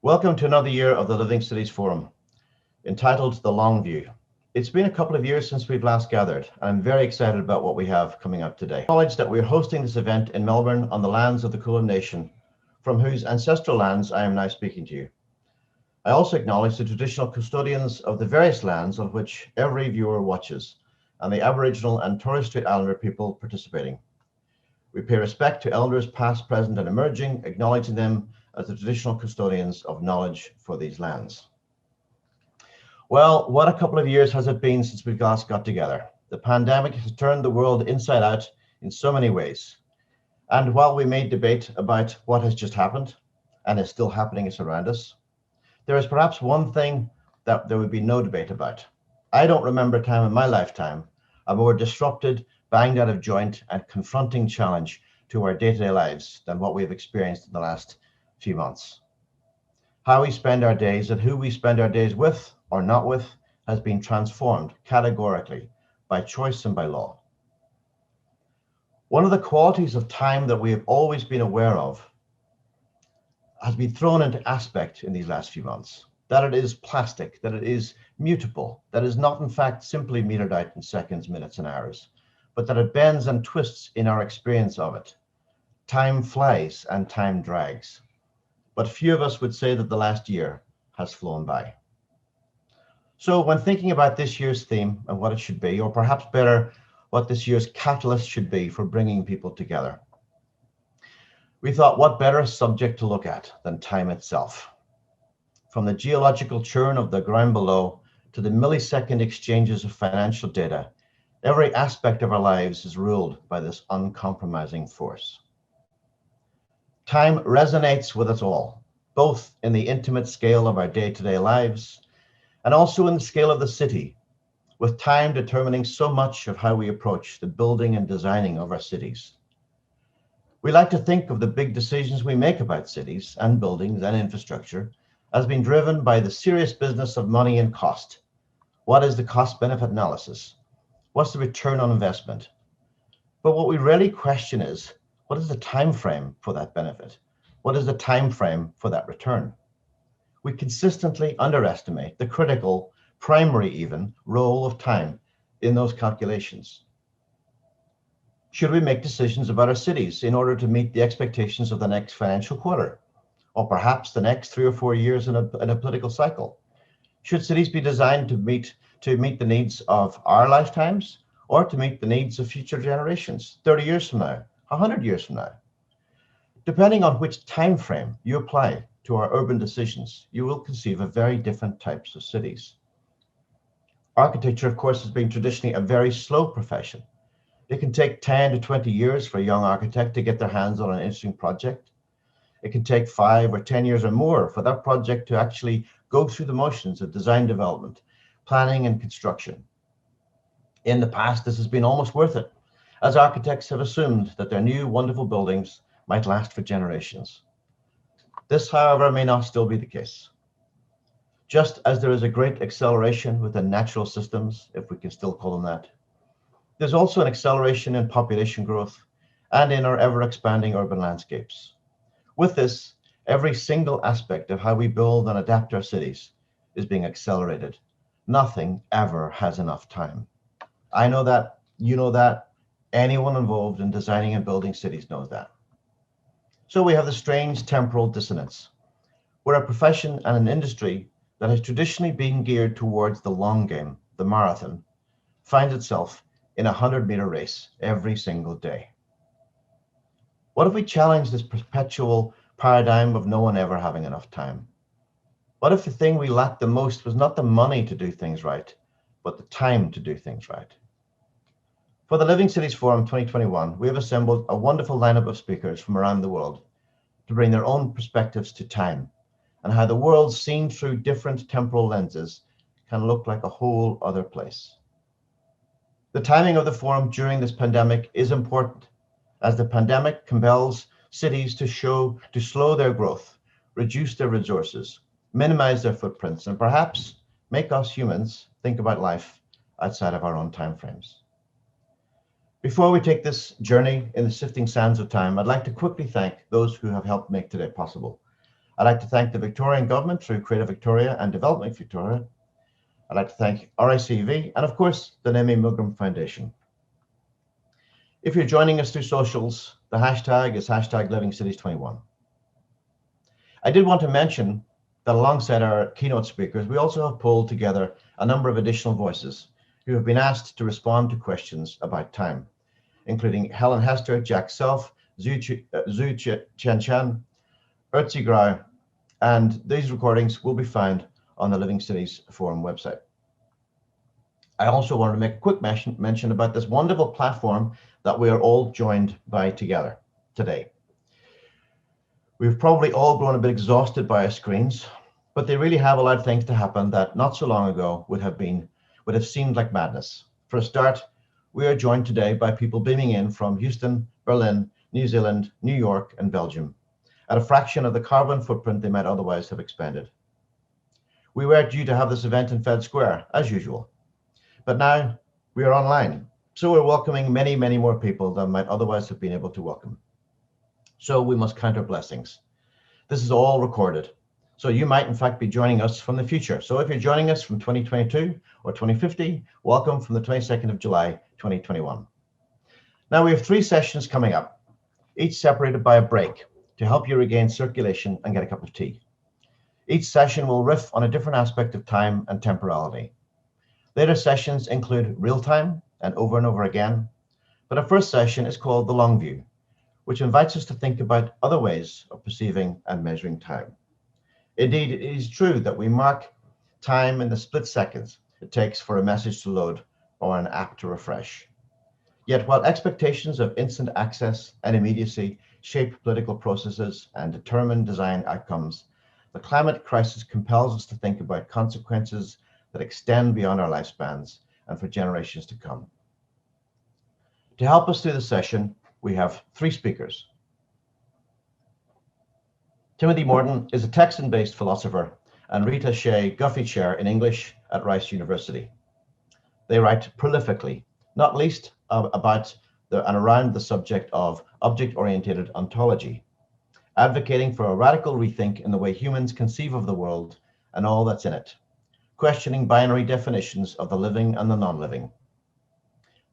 Welcome to another year of the Living Cities Forum, entitled The Long View. It's been a couple of years since we've last gathered, and I'm very excited about what we have coming up today. Acknowledge that we're hosting this event in Melbourne on the lands of the Kulin Nation, from whose ancestral lands I am now speaking to you. I also acknowledge the traditional custodians of the various lands on which every viewer watches, and the Aboriginal and Torres Strait Islander people participating. We pay respect to elders past, present, and emerging, acknowledging them as the traditional custodians of knowledge for these lands. Well, what a couple of years has it been since we last got together. The pandemic has turned the world inside out in so many ways. And while we may debate about what has just happened and is still happening around us, there is perhaps one thing that there would be no debate about. I don't remember a time in my lifetime a more disrupted, banged out of joint, and confronting challenge to our day-to-day lives than what we have experienced in the last few months. How we spend our days and who we spend our days with or not with has been transformed categorically by choice and by law. One of the qualities of time that we have always been aware of has been thrown into aspect in these last few months, that it is plastic, that it is mutable, that it is not in fact simply metered out in seconds, minutes, and hours, but that it bends and twists in our experience of it. Time flies and time drags. But few of us would say that the last year has flown by. So when thinking about this year's theme and what it should be, or perhaps better, what this year's catalyst should be for bringing people together, we thought what better subject to look at than time itself. From the geological churn of the ground below to the millisecond exchanges of financial data, every aspect of our lives is ruled by this uncompromising force. Time resonates with us all, both in the intimate scale of our day-to-day lives and also in the scale of the city, with time determining so much of how we approach the building and designing of our cities. We like to think of the big decisions we make about cities and buildings and infrastructure as being driven by the serious business of money and cost. What is the cost-benefit analysis? What's the return on investment? But what we rarely question is, what is the time frame for that benefit? What is the time frame for that return? We consistently underestimate the critical, primary even, role of time in those calculations. Should we make decisions about our cities in order to meet the expectations of the next financial quarter, or perhaps the next 3 or 4 years in a political cycle? Should cities be designed to meet the needs of our lifetimes, or to meet the needs of future generations, 30 years from now, 100 years from now? Depending on which time frame you apply to our urban decisions, you will conceive of very different types of cities. Architecture, of course, has been traditionally a very slow profession. It can take 10 to 20 years for a young architect to get their hands on an interesting project. It can take 5 or 10 years or more for that project to actually go through the motions of design development, planning, and construction. In the past, this has been almost worth it, as architects have assumed that their new wonderful buildings might last for generations. This, however, may not still be the case. Just as there is a great acceleration within natural systems, if we can still call them that, there's also an acceleration in population growth and in our ever-expanding urban landscapes. With this, every single aspect of how we build and adapt our cities is being accelerated. Nothing ever has enough time. I know that, you know that, anyone involved in designing and building cities knows that. So we have the strange temporal dissonance, where a profession and an industry that has traditionally been geared towards the long game, the marathon, finds itself in a 100-meter race every single day. What if we challenge this perpetual paradigm of no one ever having enough time? What if the thing we lacked the most was not the money to do things right, but the time to do things right? For the Living Cities Forum 2021, we have assembled a wonderful lineup of speakers from around the world to bring their own perspectives to time and how the world seen through different temporal lenses can look like a whole other place. The timing of the forum during this pandemic is important, as the pandemic compels cities to slow their growth, reduce their resources, minimize their footprints, and perhaps make us humans think about life outside of our own timeframes. Before we take this journey in the sifting sands of time, I'd like to quickly thank those who have helped make today possible. I'd like to thank the Victorian Government through Creative Victoria and Development Victoria. I'd like to thank RICV and, of course, the Nemi Milgram Foundation. If you're joining us through socials, the hashtag is #LivingCities21. I did want to mention that alongside our keynote speakers, we also have pulled together a number of additional voices who have been asked to respond to questions about time, including Helen Hester, Jack Self, Zhu Chen, Urtzi Grau, and these recordings will be found on the Living Cities Forum website. I also want to make a quick mention about this wonderful platform that we are all joined by together today. We've probably all grown a bit exhausted by our screens, but they really have allowed things to happen that not so long ago would have seemed like madness. For a start, we are joined today by people beaming in from Houston, Berlin, New Zealand, New York, and Belgium, at a fraction of the carbon footprint they might otherwise have expended. We were due to have this event in Fed Square, as usual, but now we are online, so we're welcoming many, many more people than might otherwise have been able to welcome. So we must count our blessings. This is all recorded, so you might in fact be joining us from the future. So if you're joining us from 2022 or 2050, welcome from the 22nd of July, 2021. Now we have 3 sessions coming up, each separated by a break to help you regain circulation and get a cup of tea. Each session will riff on a different aspect of time and temporality. Later sessions include real time and over again, but our first session is called The Long View, which invites us to think about other ways of perceiving and measuring time. Indeed, it is true that we mark time in the split seconds it takes for a message to load or an app to refresh. Yet while expectations of instant access and immediacy shape political processes and determine design outcomes, the climate crisis compels us to think about consequences that extend beyond our lifespans and for generations to come. To help us through the session, we have 3 speakers. Timothy Morton is a Texan-based philosopher and Rita Shea Guffey Chair in English at Rice University. They write prolifically, not least about and around the subject of object-oriented ontology, advocating for a radical rethink in the way humans conceive of the world and all that's in it, questioning binary definitions of the living and the non-living.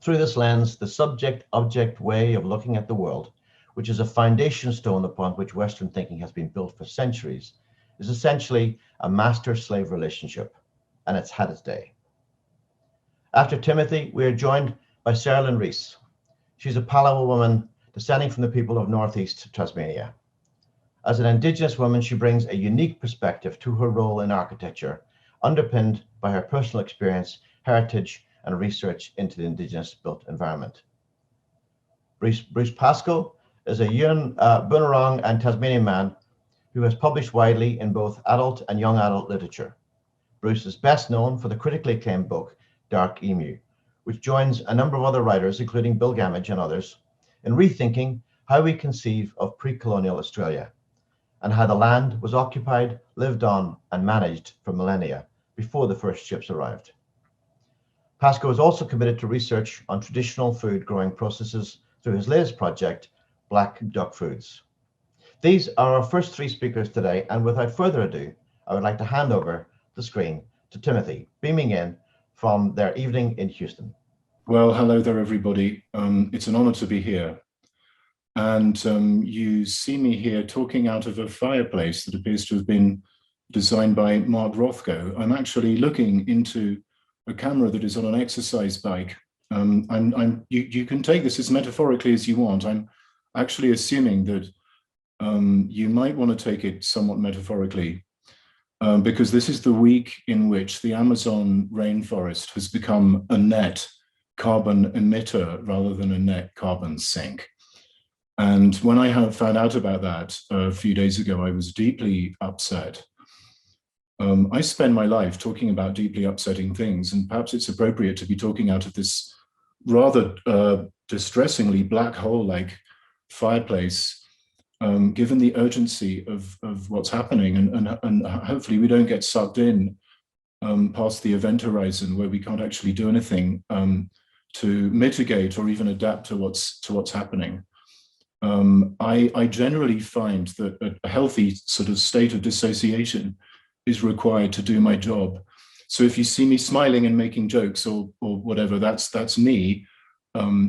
Through this lens, the subject-object way of looking at the world, which is a foundation stone upon which Western thinking has been built for centuries, is essentially a master-slave relationship, and it's had its day. After Timothy, we are joined by Celine Reese. She's a Palawa woman descending from the people of Northeast Tasmania. As an Indigenous woman, she brings a unique perspective to her role in architecture, underpinned by her personal experience, heritage, and research into the Indigenous built environment. Bruce Pascoe is a Yuin, Bunurong and Tasmanian man who has published widely in both adult and young adult literature. Bruce is best known for the critically acclaimed book, Dark Emu, which joins a number of other writers, including Bill Gamage and others, in rethinking how we conceive of pre-colonial Australia and how the land was occupied, lived on, and managed for millennia before the first ships arrived. Pascoe is also committed to research on traditional food growing processes through his latest project, Black Duck Foods. These are our first 3 speakers today, and without further ado, I would like to hand over the screen to Timothy, beaming in from their evening in Houston. Well, hello there, everybody. It's an honor to be here. And you see me here talking out of a fireplace that appears to have been designed by Mark Rothko. I'm actually looking into a camera that is on an exercise bike. You can take this as metaphorically as you want. I'm actually assuming that you might want to take it somewhat metaphorically, because this is the week in which the Amazon rainforest has become a net carbon emitter rather than a net carbon sink. And when I found out about that a few days ago, I was deeply upset. I spend my life talking about deeply upsetting things, and perhaps it's appropriate to be talking out of this rather distressingly black hole-like fireplace, given the urgency of what's happening, and hopefully we don't get sucked in past the event horizon where we can't actually do anything to mitigate or even adapt to what's happening. I generally find that a healthy sort of state of dissociation is required to do my job. So if you see me smiling and making jokes or whatever, that's me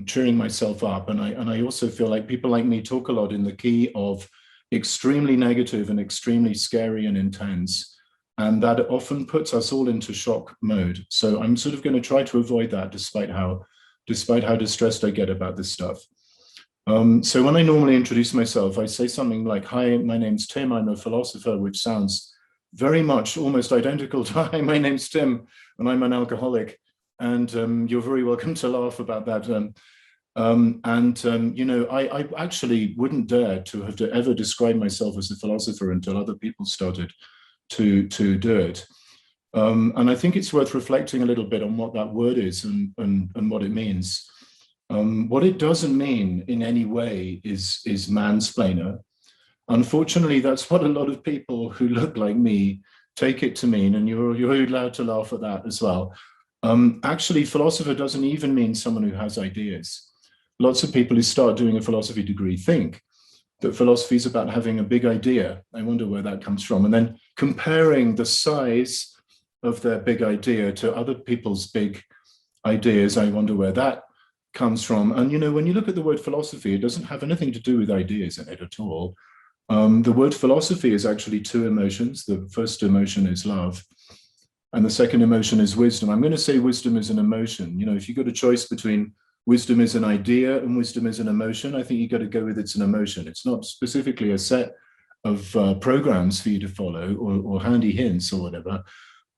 cheering myself up. And I also feel like people like me talk a lot in the key of extremely negative and extremely scary and intense. And that often puts us all into shock mode. So I'm sort of going to try to avoid that despite how distressed I get about this stuff. So when I normally introduce myself, I say something like, hi, my name's Tim, I'm a philosopher, which sounds very much almost identical to, hi, my name's Tim, and I'm an alcoholic. And you're very welcome to laugh about that. You know, I actually wouldn't dare to have to ever describe myself as a philosopher until other people started to do it. And I think it's worth reflecting a little bit on what that word is and what it means. What it doesn't mean in any way is mansplainer. Unfortunately, that's what a lot of people who look like me take it to mean, and you're allowed to laugh at that as well. Actually, philosopher doesn't even mean someone who has ideas. Lots of people who start doing a philosophy degree think that philosophy is about having a big idea. I wonder where that comes from. And then comparing the size of their big idea to other people's big ideas. I wonder where that comes from. And, you know, when you look at the word philosophy, it doesn't have anything to do with ideas in it at all. The word philosophy is actually two emotions. The first emotion is love, and the second emotion is wisdom. I'm going to say wisdom is an emotion. You know, if you've got a choice between wisdom is an idea and wisdom is an emotion, I think you've got to go with it's an emotion. It's not specifically a set of programs for you to follow or handy hints or whatever.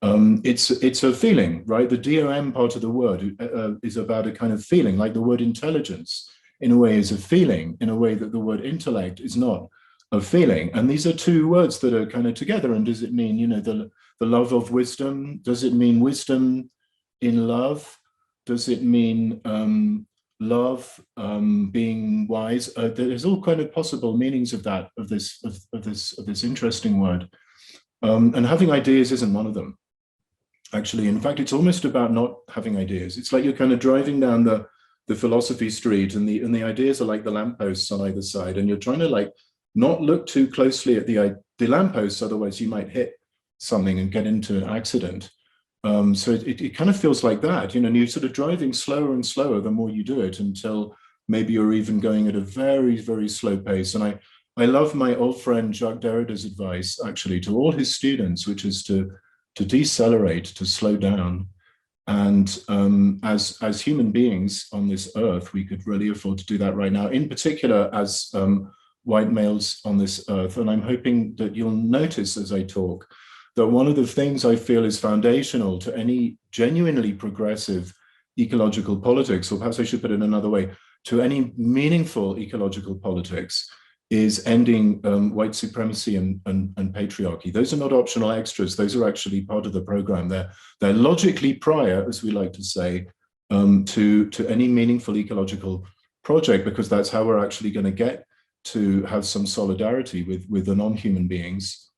It's a feeling, right? The DOM part of the word is about a kind of feeling, like the word intelligence in a way is a feeling, in a way that the word intellect is not a feeling. And these are two words that are kind of together. And does it mean, you know, the love of wisdom? Does it mean wisdom in love? Does it mean love being wise? There's all kind of possible meanings of that, of this interesting word. And having ideas isn't one of them. Actually, in fact, it's almost about not having ideas. It's like you're kind of driving down the philosophy street, and the ideas are like the lampposts on either side, and you're trying to like not look too closely at the lampposts, otherwise you might hit something and get into an accident. So it kind of feels like that, you know, and you're sort of driving slower and slower the more you do it, until maybe you're even going at a very, very slow pace. And I love my old friend Jacques Derrida's advice, actually, to all his students, which is to decelerate, to slow down. And as human beings on this earth, we could really afford to do that right now, in particular as white males on this earth. And I'm hoping that you'll notice as I talk that one of the things I feel is foundational to any genuinely progressive ecological politics, or perhaps I should put it another way, to any meaningful ecological politics, is ending white supremacy and patriarchy. Those are not optional extras. Those are actually part of the program. They're logically prior, as we like to say, to any meaningful ecological project, because that's how we're actually going to get to have some solidarity with the non-human beings.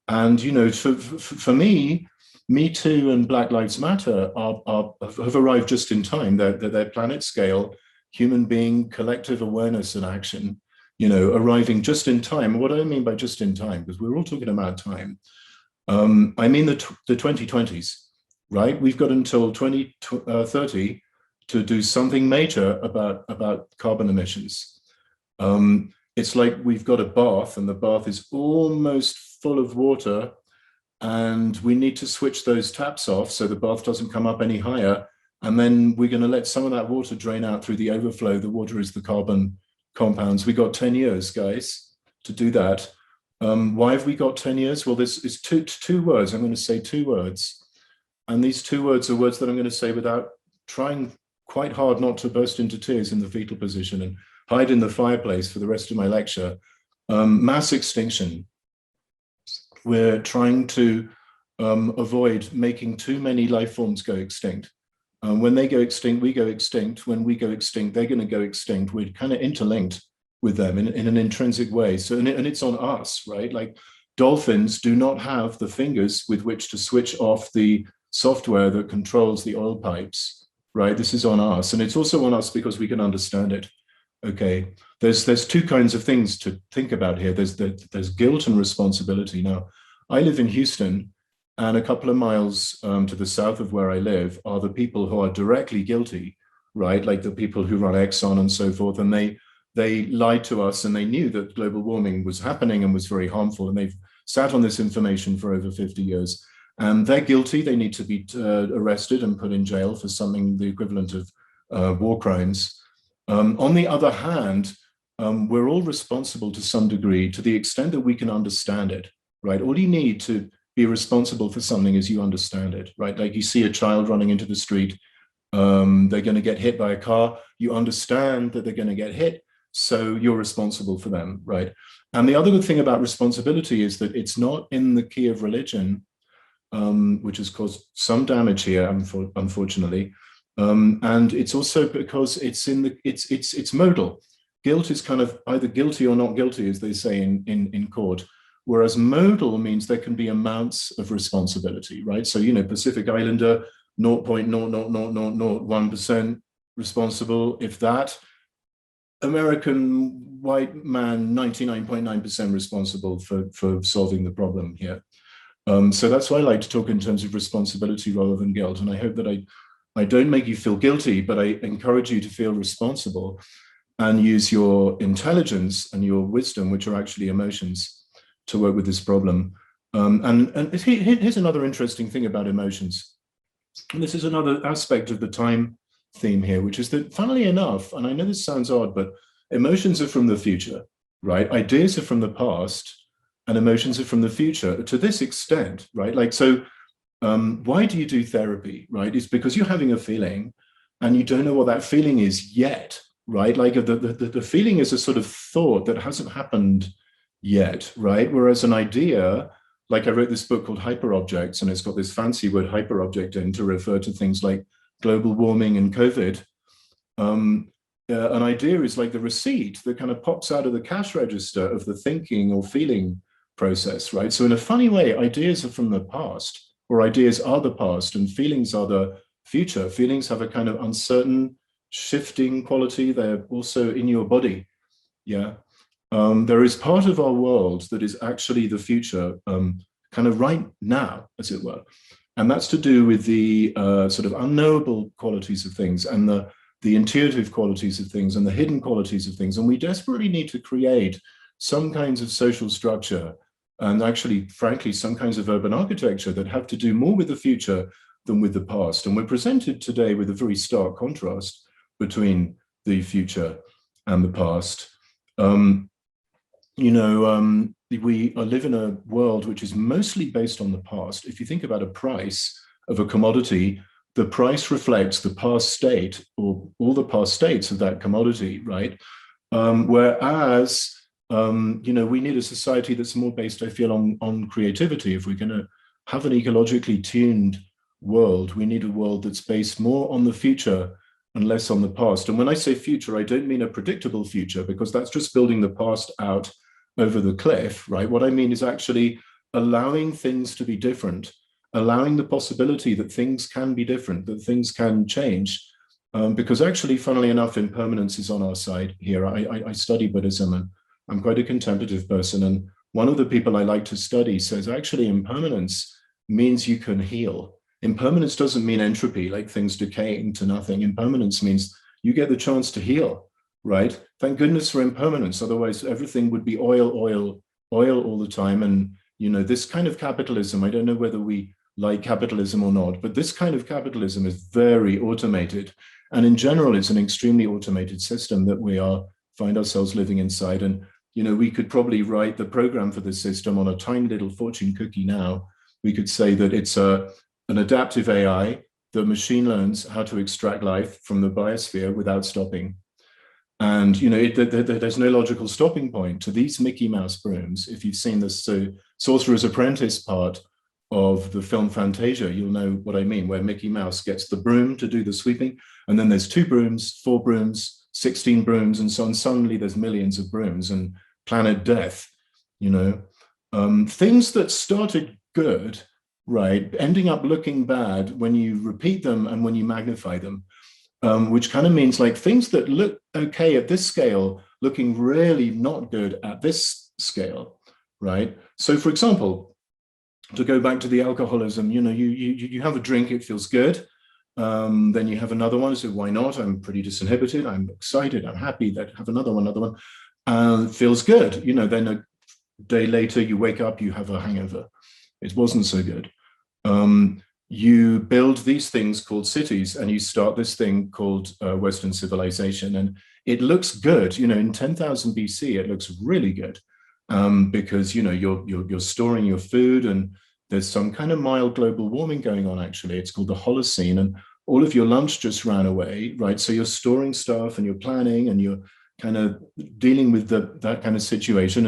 And, you know, for me, Me Too and Black Lives Matter have arrived just in time. They're planet scale, human being, collective awareness and action, you know, arriving just in time. What do I mean by just in time? Because we're all talking about time. I mean the 2020s, right? We've got until 2030 to do something major about carbon emissions. It's like we've got a bath and the bath is almost full of water, and we need to switch those taps off so the bath doesn't come up any higher. And then we're going to let some of that water drain out through the overflow. The water is the carbon compounds. We got 10 years, guys, to do that. Why have we got 10 years? Well, this is two words. I'm going to say two words. And these two words are words that I'm going to say without trying quite hard not to burst into tears in the fetal position and hide in the fireplace for the rest of my lecture. Mass extinction. We're trying to avoid making too many life forms go extinct. When they go extinct, we go extinct. When we go extinct, they're going to go extinct. We're kind of interlinked with them in an intrinsic way. So, and it's on us, right? Like dolphins do not have the fingers with which to switch off the software that controls the oil pipes, right? This is on us. And it's also on us because we can understand it. Okay, there's two kinds of things to think about here. There's guilt and responsibility. Now, I live in Houston, and a couple of miles to the south of where I live are the people who are directly guilty, right? Like the people who run Exxon and so forth, and they lied to us, and they knew that global warming was happening and was very harmful, and they've sat on this information for over 50 years. And they're guilty. They need to be arrested and put in jail for something the equivalent of war crimes. On the other hand, we're all responsible to some degree, to the extent that we can understand it, right? All you need to be responsible for something is you understand it, right? Like you see a child running into the street, they're going to get hit by a car. You understand that they're going to get hit, so you're responsible for them, right? And the other good thing about responsibility is that it's not in the key of religion, which has caused some damage here, unfortunately. And it's also because it's modal. Guilt is kind of either guilty or not guilty, as they say in court. Whereas modal means there can be amounts of responsibility, right? So, you know, Pacific Islander, 0.00001% responsible, if that. American white man, 99.9% responsible for solving the problem here. So that's why I like to talk in terms of responsibility rather than guilt. And I hope that I don't make you feel guilty, but I encourage you to feel responsible and use your intelligence and your wisdom, which are actually emotions, to work with this problem. And here's another interesting thing about emotions. And this is another aspect of the time theme here, which is that, funnily enough, and I know this sounds odd, but emotions are from the future, right? Ideas are from the past, and emotions are from the future to this extent, right? Like, so why do you do therapy, right? It's because you're having a feeling and you don't know what that feeling is yet, right? Like the feeling is a sort of thought that hasn't happened yet, right? Whereas an idea, like I wrote this book called Hyperobjects, and it's got this fancy word hyperobject in to refer to things like global warming and COVID. An idea is like the receipt that kind of pops out of the cash register of the thinking or feeling process, right? So in a funny way, ideas are from the past, or ideas are the past, and feelings are the future. Feelings have a kind of uncertain, shifting quality. They're also in your body, yeah. There is part of our world that is actually the future, kind of right now, as it were. And that's to do with the sort of unknowable qualities of things, and the intuitive qualities of things, and the hidden qualities of things. And we desperately need to create some kinds of social structure, and actually, frankly, some kinds of urban architecture that have to do more with the future than with the past. And we're presented today with a very stark contrast between the future and the past. We live in a world which is mostly based on the past. If you think about a price of a commodity, the price reflects the past state, or all the past states of that commodity, right? Whereas, we need a society that's more based, I feel, on creativity. If we're going to have an ecologically tuned world, we need a world that's based more on the future and less on the past. And when I say future, I don't mean a predictable future, because that's just building the past out over the cliff, right? What I mean is actually allowing things to be different, allowing the possibility that things can be different, that things can change. Because actually, funnily enough, impermanence is on our side here. I study Buddhism, and I'm quite a contemplative person. And one of the people I like to study says, actually, impermanence means you can heal. Impermanence doesn't mean entropy, like things decaying to nothing. Impermanence means you get the chance to heal, right? Thank goodness for impermanence. Otherwise, everything would be oil all the time. And, this kind of capitalism, I don't know whether we like capitalism or not, but this kind of capitalism is very automated. And in general, it's an extremely automated system that we find ourselves living inside. And, we could probably write the program for this system on a tiny little fortune cookie now. We could say that it's an adaptive AI. The machine learns how to extract life from the biosphere without stopping. And, there's no logical stopping point to these Mickey Mouse brooms. If you've seen this Sorcerer's Apprentice part of the film Fantasia, you'll know what I mean, where Mickey Mouse gets the broom to do the sweeping. And then there's 2 brooms, 4 brooms, 16 brooms, and so on. Suddenly there's millions of brooms, and planet death, things that started good, right, ending up looking bad when you repeat them and when you magnify them. which kind of means like things that look okay at this scale, looking really not good at this scale, right? So for example, to go back to the alcoholism, you have a drink, it feels good. Then you have another one, so why not? I'm pretty disinhibited, I'm excited, I'm happy, that have another one. Feels good. Then a day later you wake up, you have a hangover. It wasn't so good. You build these things called cities, and you start this thing called Western civilization, and it looks good. In 10,000 BC, it looks really good because you're storing your food, and there's some kind of mild global warming going on. Actually, it's called the Holocene, and all of your lunch just ran away, right? So you're storing stuff, and you're planning, and you're kind of dealing with that kind of situation.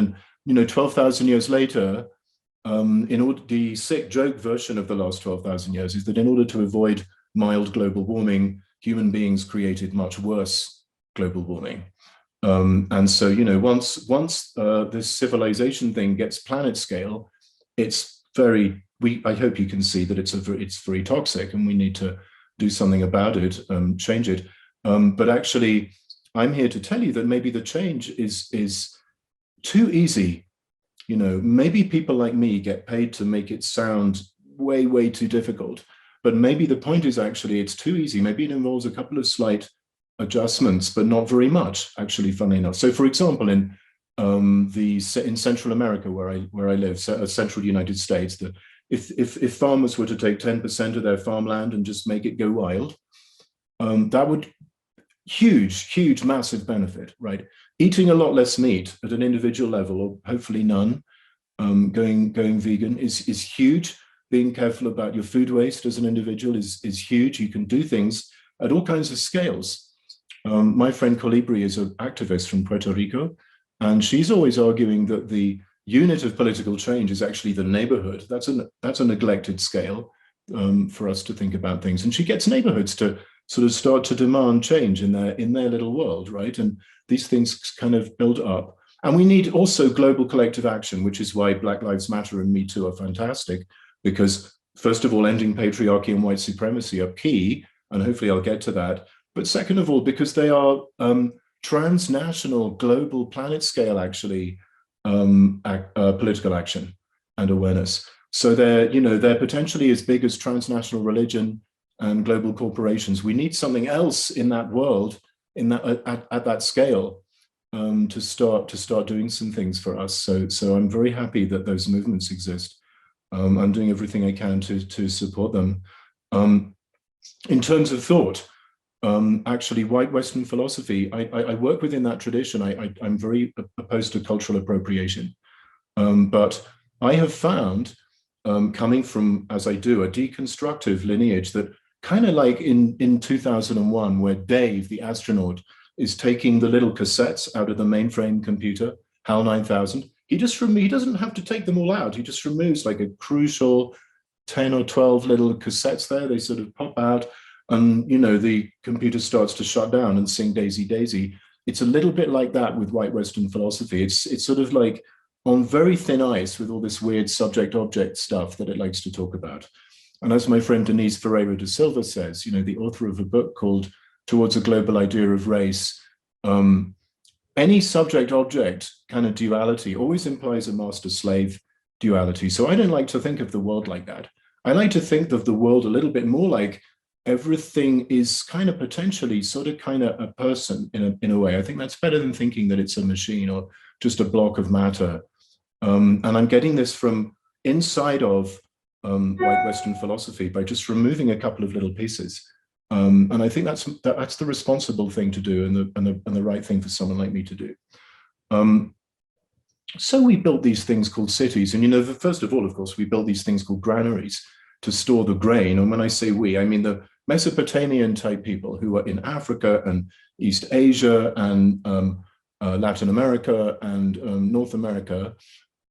And 12,000 years later, the sick joke version of the last 12,000 years is that in order to avoid mild global warming, human beings created much worse global warming. And so, once this civilization thing gets planet scale, it's I hope you can see that it's very toxic, and we need to do something about it, change it. But actually, I'm here to tell you that maybe the change is too easy. Maybe people like me get paid to make it sound way, way too difficult. But maybe the point is actually it's too easy. Maybe it involves a couple of slight adjustments, but not very much, actually, funnily enough. So, for example, in Central America, where I live, central United States, that if farmers were to take 10% of their farmland and just make it go wild, that would huge, massive benefit, right? Eating a lot less meat at an individual level, or hopefully none, going vegan is huge. Being careful about your food waste as an individual is huge. You can do things at all kinds of scales. My friend Colibri is an activist from Puerto Rico, and she's always arguing that the unit of political change is actually the neighborhood. That's a neglected scale for us to think about things. And she gets neighborhoods to sort of start to demand change in their little world, right? And these things kind of build up. And we need also global collective action, which is why Black Lives Matter and Me Too are fantastic, because first of all, ending patriarchy and white supremacy are key, and hopefully I'll get to that. But second of all, because they are transnational, global, planet scale, actually, political action and awareness. So they're potentially as big as transnational religion and global corporations. We need something else in that world, at that scale, to start doing some things for us. So I'm very happy that those movements exist. I'm doing everything I can to support them. In terms of thought, actually, white Western philosophy, I work within that tradition. I'm very opposed to cultural appropriation. But I have found, coming from, as I do, a deconstructive lineage, that kind of like in 2001, where Dave, the astronaut, is taking the little cassettes out of the mainframe computer, HAL 9000. He doesn't have to take them all out. He just removes like a crucial 10 or 12 little cassettes there. They sort of pop out, and the computer starts to shut down and sing Daisy Daisy. It's a little bit like that with white Western philosophy. It's sort of like on very thin ice with all this weird subject-object stuff that it likes to talk about. And as my friend Denise Ferreira da Silva says, the author of a book called Towards a Global Idea of Race, any subject-object kind of duality always implies a master-slave duality. So I don't like to think of the world like that. I like to think of the world a little bit more like everything is kind of potentially sort of kind of a person in a way. I think that's better than thinking that it's a machine or just a block of matter. And I'm getting this from inside of white Western philosophy by just removing a couple of little pieces. And I think that's the responsible thing to do, and the right thing for someone like me to do. So we built these things called cities, and first of all, of course, we built these things called granaries to store the grain. And when I say we, I mean the Mesopotamian type people who are in Africa and East Asia and Latin America and North America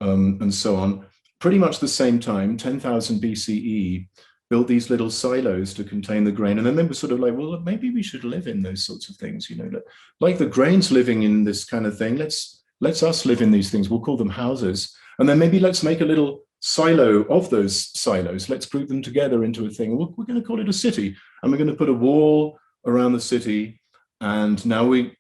and so on. Pretty much the same time, 10,000 BCE, built these little silos to contain the grain. And then they were sort of like, well, maybe we should live in those sorts of things, like the grain's living in this kind of thing. Let's us live in these things. We'll call them houses. And then maybe let's make a little silo of those silos. Let's group them together into a thing. We're going to call it a city. And we're going to put a wall around the city. And now we,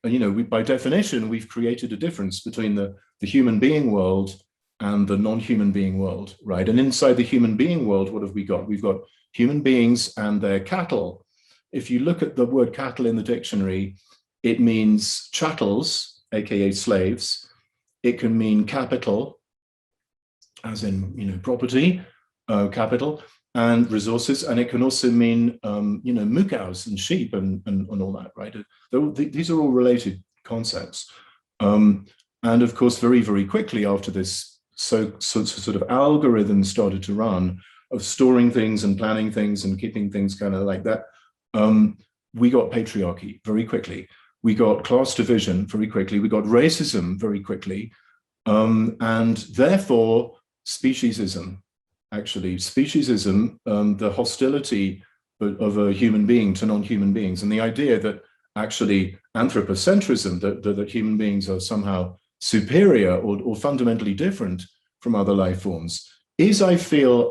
by definition, we've created a difference between the human being world and the non-human being world, right? And inside the human being world, what have we got? We've got human beings and their cattle. If you look at the word cattle in the dictionary, it means chattels, aka slaves. It can mean capital, as in property, capital, and resources, and it can also mean moo cows and sheep and all that, right? These are all related concepts, and of course, very, very quickly after this, sort of algorithm started to run of storing things and planning things and keeping things kind of like that. We got patriarchy very quickly. We got class division very quickly. We got racism very quickly, and therefore speciesism. Actually, speciesism, the hostility of a human being to non-human beings, and the idea that actually anthropocentrism, that human beings are somehow superior or fundamentally different from other life forms, is, I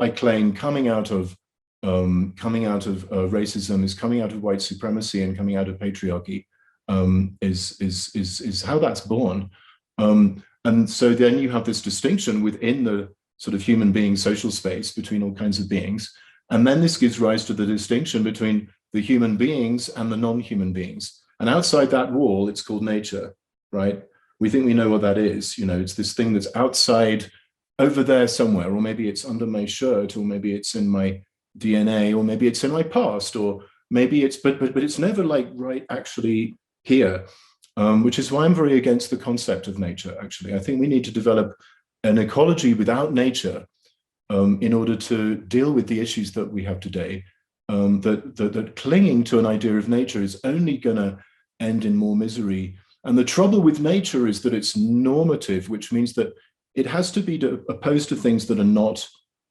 claim, coming out of racism, is coming out of white supremacy and coming out of patriarchy, is how that's born. And so then you have this distinction within the sort of human being social space between all kinds of beings. And then this gives rise to the distinction between the human beings and the non-human beings. And outside that wall, it's called nature, right? We think we know what that is. It's this thing that's outside, over there somewhere, or maybe it's under my shirt, or maybe it's in my DNA, or maybe it's in my past, or maybe it's, but it's never like right actually here, which is why I'm very against the concept of nature, actually. I think we need to develop an ecology without nature in order to deal with the issues that we have today, that clinging to an idea of nature is only going to end in more misery. And the trouble with nature is that it's normative, which means that it has to be opposed to things that are not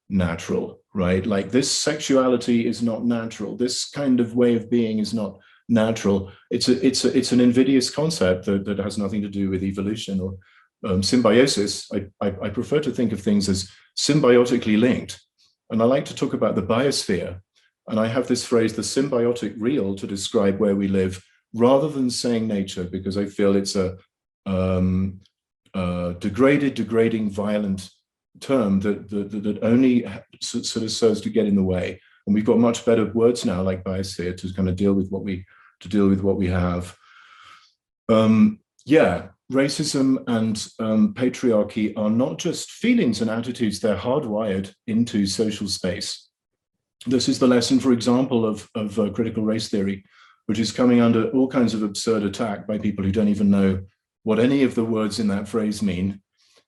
natural, right? Like this sexuality is not natural. This kind of way of being is not natural. It's an invidious concept that has nothing to do with evolution or symbiosis. I prefer to think of things as symbiotically linked. And I like to talk about the biosphere. And I have this phrase, the symbiotic real, to describe where we live, rather than saying nature, because I feel it's a degrading, violent term that only sort of serves to get in the way. And we've got much better words now, like biosphere, to kind of deal with what we have. Racism and patriarchy are not just feelings and attitudes, they're hardwired into social space. This is the lesson, for example, of critical race theory, which is coming under all kinds of absurd attack by people who don't even know what any of the words in that phrase mean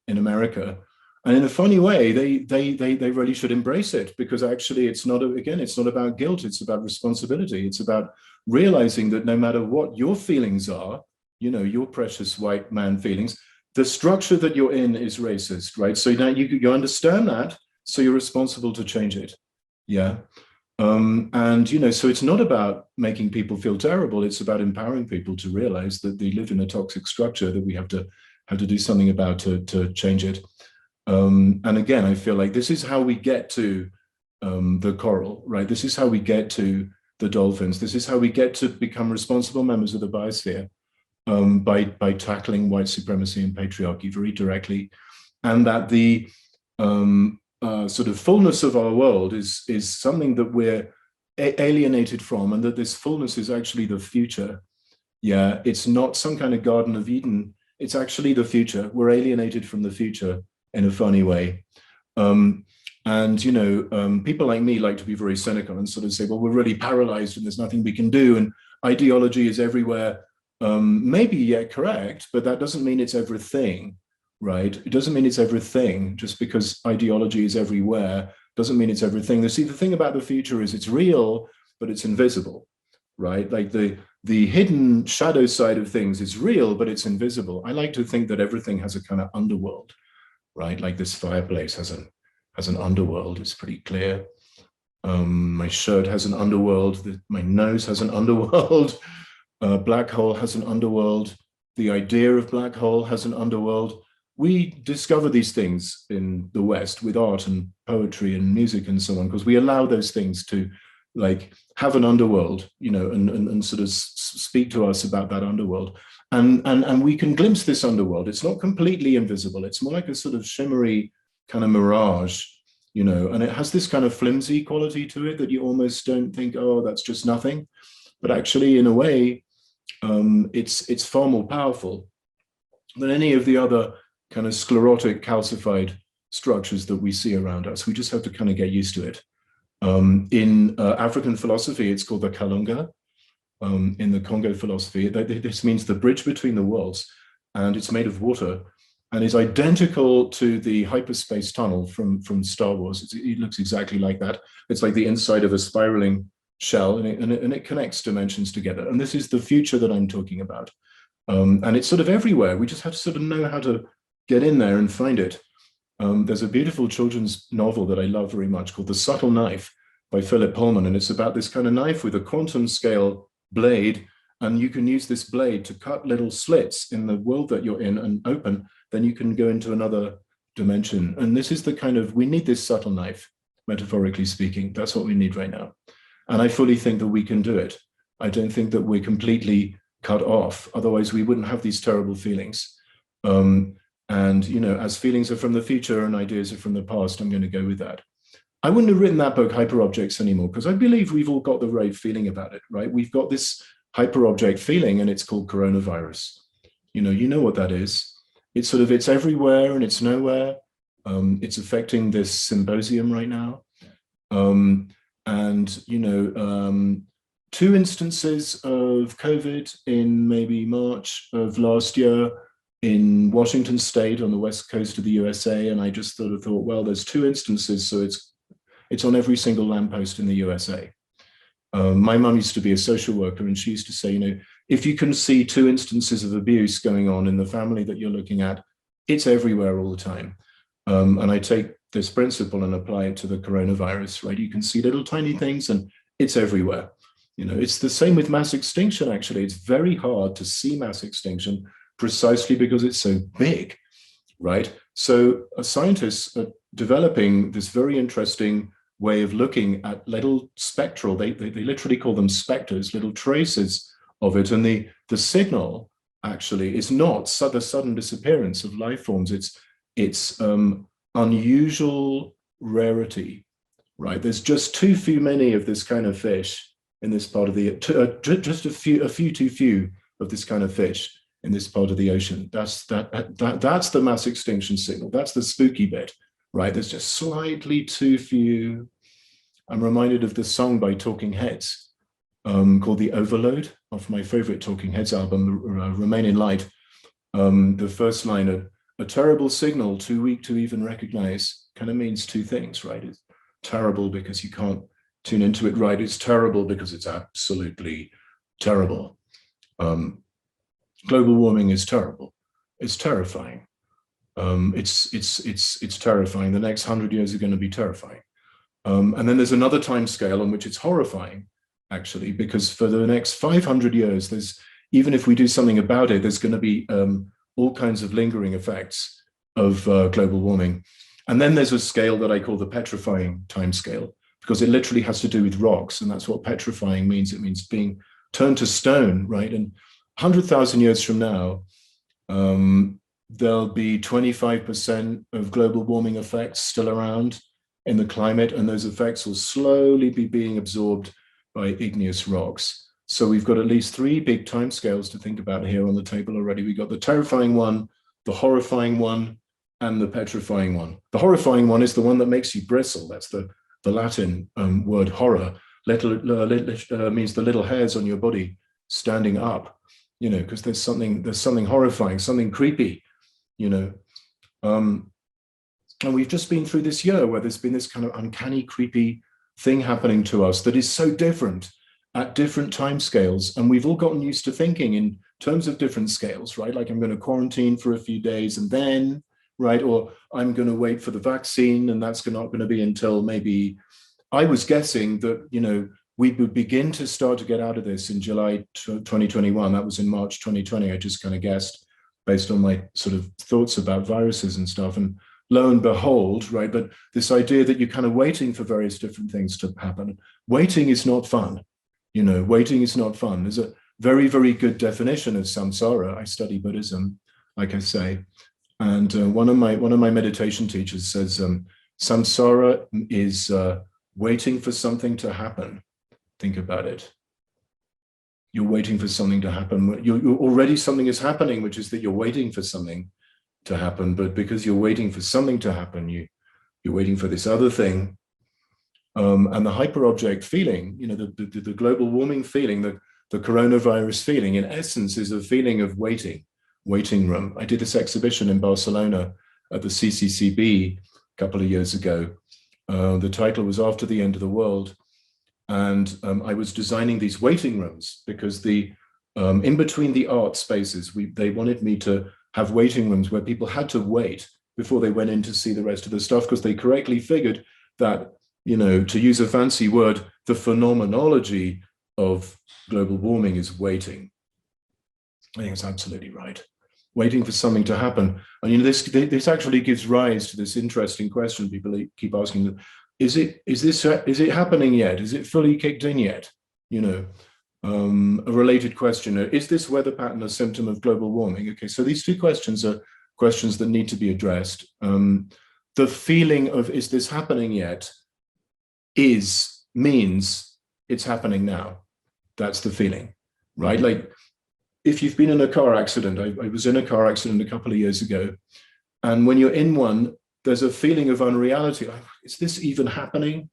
in America. And in a funny way, they really should embrace it, because actually it's not about guilt, it's about responsibility. It's about realizing that no matter what your feelings are, your precious white man feelings, the structure that you're in is racist, right? So now you understand that, so you're responsible to change it. Yeah. So it's not about making people feel terrible. It's about empowering people to realize that they live in a toxic structure that we have to do something about to change it. And again, I feel like this is how we get to the coral, right? This is how we get to the dolphins. This is how we get to become responsible members of the biosphere, by tackling white supremacy and patriarchy very directly. And that the sort of fullness of our world is something that we're alienated from, and that this fullness is actually the future. Yeah, it's not some kind of Garden of Eden. It's actually the future. We're alienated from the future in a funny way. People like me like to be very cynical and sort of say, well, we're really paralyzed and there's nothing we can do, and ideology is everywhere. Maybe, yeah, correct, but that doesn't mean it's everything, right? It doesn't mean it's everything. Just because ideology is everywhere doesn't mean it's everything. See, the thing about the future is it's real, but it's invisible, right? Like the hidden shadow side of things is real, but it's invisible. I like to think that everything has a kind of underworld, right? Like this fireplace has an underworld. It's pretty clear. My shirt has an underworld. My nose has an underworld. Black hole has an underworld. The idea of black hole has an underworld. We discover these things in the West with art and poetry and music and so on, because we allow those things to like have an underworld, and sort of speak to us about that underworld. And we can glimpse this underworld. It's not completely invisible. It's more like a sort of shimmery kind of mirage, and it has this kind of flimsy quality to it that you almost don't think, oh, that's just nothing. But actually, in a way, it's far more powerful than any of the other kind of sclerotic, calcified structures that we see around us. We just have to kind of get used to it. In African philosophy, it's called the Kalunga. In the Congo philosophy, this means the bridge between the worlds, and it's made of water and is identical to the hyperspace tunnel from Star Wars. It looks exactly like that. It's like the inside of a spiraling shell, and it connects dimensions together. And this is the future that I'm talking about. And it's sort of everywhere. We just have to sort of know how to get in there and find it. There's a beautiful children's novel that I love very much called The Subtle Knife by Philip Pullman. And it's about this kind of knife with a quantum scale blade. And you can use this blade to cut little slits in the world that you're in and open. Then you can go into another dimension. And this is the kind of, we need this subtle knife, metaphorically speaking. That's what we need right now. And I fully think that we can do it. I don't think that we're completely cut off. Otherwise, we wouldn't have these terrible feelings. And, as feelings are from the future and ideas are from the past, I'm going to go with that. I wouldn't have written that book, Hyperobjects, anymore, because I believe we've all got the right feeling about it, right? We've got this hyperobject feeling, and it's called coronavirus. You know what that is. It's sort of, it's everywhere and it's nowhere. It's affecting this symposium right now. Two instances of COVID in maybe March of last year in Washington State on the west coast of the USA. And I just sort of thought, well, there's two instances, so it's on every single lamppost in the USA. My mum used to be a social worker, and she used to say, if you can see two instances of abuse going on in the family that you're looking at, it's everywhere all the time. And I take this principle and apply it to the coronavirus, right? You can see little tiny things and it's everywhere. It's the same with mass extinction, actually. It's very hard to see mass extinction precisely because it's so big, right? So scientists are developing this very interesting way of looking at little spectral, they literally call them specters, little traces of it. And the signal actually is not the sudden disappearance of life forms. It's unusual rarity, right? There's just too few many of this kind of fish in this part of the, just a few too few of this kind of fish in this part of the ocean. That's the mass extinction signal. That's the spooky bit, right? There's just slightly too few. I'm reminded of the song by Talking Heads called The Overload, off my favorite Talking Heads album, Remain in Light. The first line, a terrible signal too weak to even recognize, kind of means two things, right? It's terrible because you can't tune into it right. It's terrible because it's absolutely terrible. Global warming is terrible. It's terrifying. It's terrifying. The next 100 years are going to be terrifying. And then there's another time scale on which it's horrifying, actually, because for the next 500 years, even if we do something about it, there's going to be all kinds of lingering effects of global warming. And then there's a scale that I call the petrifying time scale, because it literally has to do with rocks. And that's what petrifying means. It means being turned to stone, right? And 100,000 years from now, there'll be 25% of global warming effects still around in the climate, and those effects will slowly be being absorbed by igneous rocks. So we've got at least three big timescales to think about here on the table already. We've got the terrifying one, the horrifying one, and the petrifying one. The horrifying one is the one that makes you bristle. That's the Latin word horror. Means the little hairs on your body standing up, because there's something horrifying, something creepy, and we've just been through this year where there's been this kind of uncanny, creepy thing happening to us that is so different at different time scales. And we've all gotten used to thinking in terms of different scales, right? Like I'm going to quarantine for a few days and then, right? Or I'm going to wait for the vaccine, and that's not going to be until maybe, I was guessing that, we would begin to start to get out of this in July 2021. That was in March 2020. I just kind of guessed based on my sort of thoughts about viruses and stuff. And lo and behold, right? But this idea that you're kind of waiting for various different things to happen. Waiting is not fun. You know, waiting is not fun. There's a very, very good definition of samsara. I study Buddhism, like I say. And one of my meditation teachers says, samsara is waiting for something to happen. Think about it. You're waiting for something to happen. You're already something is happening, which is that you're waiting for something to happen. But because you're waiting for something to happen, you're waiting for this other thing. And the hyperobject feeling, you know, the global warming feeling, the coronavirus feeling, in essence, is a feeling of waiting room. I did this exhibition in Barcelona at the CCCB a couple of years ago. The title was After the End of the World. And I was designing these waiting rooms because in between the art spaces, they wanted me to have waiting rooms where people had to wait before they went in to see the rest of the stuff, because they correctly figured that, you know, to use a fancy word, the phenomenology of global warming is waiting. I think it's absolutely right. Waiting for something to happen. And you know, this actually gives rise to this interesting question people keep asking: is it happening yet? Is it fully kicked in yet? You know, a related question: is this weather pattern a symptom of global warming? Okay, so these two questions are questions that need to be addressed. The feeling of "is this happening yet?" means it's happening now. That's the feeling, right? Like, if you've been in a car accident, I was in a car accident a couple of years ago, and when you're in one, there's a feeling of unreality. Like, is this even happening?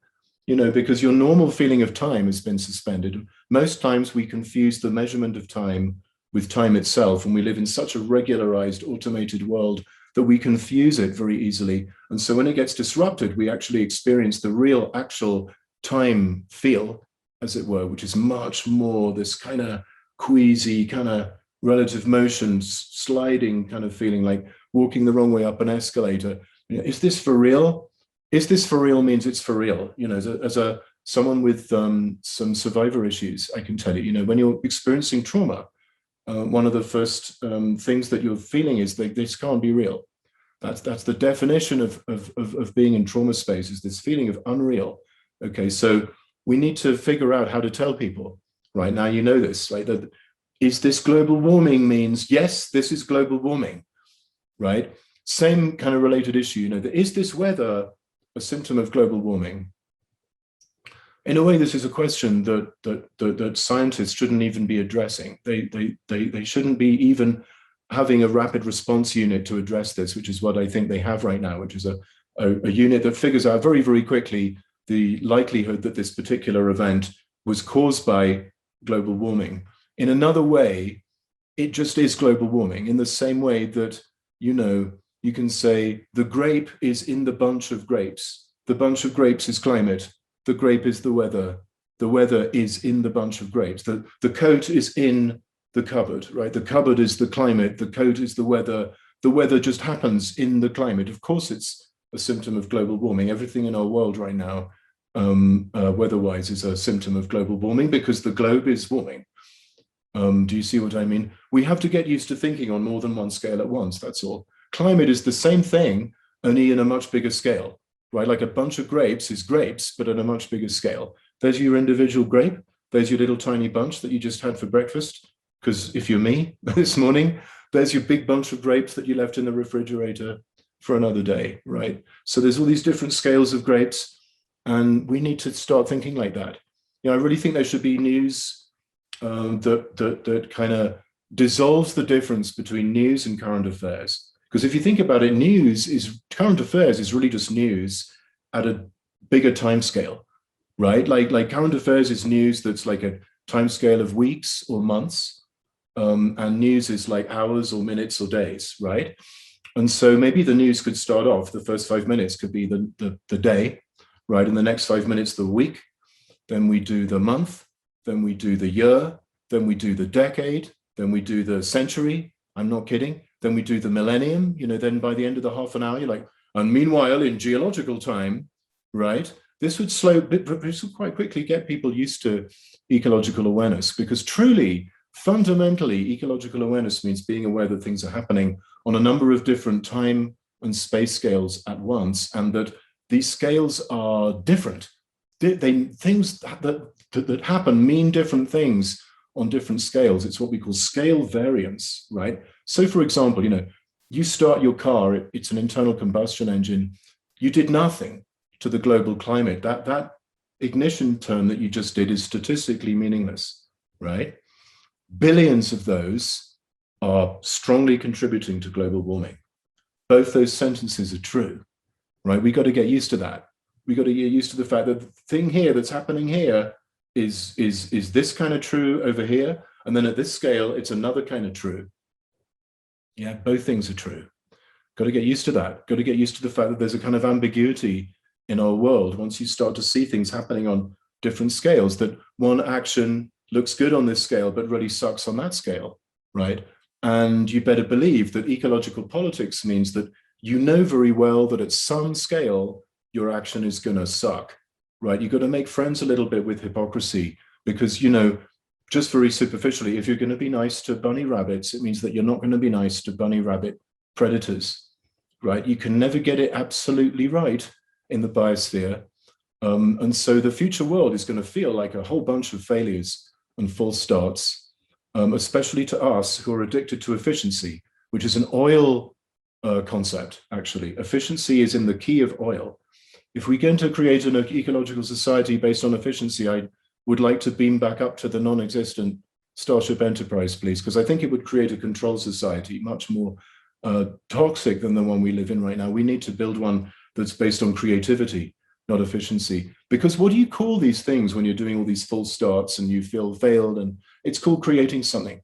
You know, because your normal feeling of time has been suspended. Most times we confuse the measurement of time with time itself, and we live in such a regularized, automated world that we confuse it very easily. And so when it gets disrupted, we actually experience the real, actual time feel, as it were, which is much more this kind of queasy, kind of relative motion, sliding kind of feeling, like walking the wrong way up an escalator. You know, is this for real? Is this for real means it's for real. You know, as someone with some survivor issues, I can tell you, you know, when you're experiencing trauma, one of the first things that you're feeling is that this can't be real. That's the definition of being in trauma space, is this feeling of unreal. Okay, so we need to figure out how to tell people. Right now, you know this, right? That is this global warming means, yes, this is global warming, right? Same kind of related issue, you know, is this weather a symptom of global warming? In a way, this is a question that scientists shouldn't even be addressing. They shouldn't be even having a rapid response unit to address this, which is what I think they have right now, which is a unit that figures out very, very quickly the likelihood that this particular event was caused by global warming. In another way, it just is global warming, in the same way that, you know, you can say the grape is in the bunch of grapes. The bunch of grapes is climate. The grape is the weather. The weather is in the bunch of grapes. The coat is in the cupboard, right? The cupboard is the climate. The coat is the weather. The weather just happens in the climate. Of course, it's a symptom of global warming. Everything in our world right now, weather-wise, is a symptom of global warming because the globe is warming. Do you see what I mean? We have to get used to thinking on more than one scale at once, that's all. Climate is the same thing, only in a much bigger scale, right? Like a bunch of grapes is grapes, but at a much bigger scale. There's your individual grape. There's your little tiny bunch that you just had for breakfast. Because if you're me this morning, there's your big bunch of grapes that you left in the refrigerator for another day, right? So there's all these different scales of grapes, and we need to start thinking like that. You know, I really think there should be news that kind of dissolves the difference between news and current affairs. Because if you think about it, current affairs is really just news at a bigger time scale, right? Like current affairs is news that's like a time scale of weeks or months. And news is like hours or minutes or days, right? And so maybe the news could start off, the first 5 minutes could be the day, right? In the next 5 minutes, the week, then we do the month, then we do the year, then we do the decade, then we do the century, I'm not kidding, then we do the millennium, you know, then by the end of the half an hour, you're like, and meanwhile, in geological time, right? This would quite quickly get people used to ecological awareness, because truly, fundamentally, ecological awareness means being aware that things are happening on a number of different time and space scales at once, and that these scales are different. Things that happen mean different things on different scales. It's what we call scale variance, right? So for example, you start your car, it's an internal combustion engine. You did nothing to the global climate. That ignition turn that you just did is statistically meaningless, right? Billions of those are strongly contributing to global warming. Both those sentences are true, right? We got to get used to that. We got to get used to the fact that the thing here that's happening here is this kind of true over here, and then at this scale, it's another kind of true. Yeah, both things are true. Got to get used to that. Got to get used to the fact that there's a kind of ambiguity in our world once you start to see things happening on different scales, that one action looks good on this scale, but really sucks on that scale, right? And you better believe that ecological politics means that you know very well that at some scale, your action is going to suck, right? You've got to make friends a little bit with hypocrisy, because, just very superficially, if you're going to be nice to bunny rabbits, it means that you're not going to be nice to bunny rabbit predators, right? You can never get it absolutely right in the biosphere. And so the future world is going to feel like a whole bunch of failures and false starts, especially to us who are addicted to efficiency, which is an oil concept, actually. Efficiency is in the key of oil. If we're going to create an ecological society based on efficiency, I would like to beam back up to the non-existent Starship Enterprise, please, because I think it would create a control society much more toxic than the one we live in right now. We need to build one that's based on creativity, not efficiency. Because what do you call these things when you're doing all these false starts and you feel failed? And it's called creating something,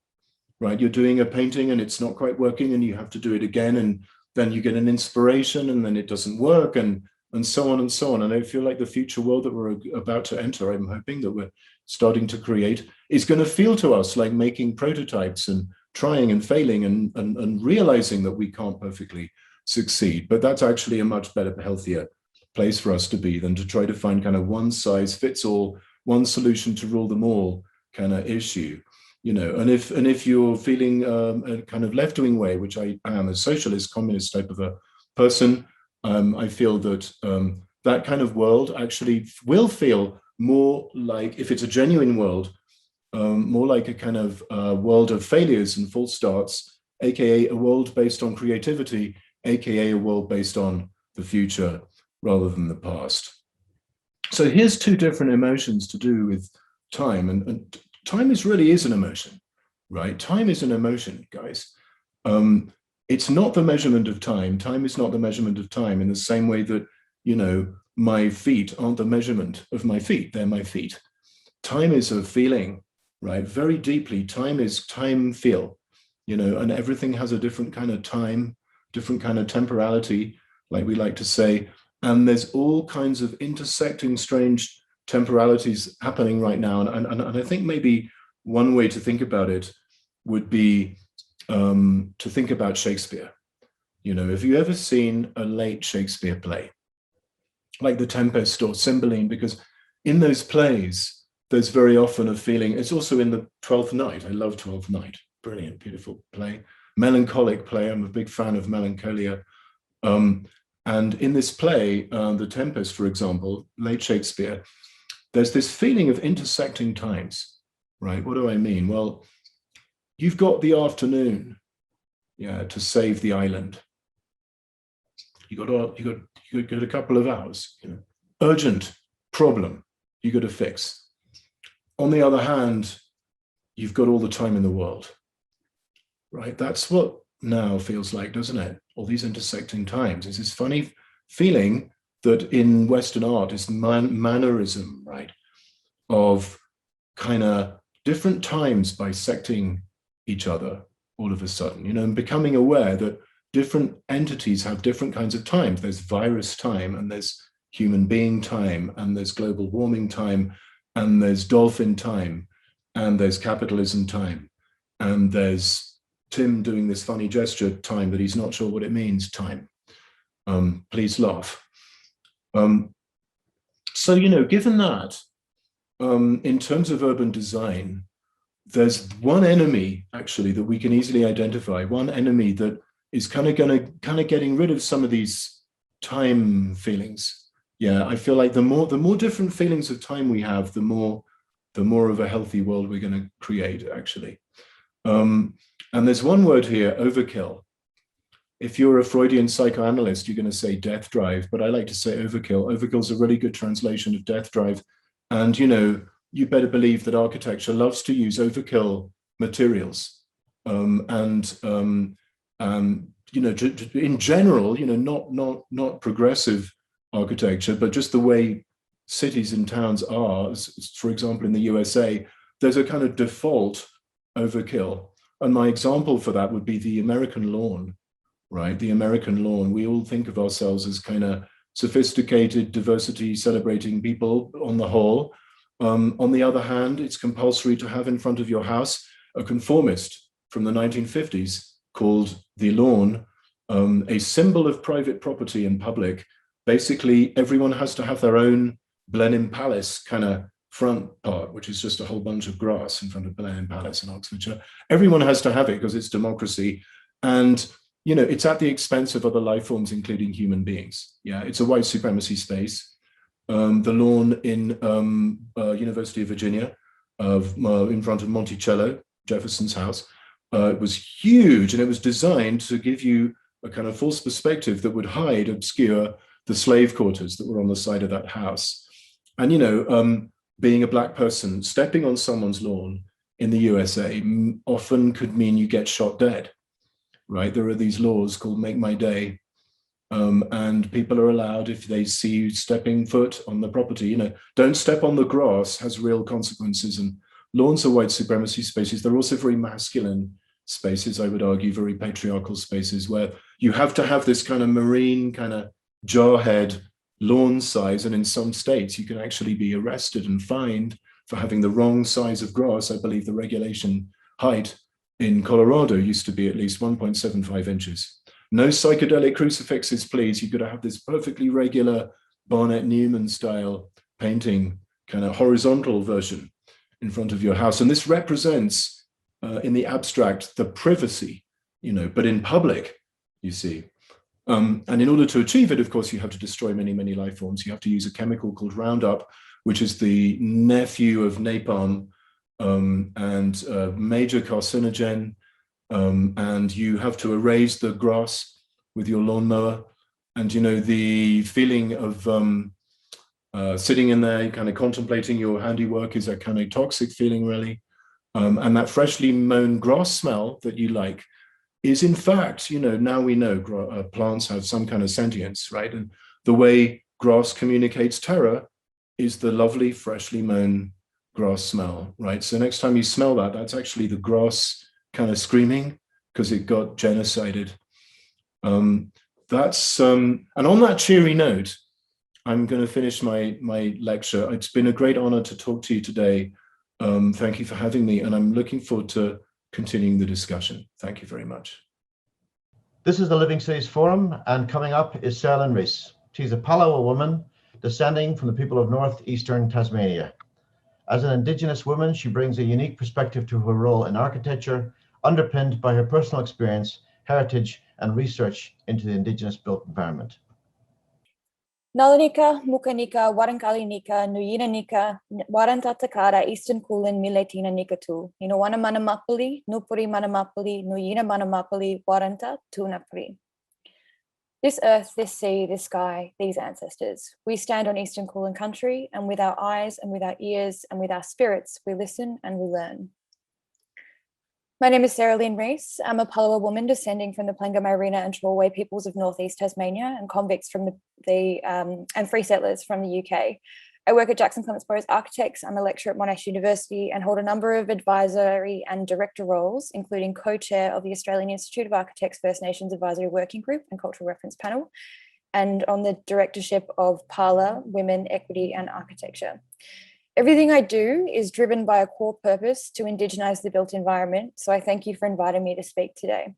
right? You're doing a painting and it's not quite working and you have to do it again, and then you get an inspiration and then it doesn't work, and so on and so on. And I feel like the future world that we're about to enter, I'm hoping that we're starting to create, is going to feel to us like making prototypes and trying and failing and realizing that we can't perfectly succeed. But that's actually a much better, healthier place for us to be than to try to find kind of one size fits all, one solution to rule them all kind of issue. And if you're feeling a kind of left-wing way, which I am, a socialist, communist type of a person, I feel that that kind of world actually will feel more like, if it's a genuine world, more like a kind of world of failures and false starts, aka a world based on creativity, aka a world based on the future rather than the past. So here's two different emotions to do with time, and time really is an emotion, right? Time is an emotion, guys. It's not the measurement of time. Time is not the measurement of time in the same way that, my feet aren't the measurement of my feet. They're my feet. Time is a feeling, right? Very deeply, time is time feel, and everything has a different kind of time, different kind of temporality, like we like to say. And there's all kinds of intersecting strange temporalities happening right now. And I think maybe one way to think about it would be to think about Shakespeare. Have you ever seen a late Shakespeare play, like The Tempest or Cymbeline? Because in those plays, there's very often a feeling. It's also in The Twelfth Night. I love Twelfth Night. Brilliant, beautiful play. Melancholic play. I'm a big fan of melancholia. And in this play, The Tempest, for example, late Shakespeare, there's this feeling of intersecting times, right? What do I mean? Well, you've got the afternoon, to save the island. You got a couple of hours. Urgent problem you got to fix. On the other hand, you've got all the time in the world, right? That's what now feels like, doesn't it? All these intersecting times. It's this funny feeling that in Western art is mannerism, right? Of kind of different times bisecting each other all of a sudden, and becoming aware that different entities have different kinds of times. There's virus time, and there's human being time, and there's global warming time, and there's dolphin time, and there's capitalism time, and there's Tim doing this funny gesture time that he's not sure what it means time. Please laugh. So, given that, in terms of urban design, there's one enemy actually that we can easily identify, one enemy that is kind of getting rid of some of these time feelings. Yeah, I feel like the more different feelings of time we have, the more of a healthy world we're going to create, actually. And there's one word here, overkill. If you're a Freudian psychoanalyst, you're going to say death drive, but I like to say overkill. Overkill is a really good translation of death drive. And, you know, you better believe that architecture loves to use overkill materials. You know, in general, you know, not progressive architecture, but just the way cities and towns are, for example, in the USA, there's a kind of default overkill. And my example for that would be the American lawn, right? The American lawn. We all think of ourselves as kind of sophisticated, diversity celebrating people on the whole. On the other hand, it's compulsory to have in front of your house a conformist from the 1950s called the lawn, a symbol of private property in public. Basically, everyone has to have their own Blenheim Palace kind of front part, which is just a whole bunch of grass in front of Blenheim Palace in Oxfordshire. Everyone has to have it because it's democracy. And, you know, it's at the expense of other life forms, including human beings. Yeah, it's a white supremacy space. The lawn in University of Virginia, in front of Monticello, Jefferson's house, it was huge, and it was designed to give you a kind of false perspective that would obscure the slave quarters that were on the side of that house. And, you know, being a Black person, stepping on someone's lawn in the USA often could mean you get shot dead, right? There are these laws called Make My Day, and people are allowed, if they see you stepping foot on the property, you know, don't step on the grass has real consequences. And lawns are white supremacy spaces. They're also very masculine spaces, I would argue, very patriarchal spaces where you have to have this kind of marine kind of jarhead lawn size. And in some states, you can actually be arrested and fined for having the wrong size of grass. I believe the regulation height in Colorado used to be at least 1.75 inches. No psychedelic crucifixes, please. You've got to have this perfectly regular Barnett Newman style painting, kind of horizontal version in front of your house. And this represents, in the abstract, the privacy, you know, but in public, you see. And in order to achieve it, of course, you have to destroy many, many life forms. You have to use a chemical called Roundup, which is the nephew of napalm, and a major carcinogen. And you have to erase the grass with your lawnmower. And, you know, the feeling of sitting in there, kind of contemplating your handiwork is a kind of toxic feeling, really. And that freshly mown grass smell that you like is, in fact, you know, now we know plants have some kind of sentience, right? And the way grass communicates terror is the lovely, freshly mown grass smell, right? So next time you smell that, that's actually the grass kind of screaming because it got genocided. And on that cheery note, I'm going to finish my lecture. It's been a great honor to talk to you today. Thank you for having me, and I'm looking forward to continuing the discussion. Thank you very much. This is the Living Cities Forum, and coming up is Celine Reese. She's a Palawa woman descending from the people of northeastern Tasmania. As an Indigenous woman, she brings a unique perspective to her role in architecture, underpinned by her personal experience, heritage, and research into the Indigenous built environment. Nalanika, Mukanika, Warankalinika, Nuyina Nika, Warantatakara, Eastern Kulin, Miletina Nikatu, Ninawana Manamapali, Nupuri Manamapali, Nuyina Manamapali, Waranta, Tunapri. This earth, this sea, this sky, these ancestors. We stand on Eastern Kulin country, and with our eyes and with our ears and with our spirits, we listen and we learn. My name is Celine Reese. I'm a Palawa woman descending from the Plangamarina and Trawway peoples of northeast Tasmania and convicts from and free settlers from the UK. I work at Jackson Clements Burrows Architects. I'm a lecturer at Monash University and hold a number of advisory and director roles, including co-chair of the Australian Institute of Architects First Nations Advisory Working Group and Cultural Reference Panel, and on the directorship of Pala, Women, Equity and Architecture. Everything I do is driven by a core purpose to indigenize the built environment, so I thank you for inviting me to speak today.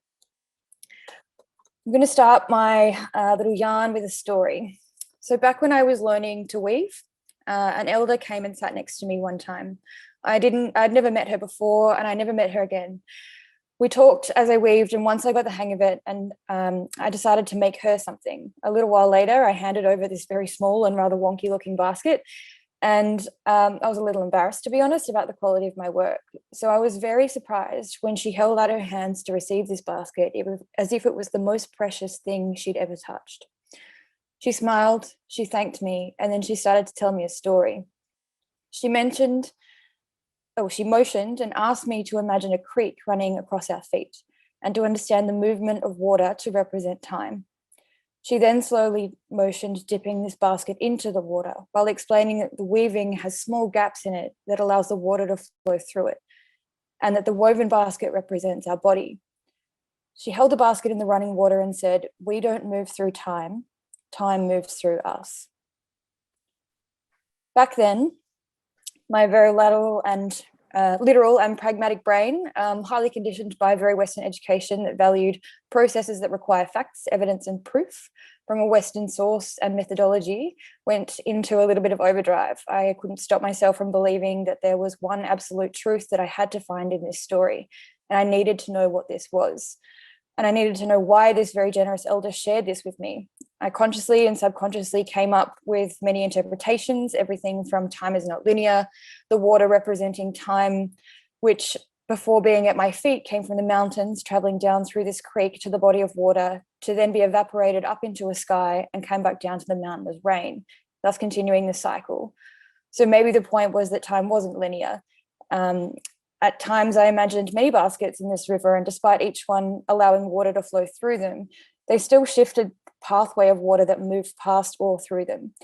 I'm going to start my little yarn with a story. So back when I was learning to weave, an elder came and sat next to me one time. I'd never met her before, and I never met her again. We talked as I weaved, and once I got the hang of it, and I decided to make her something. A little while later, I handed over this very small and rather wonky looking basket, and I was a little embarrassed, to be honest, about the quality of my work. So I was very surprised when she held out her hands to receive this basket, as if it was the most precious thing she'd ever touched. She smiled, she thanked me, and then she started to tell me a story. She motioned and asked me to imagine a creek running across our feet and to understand the movement of water to represent time. She then slowly motioned, dipping this basket into the water while explaining that the weaving has small gaps in it that allows the water to flow through it, and that the woven basket represents our body. She held the basket in the running water and said, "We don't move through time, time moves through us." Back then, my very literal and pragmatic brain, highly conditioned by a very Western education that valued processes that require facts, evidence, and proof from a Western source and methodology, went into a little bit of overdrive. I couldn't stop myself from believing that there was one absolute truth that I had to find in this story, and I needed to know what this was. And I needed to know why this very generous elder shared this with me. I consciously and subconsciously came up with many interpretations, everything from time is not linear, the water representing time, which before being at my feet came from the mountains, traveling down through this creek to the body of water, to then be evaporated up into a sky and came back down to the mountain as rain, thus continuing the cycle. So maybe the point was that time wasn't linear. At times, I imagined many baskets in this river, and despite each one allowing water to flow through them, they still shifted the pathway of water that moved past or through them.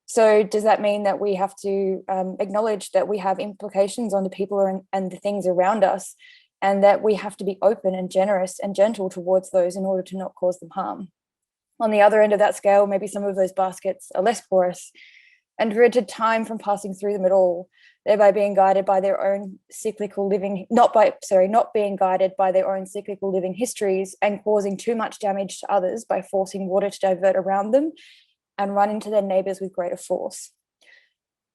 So does that mean that we have to acknowledge that we have implications on the people and the things around us, and that we have to be open and generous and gentle towards those in order to not cause them harm? On the other end of that scale, maybe some of those baskets are less porous and prevented time from passing through them at all, thereby being guided by their own cyclical living, not being guided by their own cyclical living histories and causing too much damage to others by forcing water to divert around them and run into their neighbors with greater force.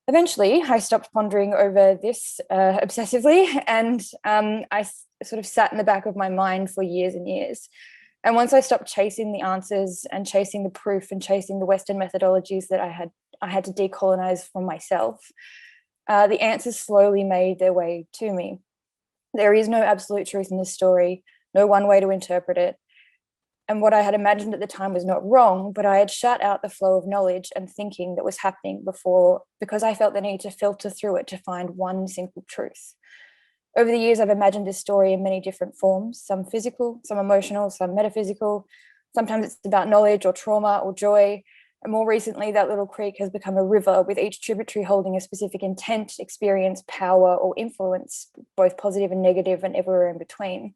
Eventually, I stopped pondering over this obsessively, and I sort of sat in the back of my mind for years and years. And once I stopped chasing the answers and chasing the proof and chasing the Western methodologies that I had to decolonize from myself, the answers slowly made their way to me. There is no absolute truth in this story, no one way to interpret it. And what I had imagined at the time was not wrong, but I had shut out the flow of knowledge and thinking that was happening before, because I felt the need to filter through it to find one simple truth. Over the years, I've imagined this story in many different forms, some physical, some emotional, some metaphysical. Sometimes it's about knowledge or trauma or joy. And more recently, that little creek has become a river, with each tributary holding a specific intent, experience, power, or influence, both positive and negative, and everywhere in between.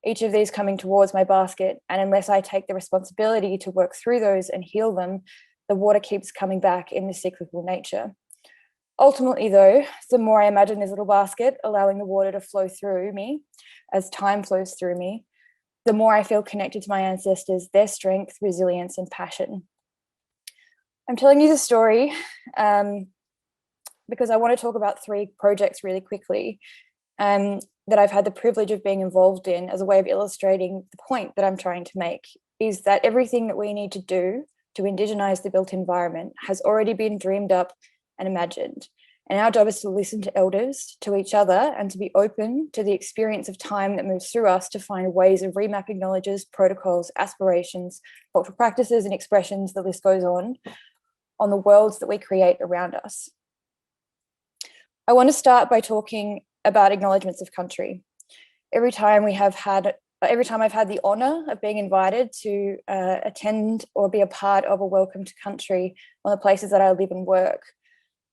Each of these coming towards my basket, and unless I take the responsibility to work through those and heal them, the water keeps coming back in this cyclical nature. Ultimately, though, the more I imagine this little basket, allowing the water to flow through me as time flows through me, the more I feel connected to my ancestors, their strength, resilience, and passion. I'm telling you the story because I want to talk about 3 projects really quickly that I've had the privilege of being involved in as a way of illustrating the point that I'm trying to make, is that everything that we need to do to indigenize the built environment has already been dreamed up and imagined. And our job is to listen to elders, to each other, and to be open to the experience of time that moves through us to find ways of remapping knowledges, protocols, aspirations, cultural practices, and expressions, the list goes on the worlds that we create around us. I want to start by talking about acknowledgements of country. Every time I've had the honor of being invited to attend or be a part of a welcome to country on the places that I live and work,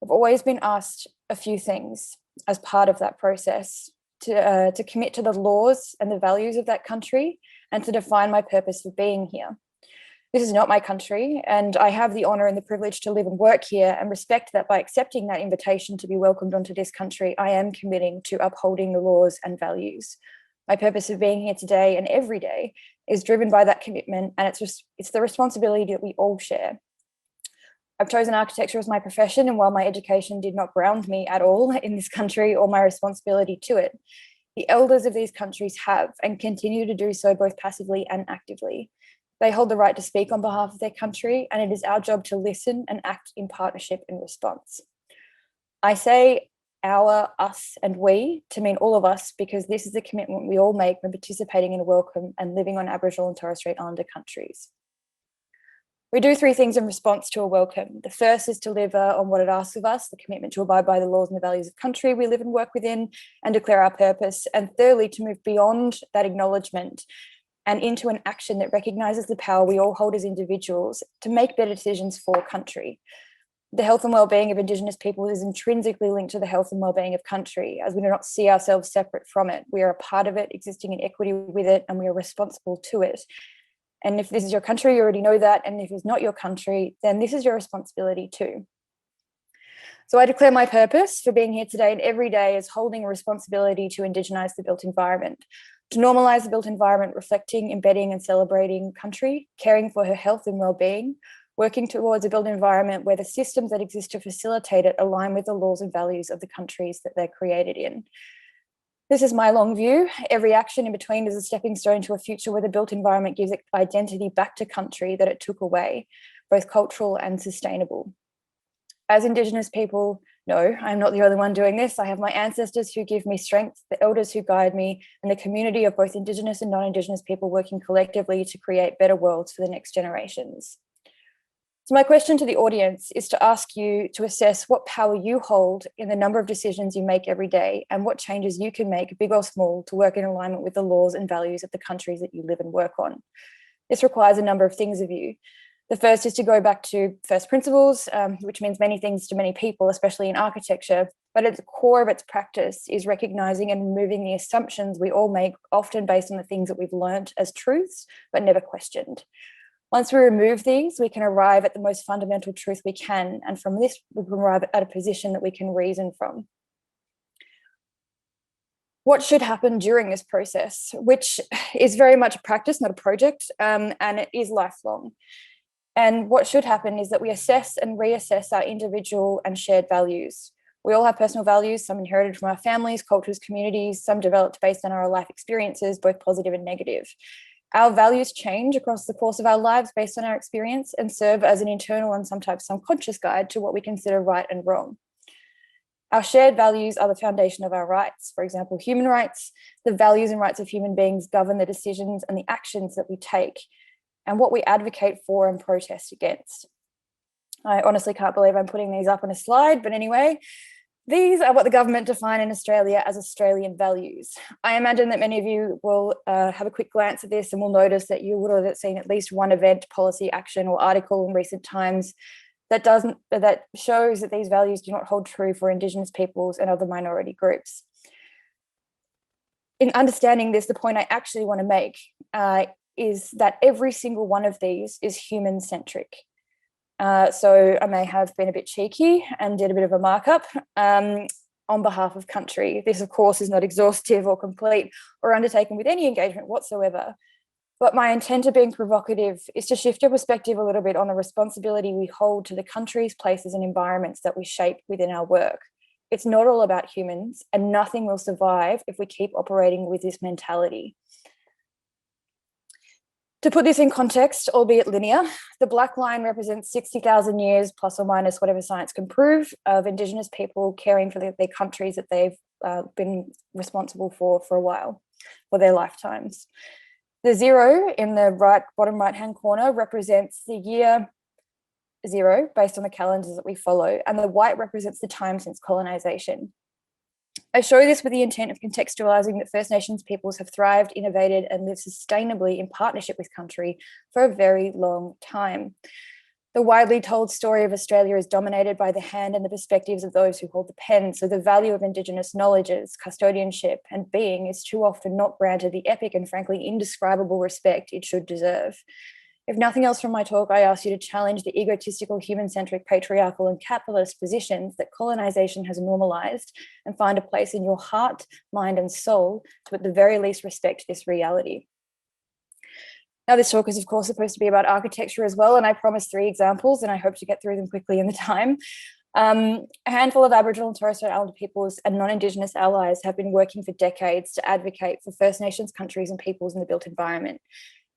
I've always been asked a few things as part of that process: to commit to the laws and the values of that country, and to define my purpose for being here. This is not my country, and I have the honor and the privilege to live and work here, and respect that by accepting that invitation to be welcomed onto this country, I am committing to upholding the laws and values. My purpose of being here today and every day is driven by that commitment, and it's the responsibility that we all share. I've chosen architecture as my profession, and while my education did not ground me at all in this country or my responsibility to it, The elders of these countries have and continue to do so both passively and actively. They hold the right to speak on behalf of their country, and it is our job to listen and act in partnership in response. I say our, us, and we to mean all of us, because this is the commitment we all make when participating in a welcome and living on Aboriginal and Torres Strait Islander countries. We do three things in response to a welcome. The first is to deliver on what it asks of us, the commitment to abide by the laws and the values of country we live and work within, and declare our purpose. And thirdly, to move beyond that acknowledgement and into an action that recognises the power we all hold as individuals to make better decisions for country. The health and well-being of Indigenous people is intrinsically linked to the health and well-being of country, as we do not see ourselves separate from it. We are a part of it, existing in equity with it, and we are responsible to it. And if this is your country, you already know that. And if it's not your country, then this is your responsibility too. So I declare my purpose for being here today and every day as holding a responsibility to Indigenise the built environment, to normalise the built environment, reflecting, embedding and celebrating country, caring for her health and well-being, working towards a built environment where the systems that exist to facilitate it align with the laws and values of the countries that they're created in. This is my long view. Every action in between is a stepping stone to a future where the built environment gives identity back to country that it took away, both cultural and sustainable. As Indigenous people know, I'm not the only one doing this. I have my ancestors who give me strength, the elders who guide me, and the community of both Indigenous and non-Indigenous people working collectively to create better worlds for the next generations. So my question to the audience is to ask you to assess what power you hold in the number of decisions you make every day and what changes you can make, big or small, to work in alignment with the laws and values of the countries that you live and work on. This requires a number of things of you. The first is to go back to first principles, which means many things to many people, especially in architecture, but at the core of its practice is recognizing and removing the assumptions we all make, often based on the things that we've learned as truths, but never questioned. Once we remove these, we can arrive at the most fundamental truth we can, and from this, we can arrive at a position that we can reason from. What should happen during this process, which is very much a practice, not a project, and it is lifelong. And what should happen is that we assess and reassess our individual and shared values. We all have personal values, some inherited from our families, cultures, communities, some developed based on our life experiences, both positive and negative. Our values change across the course of our lives based on our experience and serve as an internal and sometimes subconscious guide to what we consider right and wrong. Our shared values are the foundation of our rights. For example, human rights, the values and rights of human beings govern the decisions and the actions that we take and what we advocate for and protest against. I honestly can't believe I'm putting these up on a slide, but anyway, these are what the government define in Australia as Australian values. I imagine that many of you will have a quick glance at this and will notice that you would have seen at least one event, policy, action, or article in recent times that shows that these values do not hold true for Indigenous peoples and other minority groups. In understanding this, the point I actually want to make is that every single one of these is human-centric. So I may have been a bit cheeky and did a bit of a markup on behalf of country. This, of course, is not exhaustive or complete or undertaken with any engagement whatsoever. But my intent of being provocative is to shift your perspective a little bit on the responsibility we hold to the countries, places, and environments that we shape within our work. It's not all about humans, and nothing will survive if we keep operating with this mentality. To put this in context, albeit linear, the black line represents 60,000 years, plus or minus whatever science can prove, of Indigenous people caring for their countries that they've been responsible for a while, for their lifetimes. The zero in the bottom right-hand corner represents the year zero based on the calendars that we follow, and the white represents the time since colonization. I show this with the intent of contextualizing that First Nations peoples have thrived, innovated, and lived sustainably in partnership with country for a very long time. The widely told story of Australia is dominated by the hand and the perspectives of those who hold the pen, so the value of Indigenous knowledges, custodianship, and being is too often not granted the epic and frankly indescribable respect it should deserve. If nothing else from my talk, I ask you to challenge the egotistical, human-centric, patriarchal, and capitalist positions that colonization has normalized and find a place in your heart, mind, and soul to at the very least respect this reality. Now, this talk is, of course, supposed to be about architecture as well, and I promised 3 examples, and I hope to get through them quickly in the time. A handful of Aboriginal and Torres Strait Islander peoples and non-Indigenous allies have been working for decades to advocate for First Nations countries and peoples in the built environment.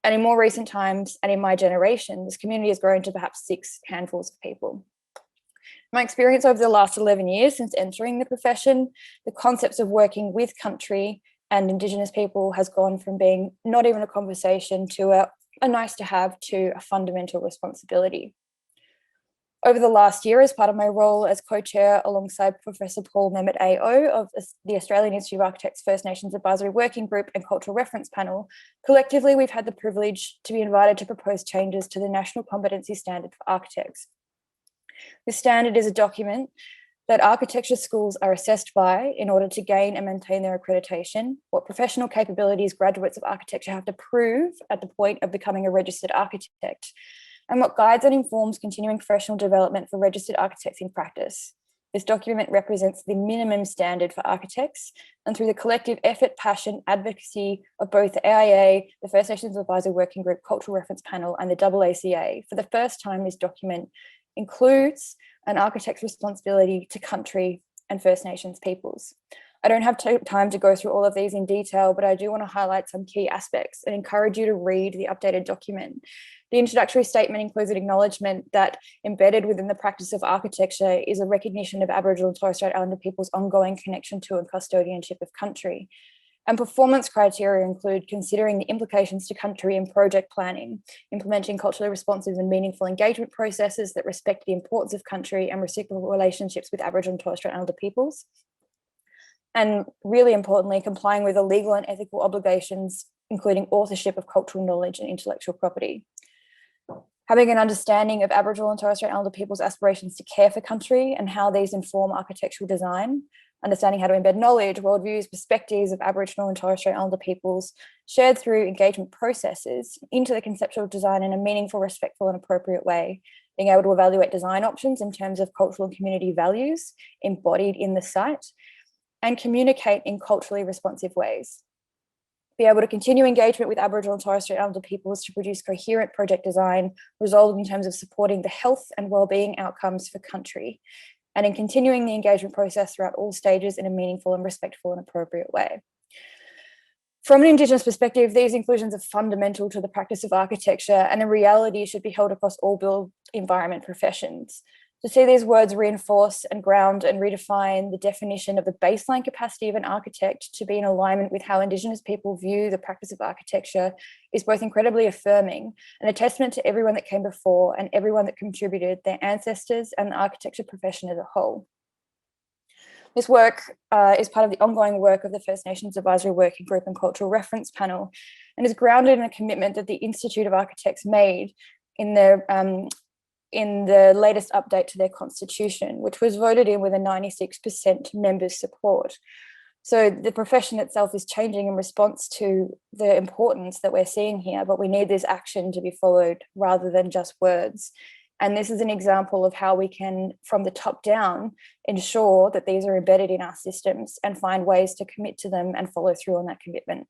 And in more recent times, and in my generation, this community has grown to perhaps 6 handfuls of people. My experience over the last 11 years since entering the profession, the concepts of working with country and Indigenous people has gone from being not even a conversation to a nice to have to a fundamental responsibility. Over the last year, as part of my role as co-chair alongside Professor Paul Mehmet AO of the Australian Institute of Architects First Nations Advisory Working Group and Cultural Reference Panel, collectively we've had the privilege to be invited to propose changes to the National Competency Standard for Architects. This standard is a document that architecture schools are assessed by in order to gain and maintain their accreditation, what professional capabilities graduates of architecture have to prove at the point of becoming a registered architect, and what guides and informs continuing professional development for registered architects in practice. This document represents the minimum standard for architects, and through the collective effort, passion, advocacy of both the AIA, the First Nations Advisory Working Group, Cultural Reference Panel, and the AACA, for the first time this document includes an architect's responsibility to country and First Nations peoples. I don't have time to go through all of these in detail, but I do want to highlight some key aspects and encourage you to read the updated document. The introductory statement includes an acknowledgement that embedded within the practice of architecture is a recognition of Aboriginal and Torres Strait Islander people's ongoing connection to and custodianship of country. And performance criteria include considering the implications to country in project planning, implementing culturally responsive and meaningful engagement processes that respect the importance of country and reciprocal relationships with Aboriginal and Torres Strait Islander peoples, and really importantly, complying with the legal and ethical obligations, including authorship of cultural knowledge and intellectual property. Having an understanding of Aboriginal and Torres Strait Islander people's aspirations to care for country and how these inform architectural design, understanding how to embed knowledge, worldviews, perspectives of Aboriginal and Torres Strait Islander peoples shared through engagement processes into the conceptual design in a meaningful, respectful and appropriate way, being able to evaluate design options in terms of cultural and community values embodied in the site, and communicate in culturally responsive ways. Be able to continue engagement with Aboriginal and Torres Strait Islander peoples to produce coherent project design, resolved in terms of supporting the health and wellbeing outcomes for country, and in continuing the engagement process throughout all stages in a meaningful and respectful and appropriate way. From an Indigenous perspective, these inclusions are fundamental to the practice of architecture and in reality should be held across all built environment professions. To see these words reinforce and ground and redefine the definition of the baseline capacity of an architect to be in alignment with how Indigenous people view the practice of architecture is both incredibly affirming and a testament to everyone that came before and everyone that contributed, their ancestors and the architecture profession as a whole. This work is part of the ongoing work of the First Nations Advisory Working Group and Cultural Reference Panel and is grounded in a commitment that the Institute of Architects made in the latest update to their constitution, which was voted in with a 96% members' support. So the profession itself is changing in response to the importance that we're seeing here, but we need this action to be followed rather than just words. And this is an example of how we can, from the top down, ensure that these are embedded in our systems and find ways to commit to them and follow through on that commitment.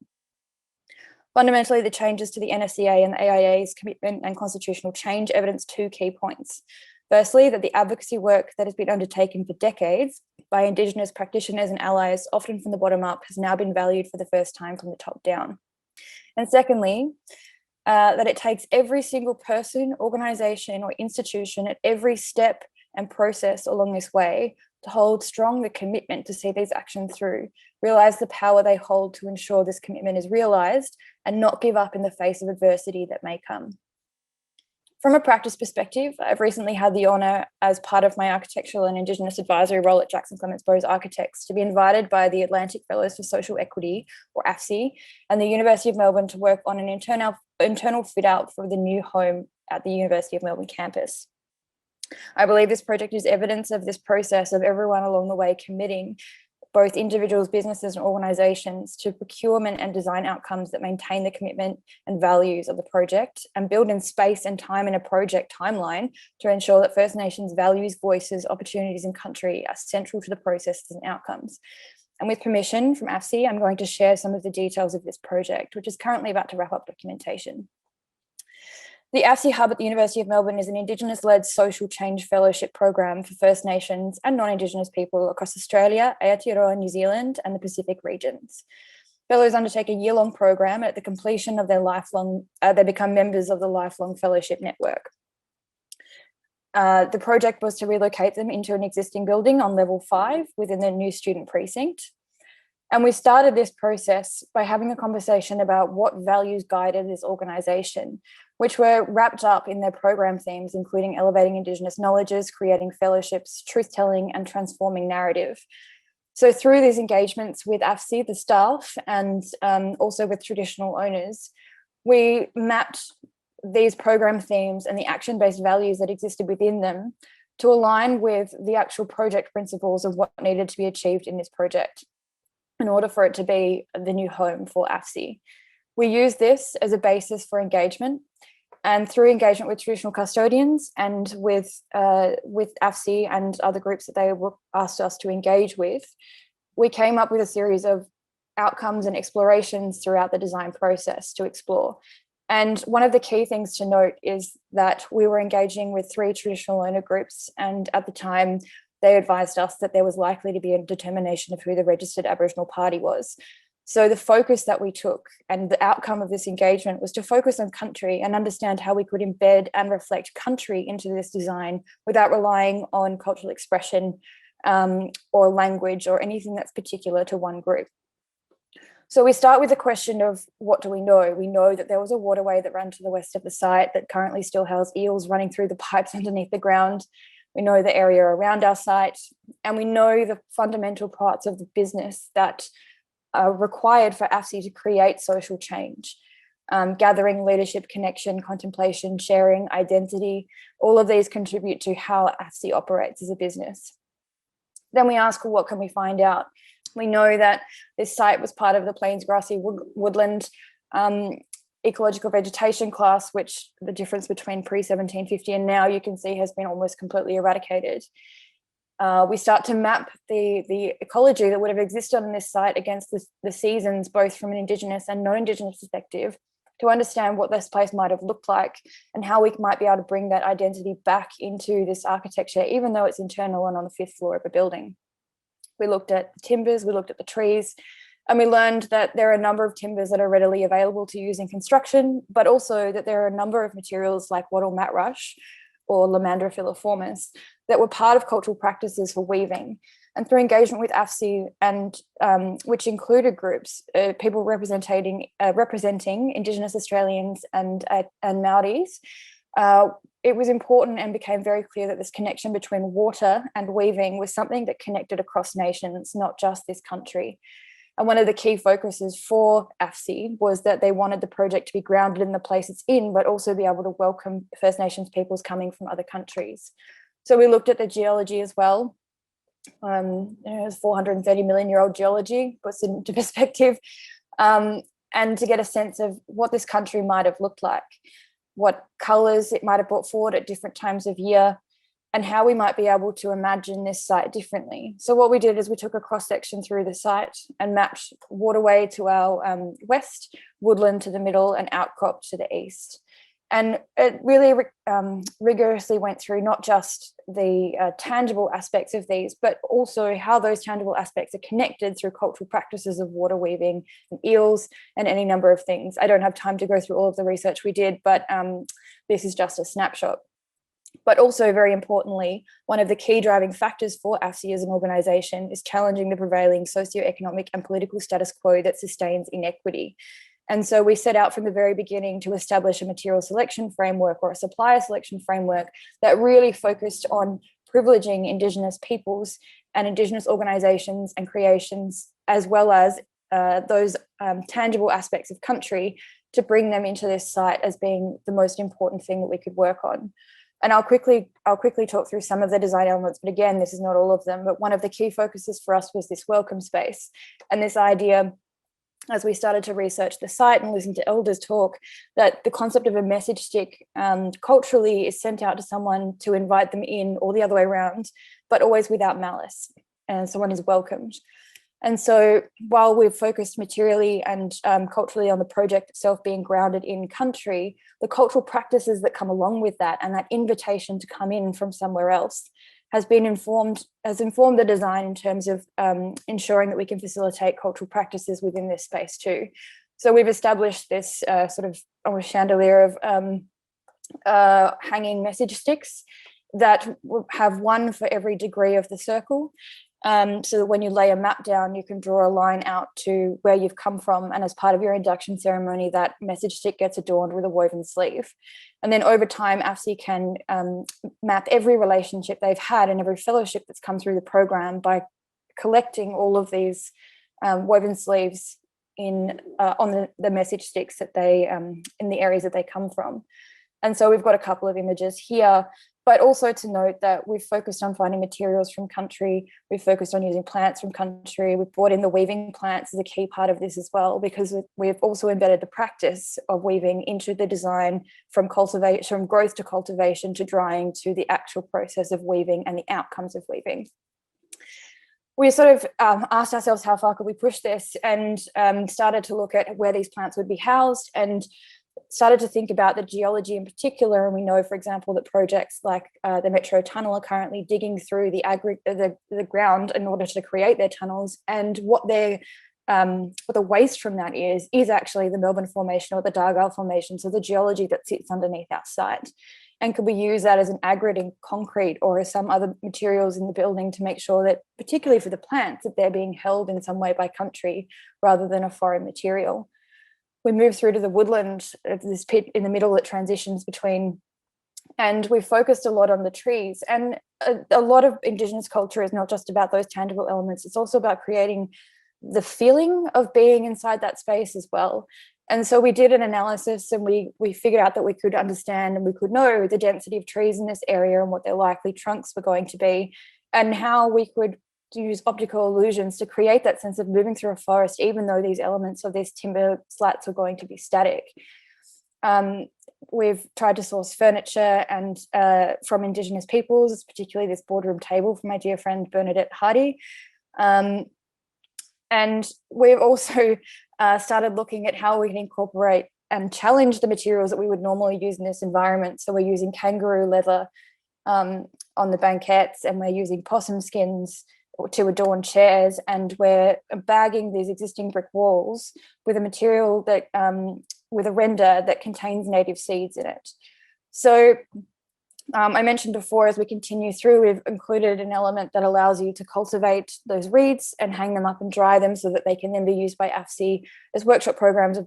Fundamentally, the changes to the NSCA and the AIA's commitment and constitutional change evidence 2 key points. Firstly, that the advocacy work that has been undertaken for decades by Indigenous practitioners and allies, often from the bottom up, has now been valued for the first time from the top down. And secondly, that it takes every single person, organisation or institution at every step and process along this way to hold strong the commitment to see these actions through, realise the power they hold to ensure this commitment is realised and not give up in the face of adversity that may come. From a practice perspective, I've recently had the honour as part of my architectural and Indigenous advisory role at Jackson Clements Bros Architects to be invited by the Atlantic Fellows for Social Equity, or AFSE, and the University of Melbourne to work on an internal fit out for the new home at the University of Melbourne campus. I believe this project is evidence of this process of everyone along the way committing, both individuals, businesses and organisations, to procurement and design outcomes that maintain the commitment and values of the project and build in space and time in a project timeline to ensure that First Nations values, voices, opportunities and country are central to the processes and outcomes. And with permission from AFSE, I'm going to share some of the details of this project, which is currently about to wrap up documentation. The AFSI Hub at the University of Melbourne is an Indigenous-led social change fellowship program for First Nations and non-Indigenous people across Australia, Aotearoa, New Zealand, and the Pacific regions. Fellows undertake a year-long program, and at the completion of their they become members of the Lifelong Fellowship Network. The project was to relocate them into an existing building on level 5 within the new student precinct. And we started this process by having a conversation about what values guided this organisation, which were wrapped up in their program themes, including elevating Indigenous knowledges, creating fellowships, truth-telling, and transforming narrative. So through these engagements with AFSI, the staff, and also with traditional owners, we mapped these program themes and the action-based values that existed within them to align with the actual project principles of what needed to be achieved in this project in order for it to be the new home for AFSI. We use this as a basis for engagement, and through engagement with traditional custodians and with AFSI and other groups that they asked us to engage with, we came up with a series of outcomes and explorations throughout the design process to explore. And one of the key things to note is that we were engaging with 3 traditional owner groups, and at the time they advised us that there was likely to be a determination of who the registered Aboriginal party was. So the focus that we took and the outcome of this engagement was to focus on country and understand how we could embed and reflect country into this design without relying on cultural expression or language or anything that's particular to one group. So we start with the question of what do we know? We know that there was a waterway that ran to the west of the site that currently still houses eels running through the pipes underneath the ground. We know the area around our site, and we know the fundamental parts of the business that are required for AFSI to create social change. Gathering, leadership, connection, contemplation, sharing, identity, all of these contribute to how AFSI operates as a business. Then we ask, well, what can we find out? We know that this site was part of the Plains Grassy Woodland ecological vegetation class, which the difference between pre-1750 and now you can see has been almost completely eradicated. We start to map the ecology that would have existed on this site against the seasons, both from an Indigenous and non-Indigenous perspective, to understand what this place might have looked like and how we might be able to bring that identity back into this architecture, even though it's internal and on the 5th floor of a building. We looked at the timbers, we looked at the trees, and we learned that there are a number of timbers that are readily available to use in construction, but also that there are a number of materials like wattle mat rush or Lomandra filiformis that were part of cultural practices for weaving. And through engagement with AFSI, and which included groups, people representing Indigenous Australians and Māoris, it was important and became very clear that this connection between water and weaving was something that connected across nations, not just this country. And one of the key focuses for AFSI was that they wanted the project to be grounded in the place it's in, but also be able to welcome First Nations peoples coming from other countries. So we looked at the geology as well. It was 430 million year old geology, puts it into perspective, and to get a sense of what this country might have looked like, what colours it might have brought forward at different times of year, and how we might be able to imagine this site differently. So what we did is we took a cross-section through the site and mapped waterway to our west, woodland to the middle, and outcrop to the east. And it really rigorously went through not just the tangible aspects of these, but also how those tangible aspects are connected through cultural practices of water weaving and eels and any number of things. I don't have time to go through all of the research we did, but this is just a snapshot. But also, very importantly, one of the key driving factors for AFSI as an organisation is challenging the prevailing socioeconomic and political status quo that sustains inequity. And so we set out from the very beginning to establish a material selection framework or a supplier selection framework that really focused on privileging Indigenous peoples and Indigenous organisations and creations, as well as those tangible aspects of country, to bring them into this site as being the most important thing that we could work on. And I'll quickly talk through some of the design elements, but again, this is not all of them. But one of the key focuses for us was this welcome space, and this idea, as we started to research the site and listen to elders talk, that the concept of a message stick culturally is sent out to someone to invite them in, or the other way around, but always without malice, and someone is welcomed. And so while we've focused materially and culturally on the project itself being grounded in country, the cultural practices that come along with that and that invitation to come in from somewhere else has informed the design in terms of ensuring that we can facilitate cultural practices within this space too. So we've established this sort of almost chandelier of hanging message sticks that have one for every degree of the circle. So that when you lay a map down, you can draw a line out to where you've come from. And as part of your induction ceremony, that message stick gets adorned with a woven sleeve. And then over time, AFSI can map every relationship they've had and every fellowship that's come through the program by collecting all of these woven sleeves on the message sticks that they in the areas that they come from. And so we've got a couple of images here, but also to note that we've focused on finding materials from country. We've focused on using plants from country. We've brought in the weaving plants as a key part of this as well, because we've also embedded the practice of weaving into the design from growth to cultivation to drying to the actual process of weaving and the outcomes of weaving. We sort of asked ourselves how far could we push this, and started to look at where these plants would be housed and started to think about the geology in particular. And we know, for example, that projects like the Metro Tunnel are currently digging through the ground in order to create their tunnels. And what the waste from that is actually the Melbourne Formation or the Dargale Formation, so the geology that sits underneath our site. And could we use that as an aggregate in concrete or as some other materials in the building to make sure that, particularly for the plants, that they're being held in some way by country rather than a foreign material. We move through to the woodland, this pit in the middle that transitions between, and we've focused a lot on the trees. And a lot of Indigenous culture is not just about those tangible elements, it's also about creating the feeling of being inside that space as well. And so we did an analysis, and we figured out that we could understand and we could know the density of trees in this area and what their likely trunks were going to be, and how we could use optical illusions to create that sense of moving through a forest, even though these elements of these timber slats are going to be static. We've tried to source furniture and from Indigenous peoples, particularly this boardroom table from my dear friend Bernadette Hardy. And we've also started looking at how we can incorporate and challenge the materials that we would normally use in this environment. So we're using kangaroo leather on the banquettes, and we're using possum skins to adorn chairs, and we're bagging these existing brick walls with a material that with a render that contains native seeds in it. So I mentioned before, as we continue through, we've included an element that allows you to cultivate those reeds and hang them up and dry them so that they can then be used by AFSI as workshop programs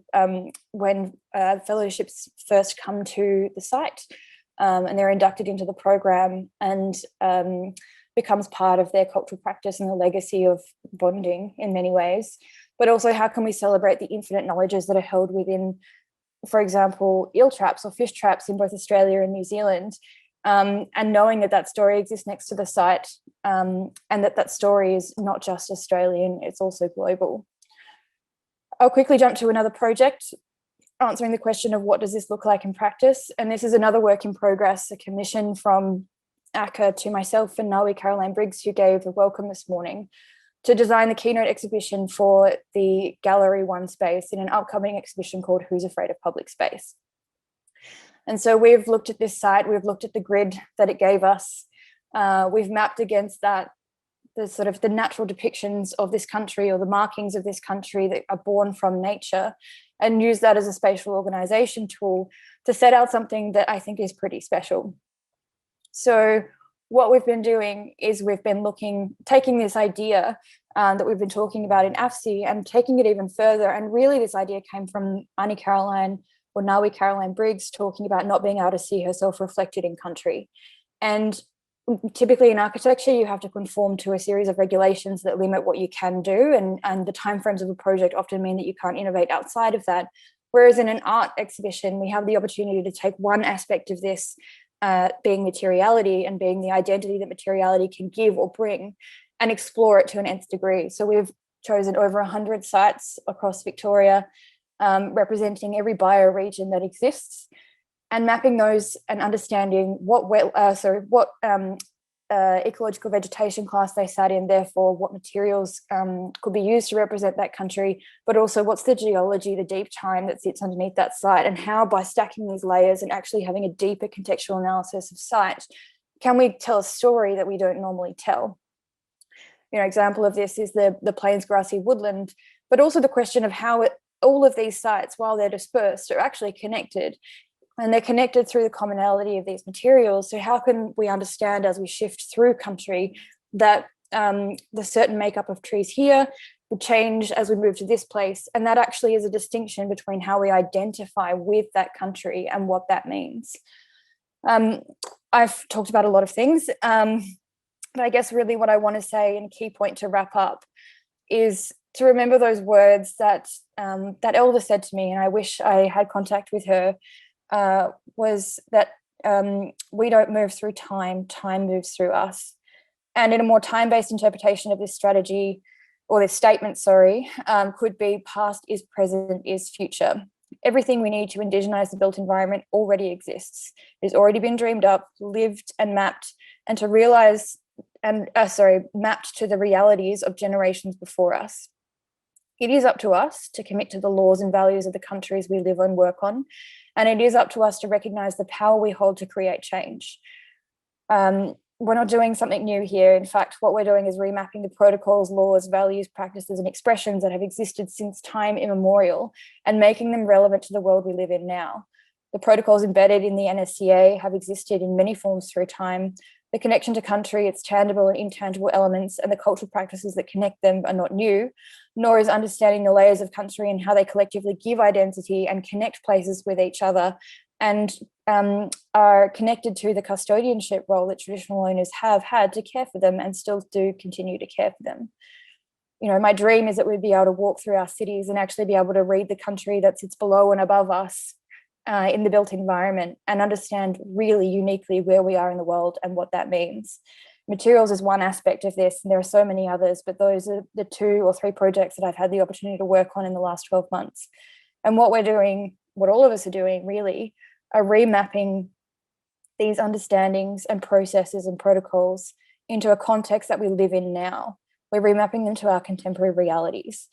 when fellowships first come to the site, and they're inducted into the program and becomes part of their cultural practice and the legacy of bonding in many ways. But also, how can we celebrate the infinite knowledges that are held within, for example, eel traps or fish traps in both Australia and New Zealand, and knowing that that story exists next to the site, and that story is not just Australian, it's also global. I'll quickly jump to another project, answering the question of what does this look like in practice. And this is another work in progress, a commission from ACCA to myself and Nawi Caroline Briggs, who gave the welcome this morning, to design the keynote exhibition for the Gallery 1 space in an upcoming exhibition called Who's Afraid of Public Space? And so we've looked at this site, we've looked at the grid that it gave us, we've mapped against that the sort of the natural depictions of this country or the markings of this country that are born from nature, and use that as a spatial organization tool to set out something that I think is pretty special. So what we've been doing is we've been taking this idea that we've been talking about in AFSI and taking it even further. And really this idea came from Nawi Caroline Briggs talking about not being able to see herself reflected in country. And typically in architecture, you have to conform to a series of regulations that limit what you can do. And the timeframes of a project often mean that you can't innovate outside of that. Whereas in an art exhibition, we have the opportunity to take one aspect of this, being materiality and being the identity that materiality can give or bring, and explore it to an nth degree. So we've chosen over 100 sites across Victoria, representing every bioregion that exists, and mapping those and understanding what ecological vegetation class they sat in, therefore what materials could be used to represent that country, but also what's the geology, the deep time that sits underneath that site, and how by stacking these layers and actually having a deeper contextual analysis of site, can we tell a story that we don't normally tell? You know, example of this is the plains grassy woodland, but also the question of how all of these sites, while they're dispersed, are actually connected. And they're connected through the commonality of these materials. So how can we understand as we shift through country that the certain makeup of trees here will change as we move to this place? And that actually is a distinction between how we identify with that country and what that means. I've talked about a lot of things, but I guess really what I want to say, and a key point to wrap up, is to remember those words that that elder said to me, and I wish I had contact with her, was that we don't move through time, time moves through us. And in a more time-based interpretation of this strategy, or this statement, sorry, could be past is present is future. Everything we need to indigenize the built environment already exists. It has already been dreamed up, lived and mapped, and to realize, and mapped to the realities of generations before us. It is up to us to commit to the laws and values of the countries we live and work on. And it is up to us to recognize the power we hold to create change. We're not doing something new here. In fact, what we're doing is remapping the protocols, laws, values, practices, and expressions that have existed since time immemorial and making them relevant to the world we live in now. The protocols embedded in the NSCA have existed in many forms through time. The connection to country, its tangible and intangible elements, and the cultural practices that connect them are not new, nor is understanding the layers of country and how they collectively give identity and connect places with each other, and are connected to the custodianship role that traditional owners have had to care for them and still do continue to care for them. You know, my dream is that we'd be able to walk through our cities and actually be able to read the country that sits below and above us in the built environment and understand really uniquely where we are in the world and what that means. Materials is one aspect of this, and there are so many others, but those are the 2 or 3 projects that I've had the opportunity to work on in the last 12 months. And what we're doing, what all of us are doing really, are remapping these understandings and processes and protocols into a context that we live in now. We're remapping them to our contemporary realities.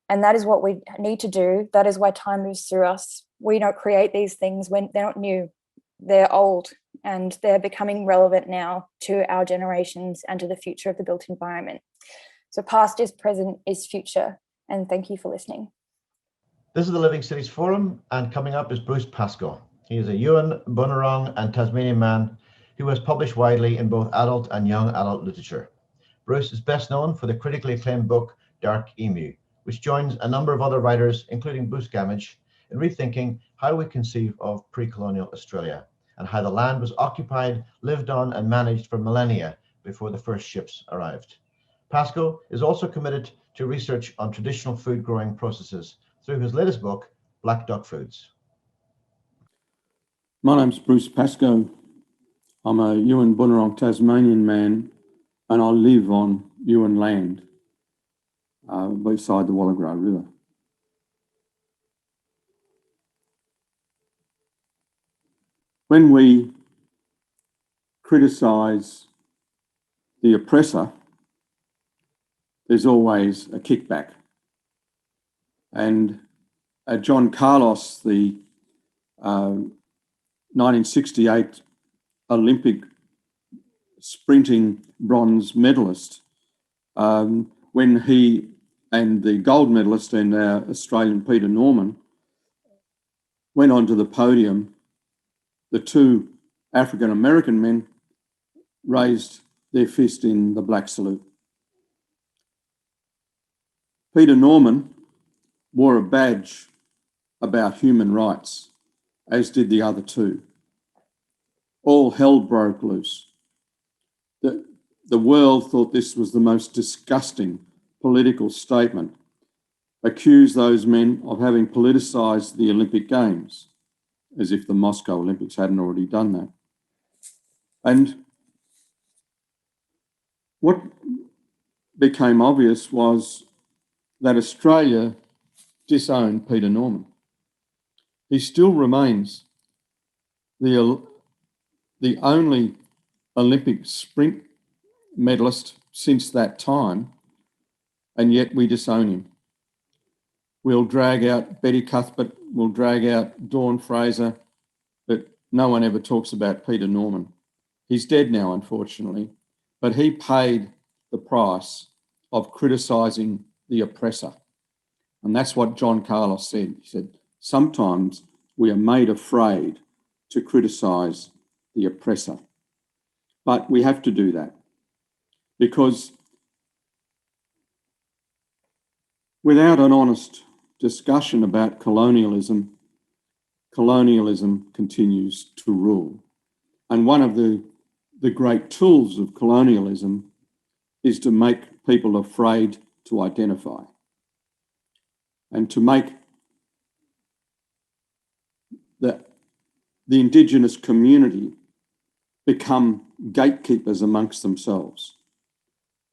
And that is what we need to do. That is why time moves through us. We don't create these things when they're not new. They're old, and they're becoming relevant now to our generations and to the future of the built environment. So past is present is future. And thank you for listening. This is the Living Cities Forum, and coming up is Bruce Pascoe. He is a Yuin, Bunurong and Tasmanian man who has published widely in both adult and young adult literature. Bruce is best known for the critically acclaimed book Dark Emu, which joins a number of other writers, including Bruce Gammage, in rethinking how we conceive of pre-colonial Australia and how the land was occupied, lived on and managed for millennia before the first ships arrived. Pascoe is also committed to research on traditional food growing processes through his latest book, Black Duck Foods. My name's Bruce Pascoe. I'm a Yuin Bunurong Tasmanian man, and I live on Yuin land beside the Wallagrow River. When we criticise the oppressor, there's always a kickback. And John Carlos, the 1968 Olympic sprinting bronze medalist, when he and the gold medalist and our Australian Peter Norman went onto the podium, the 2 African-American men raised their fist in the black salute. Peter Norman wore a badge about human rights, as did the other 2. All hell broke loose. The world thought this was the most disgusting political statement, accused those men of having politicised the Olympic Games, as if the Moscow Olympics hadn't already done that. And what became obvious was that Australia disowned Peter Norman. He still remains the only Olympic sprint medalist since that time, and yet we disown him. We'll drag out Betty Cuthbert, we'll drag out Dawn Fraser, but no one ever talks about Peter Norman. He's dead now, unfortunately, but he paid the price of criticising the oppressor. And that's what John Carlos said. He said, sometimes we are made afraid to criticise the oppressor. But we have to do that because without an honest discussion about colonialism, colonialism continues to rule. And one of the great tools of colonialism is to make people afraid to identify and to make the Indigenous community become gatekeepers amongst themselves.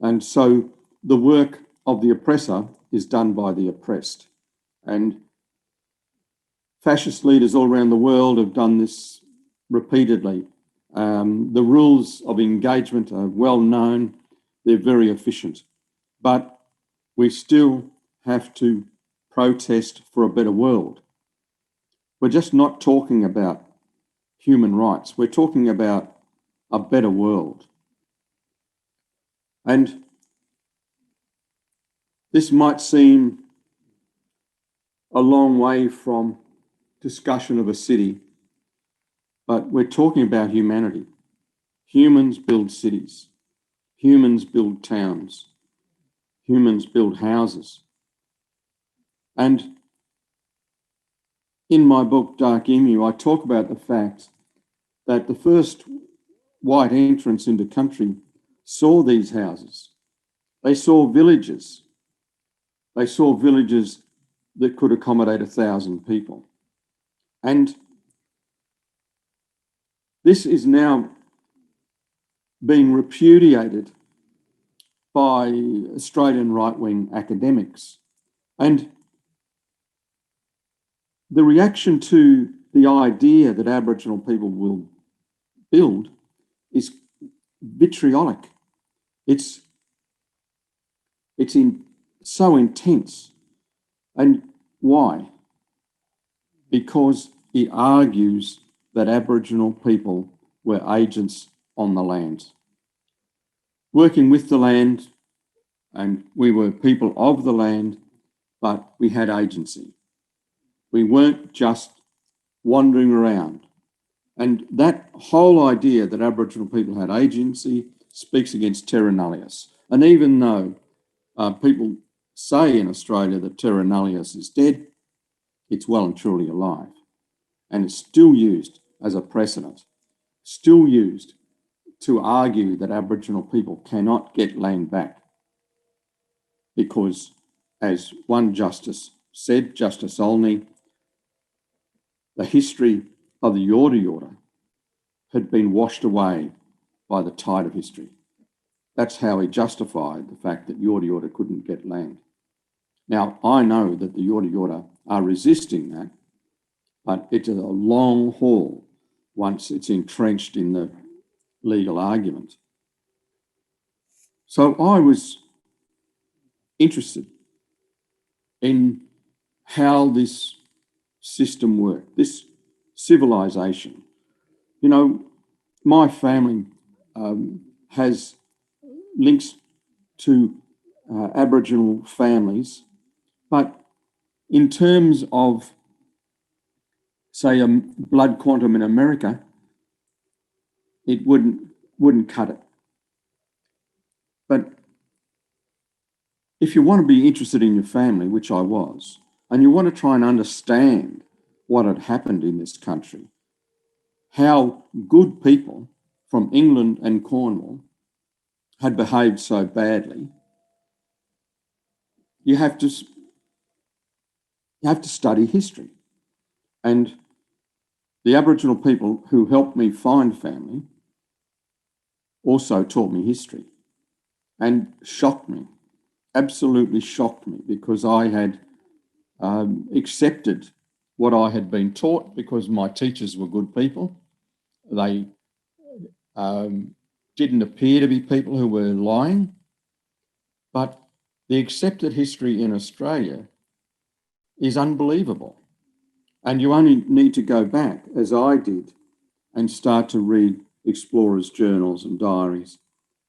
And so the work of the oppressor is done by the oppressed. And fascist leaders all around the world have done this repeatedly. The rules of engagement are well known, they're very efficient, but we still have to protest for a better world. We're just not talking about human rights, we're talking about a better world. And this might seem a long way from discussion of a city, but we're talking about humanity. Humans build cities, humans build towns, humans build houses. And in my book, Dark Emu, I talk about the fact that the first white entrants into country saw these houses. They saw villages. They saw villages that could accommodate 1,000 people. And this is now being repudiated by Australian right-wing academics. And the reaction to the idea that Aboriginal people will build is vitriolic. It's so intense. And why? Because it argues that Aboriginal people were agents on the land, working with the land, and we were people of the land, but we had agency. We weren't just wandering around. And that whole idea that Aboriginal people had agency speaks against terra nullius. And even though people say in Australia that terra nullius is dead, it's well and truly alive. And it's still used as a precedent, still used to argue that Aboriginal people cannot get land back. Because as one justice said, Justice Olney, the history of the Yorta Yorta had been washed away by the tide of history. That's how he justified the fact that Yorta Yorta couldn't get land. Now, I know that the Yorta Yorta are resisting that, but it's a long haul once it's entrenched in the legal argument. So I was interested in how this system worked, this civilization. You know, my family has links to Aboriginal families, but in terms of, say, a blood quantum in America, it wouldn't cut it. But if you want to be interested in your family, which I was, and you want to try and understand what had happened in this country, how good people from England and Cornwall had behaved so badly, you have to study history. And the Aboriginal people who helped me find family also taught me history and shocked me, absolutely shocked me, because I had accepted what I had been taught because my teachers were good people. They didn't appear to be people who were lying, but the accepted history in Australia is unbelievable. And you only need to go back, as I did, and start to read explorers' journals and diaries.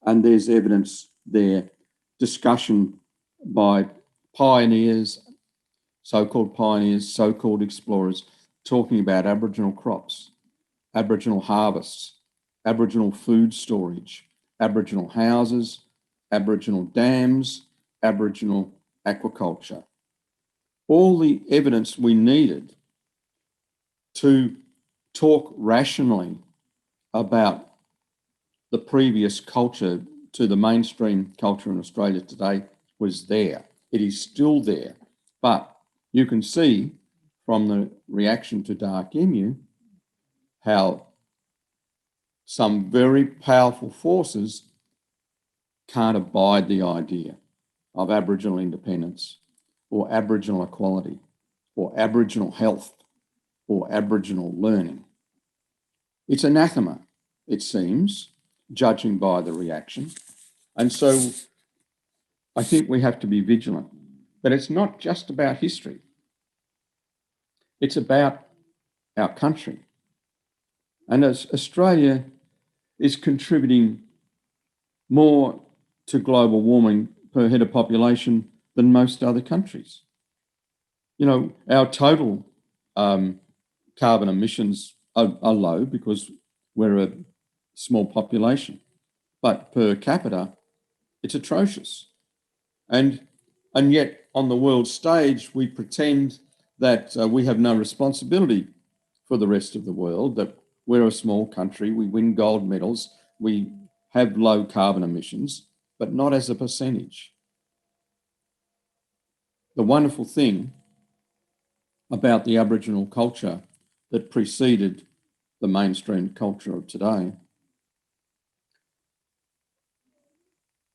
And there's evidence there, discussion by pioneers, so-called explorers, talking about Aboriginal crops, Aboriginal harvests, Aboriginal food storage, Aboriginal houses, Aboriginal dams, Aboriginal aquaculture. All the evidence we needed to talk rationally about the previous culture to the mainstream culture in Australia today was there. It is still there. But you can see from the reaction to Dark Emu how some very powerful forces can't abide the idea of Aboriginal independence or Aboriginal equality or Aboriginal health or Aboriginal learning. It's anathema, it seems, judging by the reaction. And so I think we have to be vigilant. But it's not just about history. It's about our country. And as Australia is contributing more to global warming per head of population than most other countries. You know, our total carbon emissions are low because we're a small population, but per capita, it's atrocious. And yet on the world stage, we pretend that we have no responsibility for the rest of the world, that we're a small country, we win gold medals, we have low carbon emissions, but not as a percentage. The wonderful thing about the Aboriginal culture that preceded the mainstream culture of today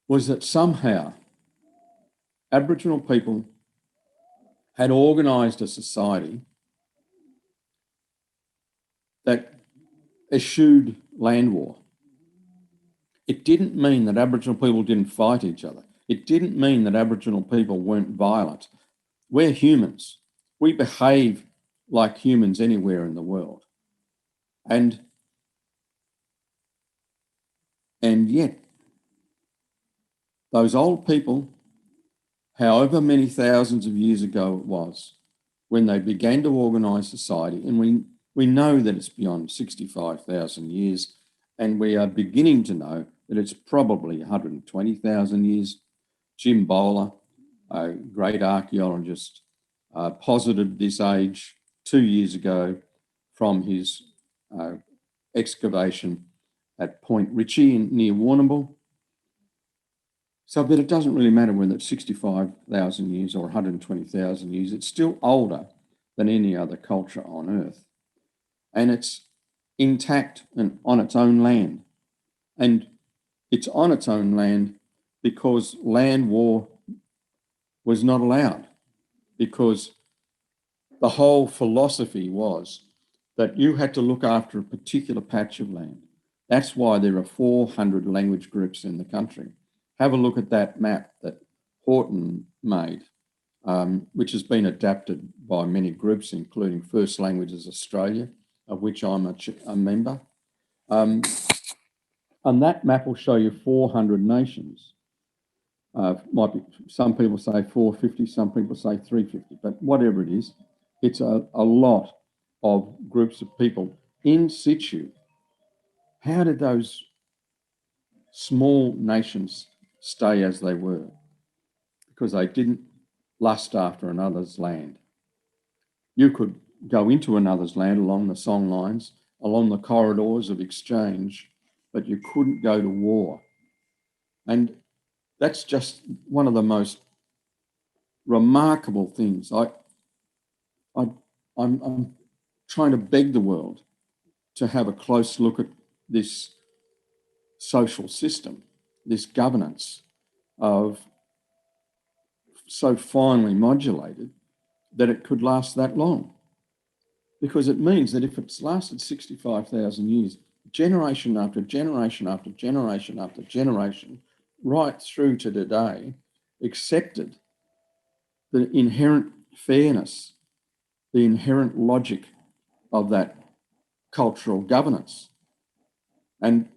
was that somehow Aboriginal people had organised a society that eschewed land war. It didn't mean that Aboriginal people didn't fight each other. It didn't mean that Aboriginal people weren't violent. We're humans. We behave like humans anywhere in the world. And yet, those old people, however many thousands of years ago it was, when they began to organise society, and we know that it's beyond 65,000 years, and we are beginning to know that it's probably 120,000 years. Jim Bowler, a great archaeologist, posited this age 2 years ago from his excavation at Point Ritchie near Warrnambool. So, but it doesn't really matter whether it's 65,000 years or 120,000 years. It's still older than any other culture on Earth. And it's intact and on its own land. And it's on its own land because land war was not allowed, because the whole philosophy was that you had to look after a particular patch of land. That's why there are 400 language groups in the country. Have a look at that map that Morton made, which has been adapted by many groups, including First Languages Australia, of which I'm a member. And that map will show you 400 nations. Might be, some people say 450, some people say 350, but whatever it is, it's a lot of groups of people in situ. How did those small nations stay as they were? Because they didn't lust after another's land. You could go into another's land along the song lines, along the corridors of exchange, but you couldn't go to war. And that's just one of the most remarkable things. I'm trying to beg the world to have a close look at this social system, this governance of so finely modulated that it could last that long. Because it means that if it's lasted 65,000 years, generation after generation after generation after generation, right through to today, accepted the inherent fairness, the inherent logic of that cultural governance. And,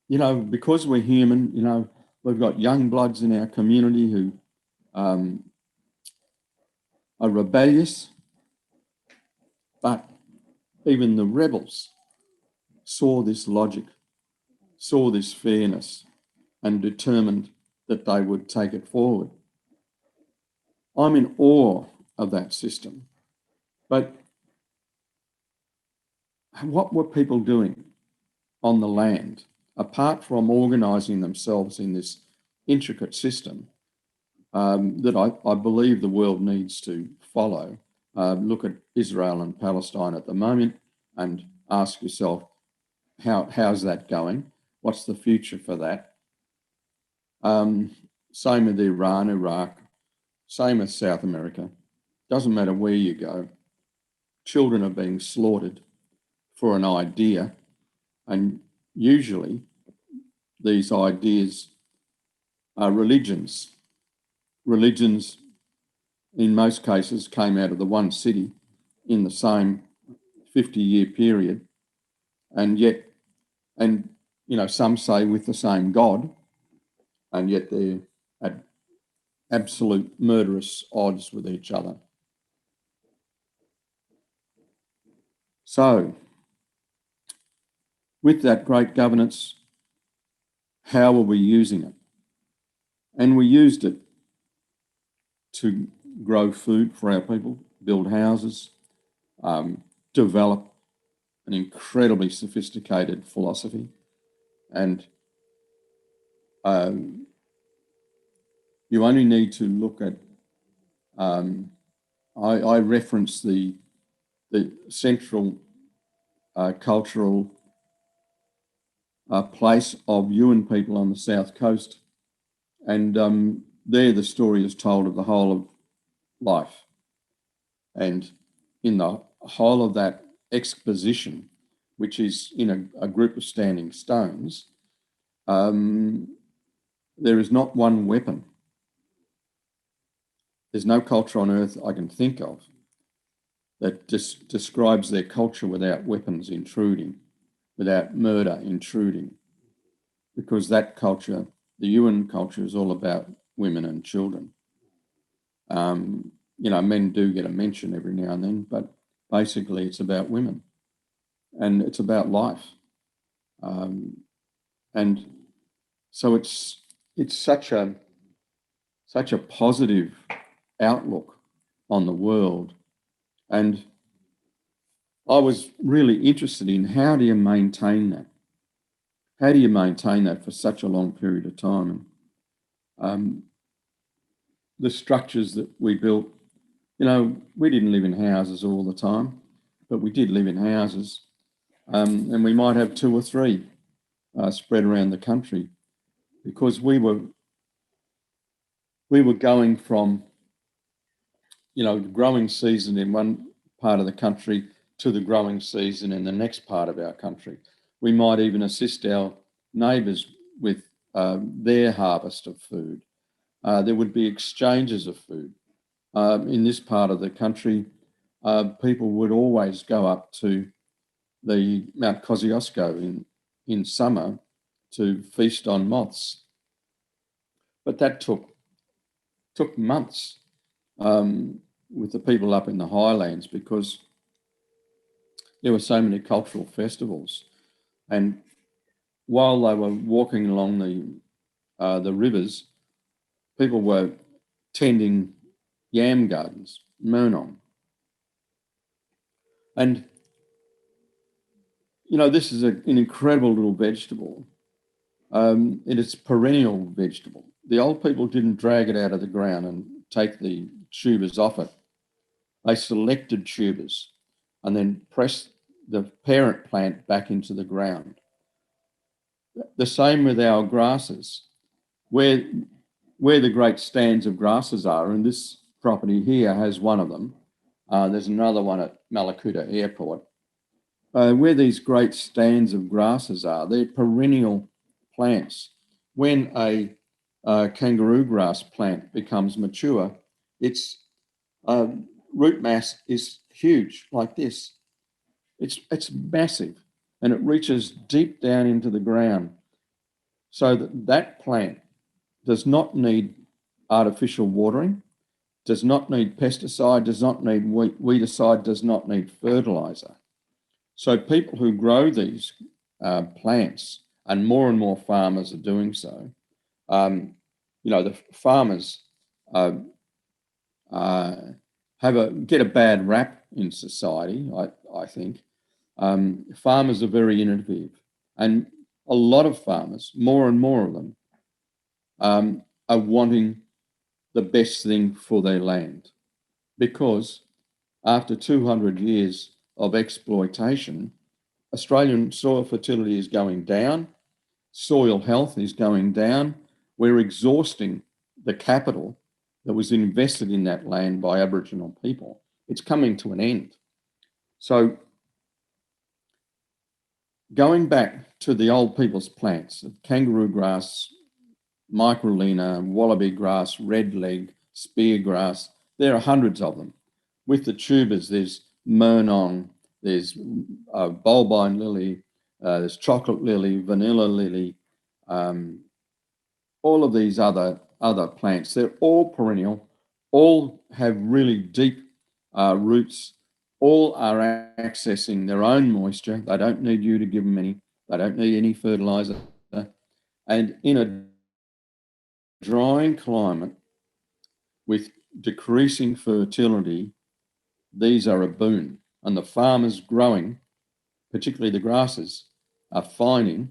you know, because we're human, you know, we've got young bloods in our community who are rebellious, but even the rebels saw this logic, saw this fairness, and determined that they would take it forward. I'm in awe of that system. But what were people doing on the land, apart from organising themselves in this intricate system that I believe the world needs to follow? Look at Israel and Palestine at the moment and ask yourself, how's that going? What's the future for that? Same with Iran, Iraq, same with South America. Doesn't matter where you go. Children are being slaughtered for an idea, and usually these ideas are religions. Religions, in most cases, came out of the one city in the same 50-year period, and yet, and you know, some say with the same God, and yet they're at absolute murderous odds with each other. So, with that great governance, how are we using it? And we used it to grow food for our people, build houses, develop an incredibly sophisticated philosophy. And you only need to look at, I reference the central cultural place of Yuin people on the south coast. And there the story is told of the whole of life. And in the whole of that exposition, which is in a group of standing stones, there is not one weapon. There's no culture on earth I can think of that describes their culture without weapons intruding, without murder intruding, because that culture, the Yuin culture, is all about women and children. You know, men do get a mention every now and then, but basically it's about women and it's about life. And so it's such a positive outlook on the world. And I was really interested in how do you maintain that? How do you maintain that for such a long period of time? And the structures that we built, you know, we didn't live in houses all the time, but we did live in houses. And we might have two or three spread around the country, because we were going from, you know, growing season in one part of the country to the growing season in the next part of our country. We might even assist our neighbours with their harvest of food. There would be exchanges of food. In this part of the country, people would always go up to the Mount Kosciuszko in summer to feast on moths. But that took months with the people up in the highlands, because there were so many cultural festivals. And while they were walking along the rivers, people were tending yam gardens, Morton. And, you know, this is an incredible little vegetable. It is a perennial vegetable. The old people didn't drag it out of the ground and take the tubers off it. They selected tubers and then pressed the parent plant back into the ground. The same with our grasses. Where the great stands of grasses are, and this property here has one of them. There's another one at Malakuta Airport. where these great stands of grasses are, they're perennial plants. When a kangaroo grass plant becomes mature, its root mass is huge, like this. It's massive, and it reaches deep down into the ground, so that plant does not need artificial watering, does not need pesticide, does not need weedicide, does not need fertilizer. So people who grow these plants, and more farmers are doing so, the farmers get a bad rap in society, I think. Farmers are very innovative, and a lot of farmers, more and more of them, are wanting the best thing for their land, because after 200 years of exploitation, Australian soil fertility is going down, soil health is going down. We're exhausting the capital that was invested in that land by Aboriginal people. It's coming to an end. So going back to the old people's plants, kangaroo grass, microlina, wallaby grass, redleg, spear grass, there are hundreds of them. With the tubers, there's Mernon, there's bulbine lily, there's chocolate lily, vanilla lily, all of these other plants. They're all perennial, all have really deep roots, all are accessing their own moisture. They don't need you to give them any. They don't need any fertilizer. And in a drying climate with decreasing fertility, these are a boon. And the farmers growing, particularly the grasses, are finding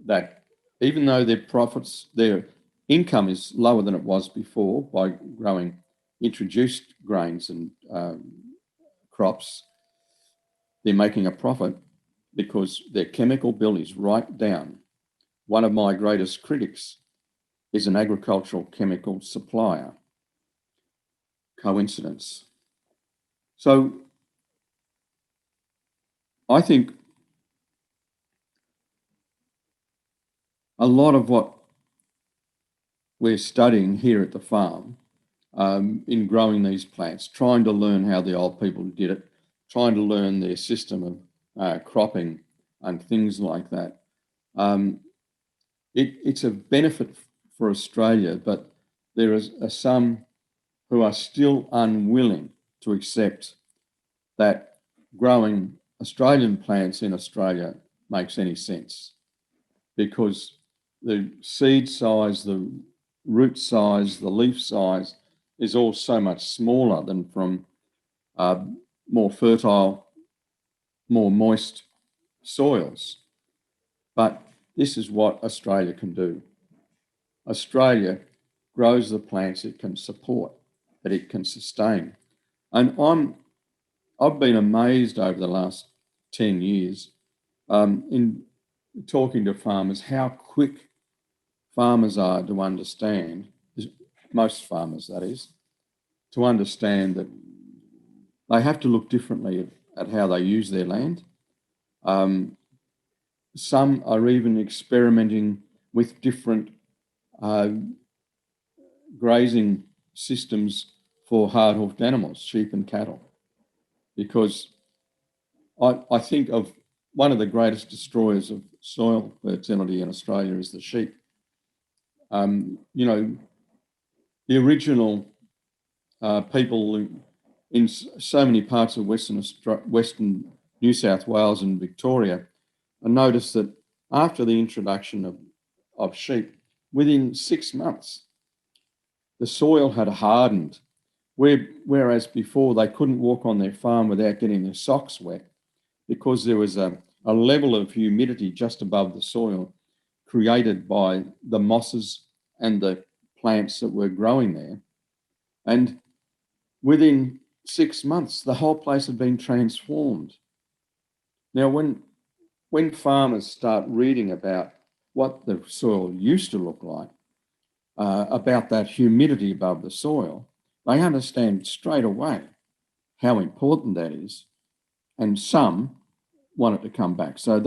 that even though their income is lower than it was before by growing introduced grains and crops, they're making a profit because their chemical bill is right down. One of my greatest critics is an agricultural chemical supplier. Coincidence? So I think a lot of what we're studying here at the farm in growing these plants, trying to learn how the old people did it, trying to learn their system of cropping and things like that. It's a benefit for Australia, but there are some who are still unwilling to accept that growing Australian plants in Australia makes any sense, because the seed size, the root size, the leaf size is all so much smaller than from more fertile, more moist soils. But this is what Australia can do. Australia grows the plants it can support, that it can sustain. And I've been amazed over the last 10 years in talking to farmers how quick farmers are to understand, most farmers that is, to understand that they have to look differently at how they use their land. Some are even experimenting with different grazing systems for hard-hoofed animals, sheep and cattle, because I think of one of the greatest destroyers of soil fertility in Australia is the sheep. The original people in so many parts of Western New South Wales and Victoria noticed that after the introduction of sheep, within 6 months, the soil had hardened, whereas before they couldn't walk on their farm without getting their socks wet, because there was a level of humidity just above the soil created by the mosses and the plants that were growing there. And within 6 months, the whole place had been transformed. Now, when farmers start reading about what the soil used to look like, about that humidity above the soil, they understand straight away how important that is. And some want it to come back. So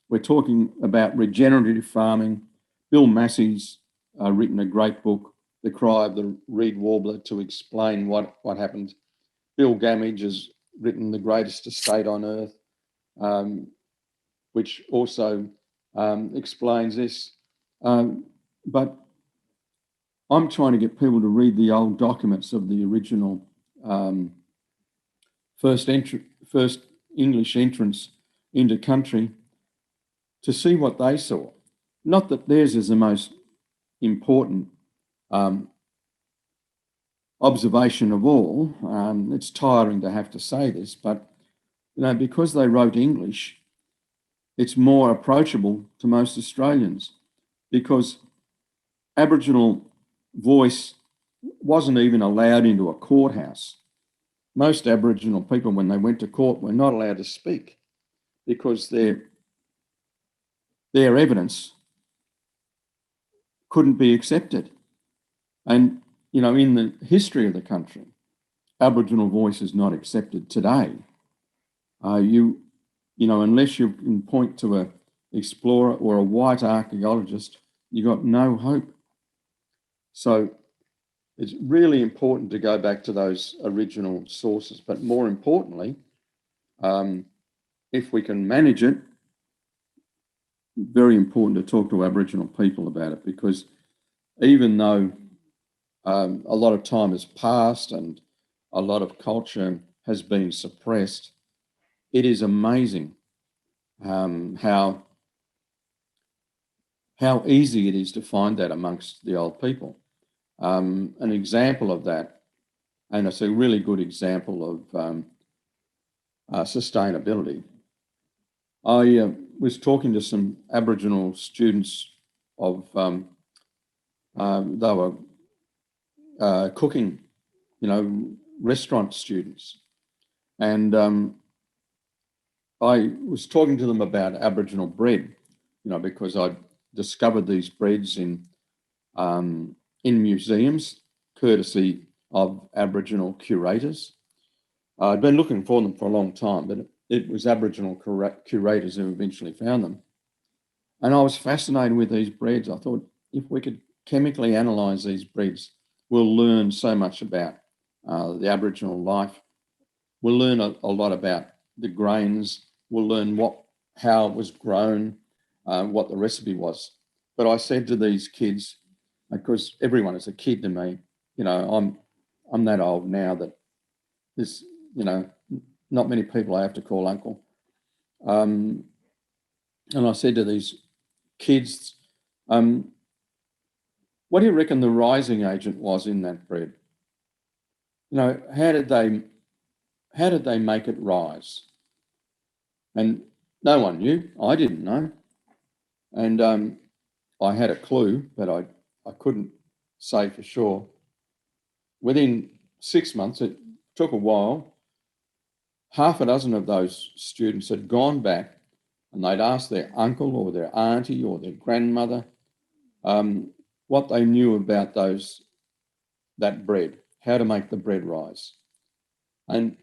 we're talking about regenerative farming. Bill Massey's written a great book, The Cry of the Reed Warbler, to explain what happened. Bill Gamage has written The Greatest Estate on Earth, which also explains this. But I'm trying to get people to read the old documents of the original first English entrance into country to see what they saw. Not that theirs is the most important observation of all. It's tiring to have to say this, but because they wrote English, it's more approachable to most Australians, because Aboriginal voice wasn't even allowed into a courthouse. Most Aboriginal people, when they went to court, were not allowed to speak because their evidence couldn't be accepted. And, in the history of the country, Aboriginal voice is not accepted today. Unless you can point to an explorer or a white archaeologist, you've got no hope. So it's really important to go back to those original sources. But more importantly, if we can manage it, very important to talk to Aboriginal people about it, because even though a lot of time has passed and a lot of culture has been suppressed, it is amazing how easy it is to find that amongst the old people. An example of that, and it's a really good example of sustainability. I was talking to some Aboriginal students of, they were cooking, restaurant students. And I was talking to them about Aboriginal bread, because I discovered these breads in museums, courtesy of Aboriginal curators. I'd been looking for them for a long time, but it was Aboriginal curators who eventually found them. And I was fascinated with these breads. I thought, if we could chemically analyse these breads, we'll learn so much about the Aboriginal life. We'll learn a lot about the grains. We'll learn how it was grown, what the recipe was. But I said to these kids, because everyone is a kid to me, I'm that old now that there's, not many people I have to call uncle. And I said to these kids, what do you reckon the rising agent was in that bread? How did they make it rise? And no one knew. I didn't know. And I had a clue, but I couldn't say for sure. Within 6 months, it took a while, half a dozen of those students had gone back and they'd asked their uncle or their auntie or their grandmother what they knew about that bread, how to make the bread rise. And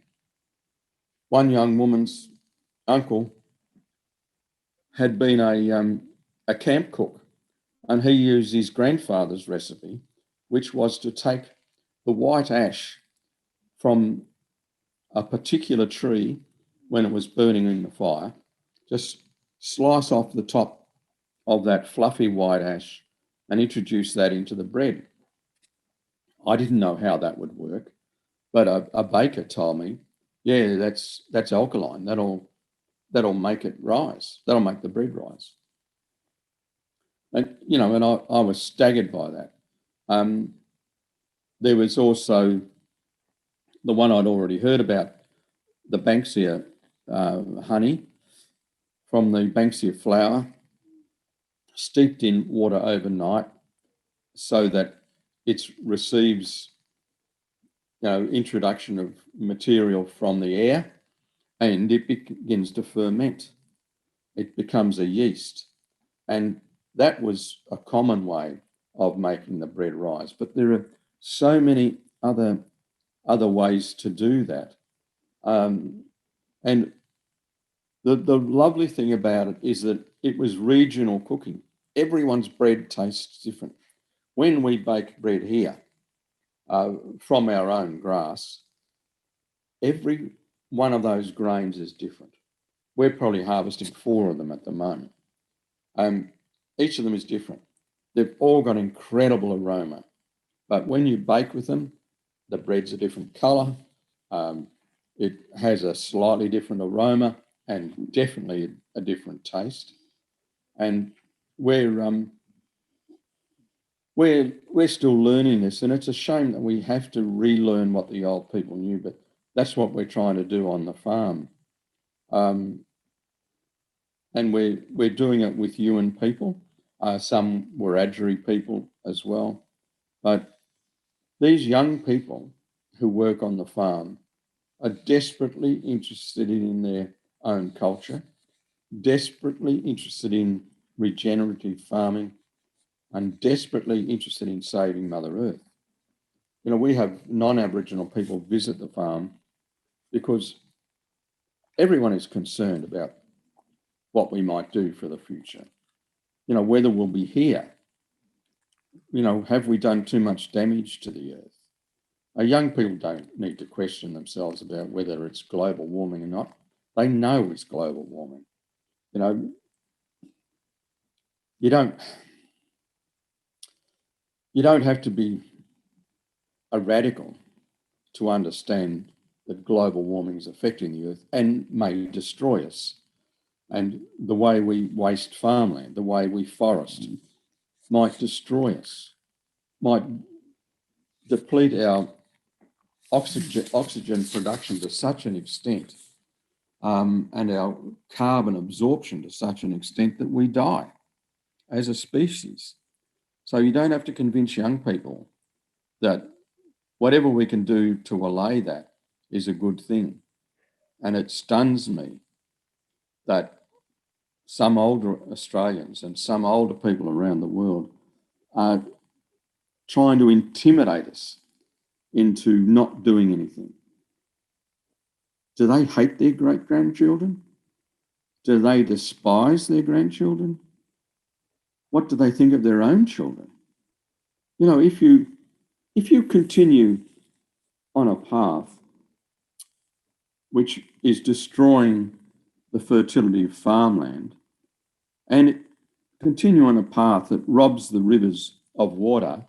one young woman's uncle had been a camp cook, and he used his grandfather's recipe, which was to take the white ash from a particular tree when it was burning in the fire, just slice off the top of that fluffy white ash and introduce that into the bread. I didn't know how that would work, but a baker told me, yeah, that's alkaline. That'll make it rise. That'll make the bread rise. And I was staggered by that. There was also the one I'd already heard about, the Banksia honey from the Banksia flower, steeped in water overnight so that it receives introduction of material from the air, and it begins to ferment. It becomes a yeast. And that was a common way of making the bread rise. But there are so many other ways to do that. And The lovely thing about it is that it was regional cooking. Everyone's bread tastes different. When we bake bread here from our own grass, every one of those grains is different. We're probably harvesting 4 of them at the moment. Each of them is different. They've all got incredible aroma, but when you bake with them, the bread's a different colour. It has a slightly different aroma and definitely a different taste. And we're still learning this, and it's a shame that we have to relearn what the old people knew, but that's what we're trying to do on the farm. And we're doing it with Yuin people. Some Wiradjuri people as well. But these young people who work on the farm are desperately interested in their own culture, desperately interested in regenerative farming, and desperately interested in saving Mother Earth. You know, we have non-Aboriginal people visit the farm because everyone is concerned about what we might do for the future. You know, whether we'll be here. You know, have we done too much damage to the earth? Young people don't need to question themselves about whether it's global warming or not. They know it's global warming. You know, you don't have to be a radical to understand that global warming is affecting the earth and may destroy us. And the way we waste farmland, the way we forest, might destroy us, might deplete our oxygen production to such an extent, and our carbon absorption to such an extent that we die as a species. So you don't have to convince young people that whatever we can do to allay that is a good thing. And it stuns me that some older Australians and some older people around the world are trying to intimidate us into not doing anything. Do they hate their great-grandchildren? Do they despise their grandchildren? What do they think of their own children? You know, if you continue on a path which is destroying the fertility of farmland and continue on a path that robs the rivers of water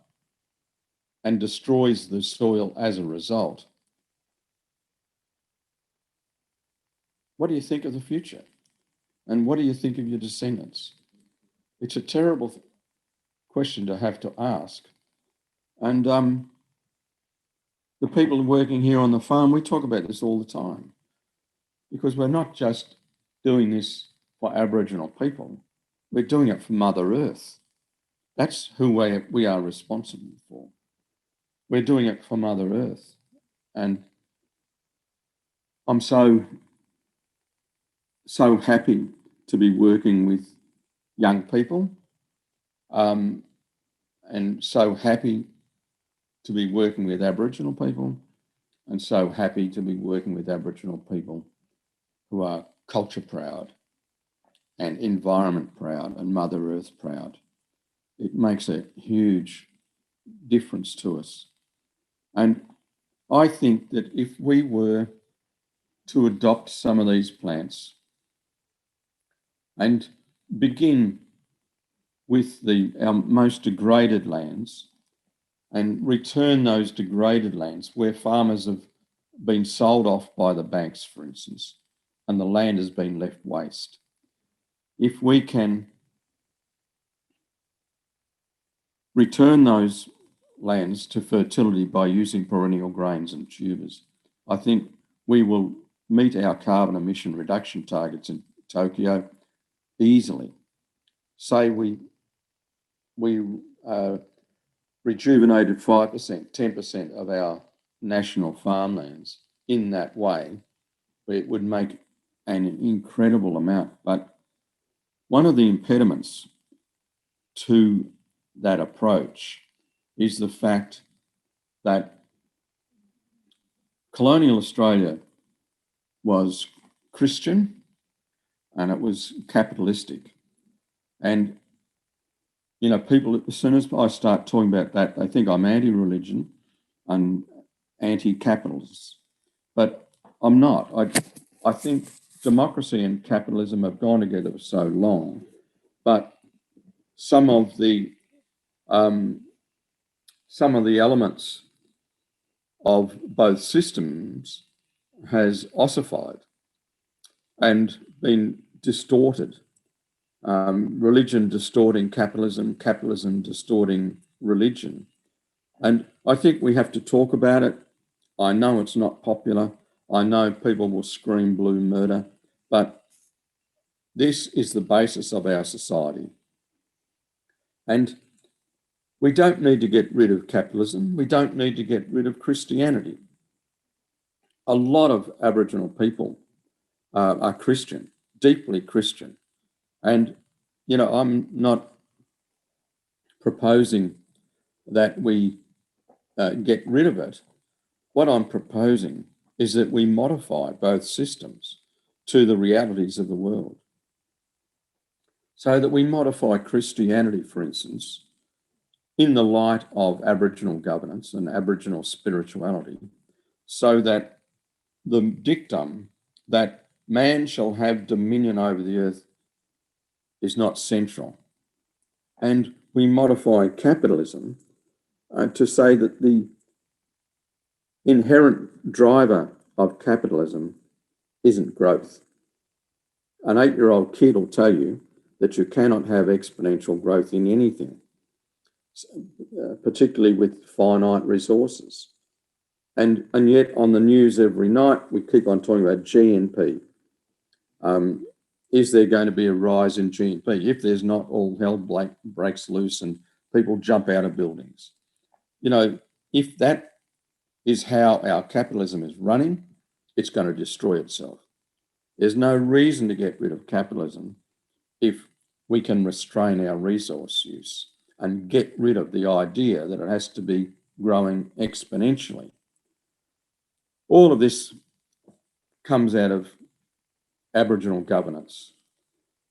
and destroys the soil as a result, what do you think of the future? And what do you think of your descendants? It's a terrible question to have to ask. And the people working here on the farm, we talk about this all the time, because we're not just doing this for Aboriginal people, we're doing it for Mother Earth. That's who we are responsible for. We're doing it for Mother Earth. And I'm so happy to be working with young people, and so happy to be working with Aboriginal people, and so happy to be working with Aboriginal people who are culture proud and environment proud and Mother Earth proud. It makes a huge difference to us. And I think that if we were to adopt some of these plants and begin with our most degraded lands and return those degraded lands where farmers have been sold off by the banks, for instance, and the land has been left waste. If we can return those lands to fertility by using perennial grains and tubers, I think we will meet our carbon emission reduction targets in Tokyo easily. Say we rejuvenated 5%, 10% of our national farmlands in that way, it would make an incredible amount. But one of the impediments to that approach is the fact that colonial Australia was Christian and it was capitalistic. And, you know, people, as soon as I start talking about that, they think I'm anti-religion and anti-capitalist. But I'm not. I think democracy and capitalism have gone together for so long, but some of the elements of both systems has ossified and been distorted. Religion distorting capitalism, capitalism distorting religion. And I think we have to talk about it. I know it's not popular. I know people will scream blue murder, but this is the basis of our society. And we don't need to get rid of capitalism. We don't need to get rid of Christianity. A lot of Aboriginal people are Christian, deeply Christian. And, you know, I'm not proposing that we get rid of it. What I'm proposing is that we modify both systems to the realities of the world. So that we modify Christianity, for instance, in the light of Aboriginal governance and Aboriginal spirituality, so that the dictum that man shall have dominion over the earth is not central. And we modify capitalism to say that the inherent driver of capitalism isn't growth. An 8-year-old kid will tell you that you cannot have exponential growth in anything, particularly with finite resources. And yet on the news every night, we keep on talking about GNP. Is there going to be a rise in GNP? If there's not, all hell breaks loose and people jump out of buildings. You know, if that is how our capitalism is running, it's going to destroy itself. There's no reason to get rid of capitalism if we can restrain our resource use and get rid of the idea that it has to be growing exponentially. All of this comes out of Aboriginal governance.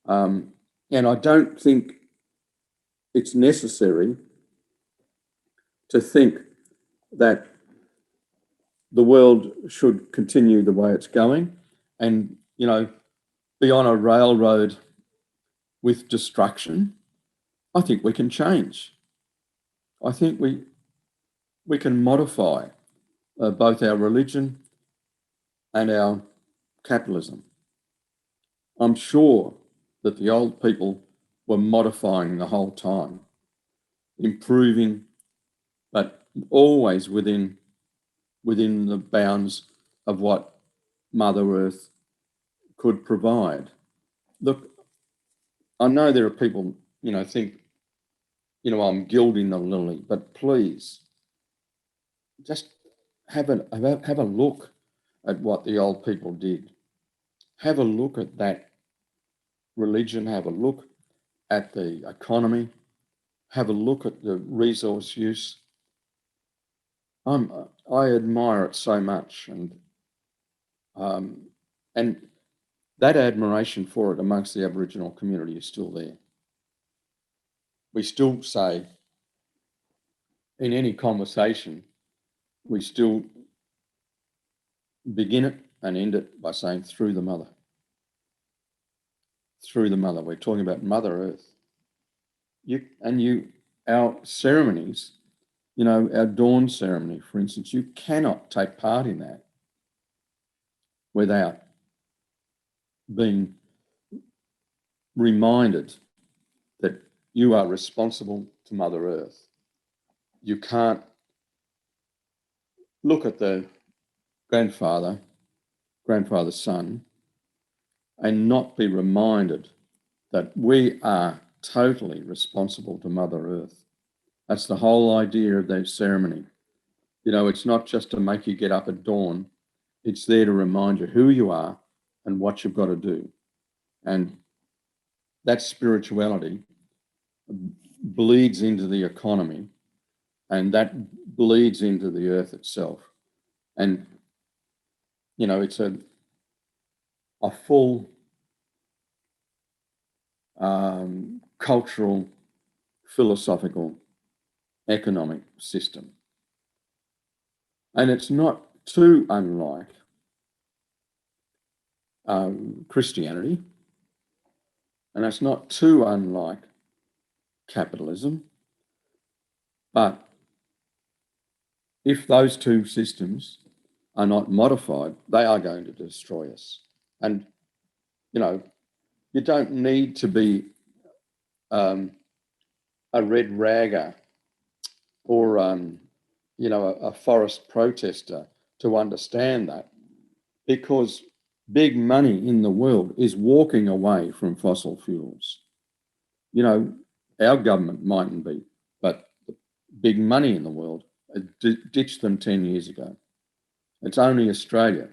And I don't think it's necessary to think that the world should continue the way it's going and, you know, be on a railroad with destruction. I think we can change. I think we can modify both our religion and our capitalism. I'm sure that the old people were modifying the whole time, improving, but always within the bounds of what Mother Earth could provide. Look, I know there are people, you know, think, you know, I'm gilding the lily, but please just have a look at what the old people did. Have a look at that religion, have a look at the economy, have a look at the resource use. I admire it so much, and that admiration for it amongst the Aboriginal community is still there. We still say, in any conversation, we still begin it and end it by saying, through the mother. Through the mother. We're talking about Mother Earth. Our ceremonies, you know, our dawn ceremony, for instance, you cannot take part in that without being reminded that you are responsible to Mother Earth. You can't look at the grandfather's son, and not be reminded that we are totally responsible to Mother Earth. That's the whole idea of that ceremony. You know, it's not just to make you get up at dawn. It's there to remind you who you are and what you've got to do. And that spirituality bleeds into the economy, and that bleeds into the earth itself. And, you know, it's a full cultural, philosophical, economic system. And it's not too unlike Christianity, and it's not too unlike capitalism. But if those two systems are not modified, they are going to destroy us. And, you know, you don't need to be a red ragger or, you know, a forest protester to understand that, because big money in the world is walking away from fossil fuels. You know, our government mightn't be, but the big money in the world ditched them 10 years ago. It's only Australia,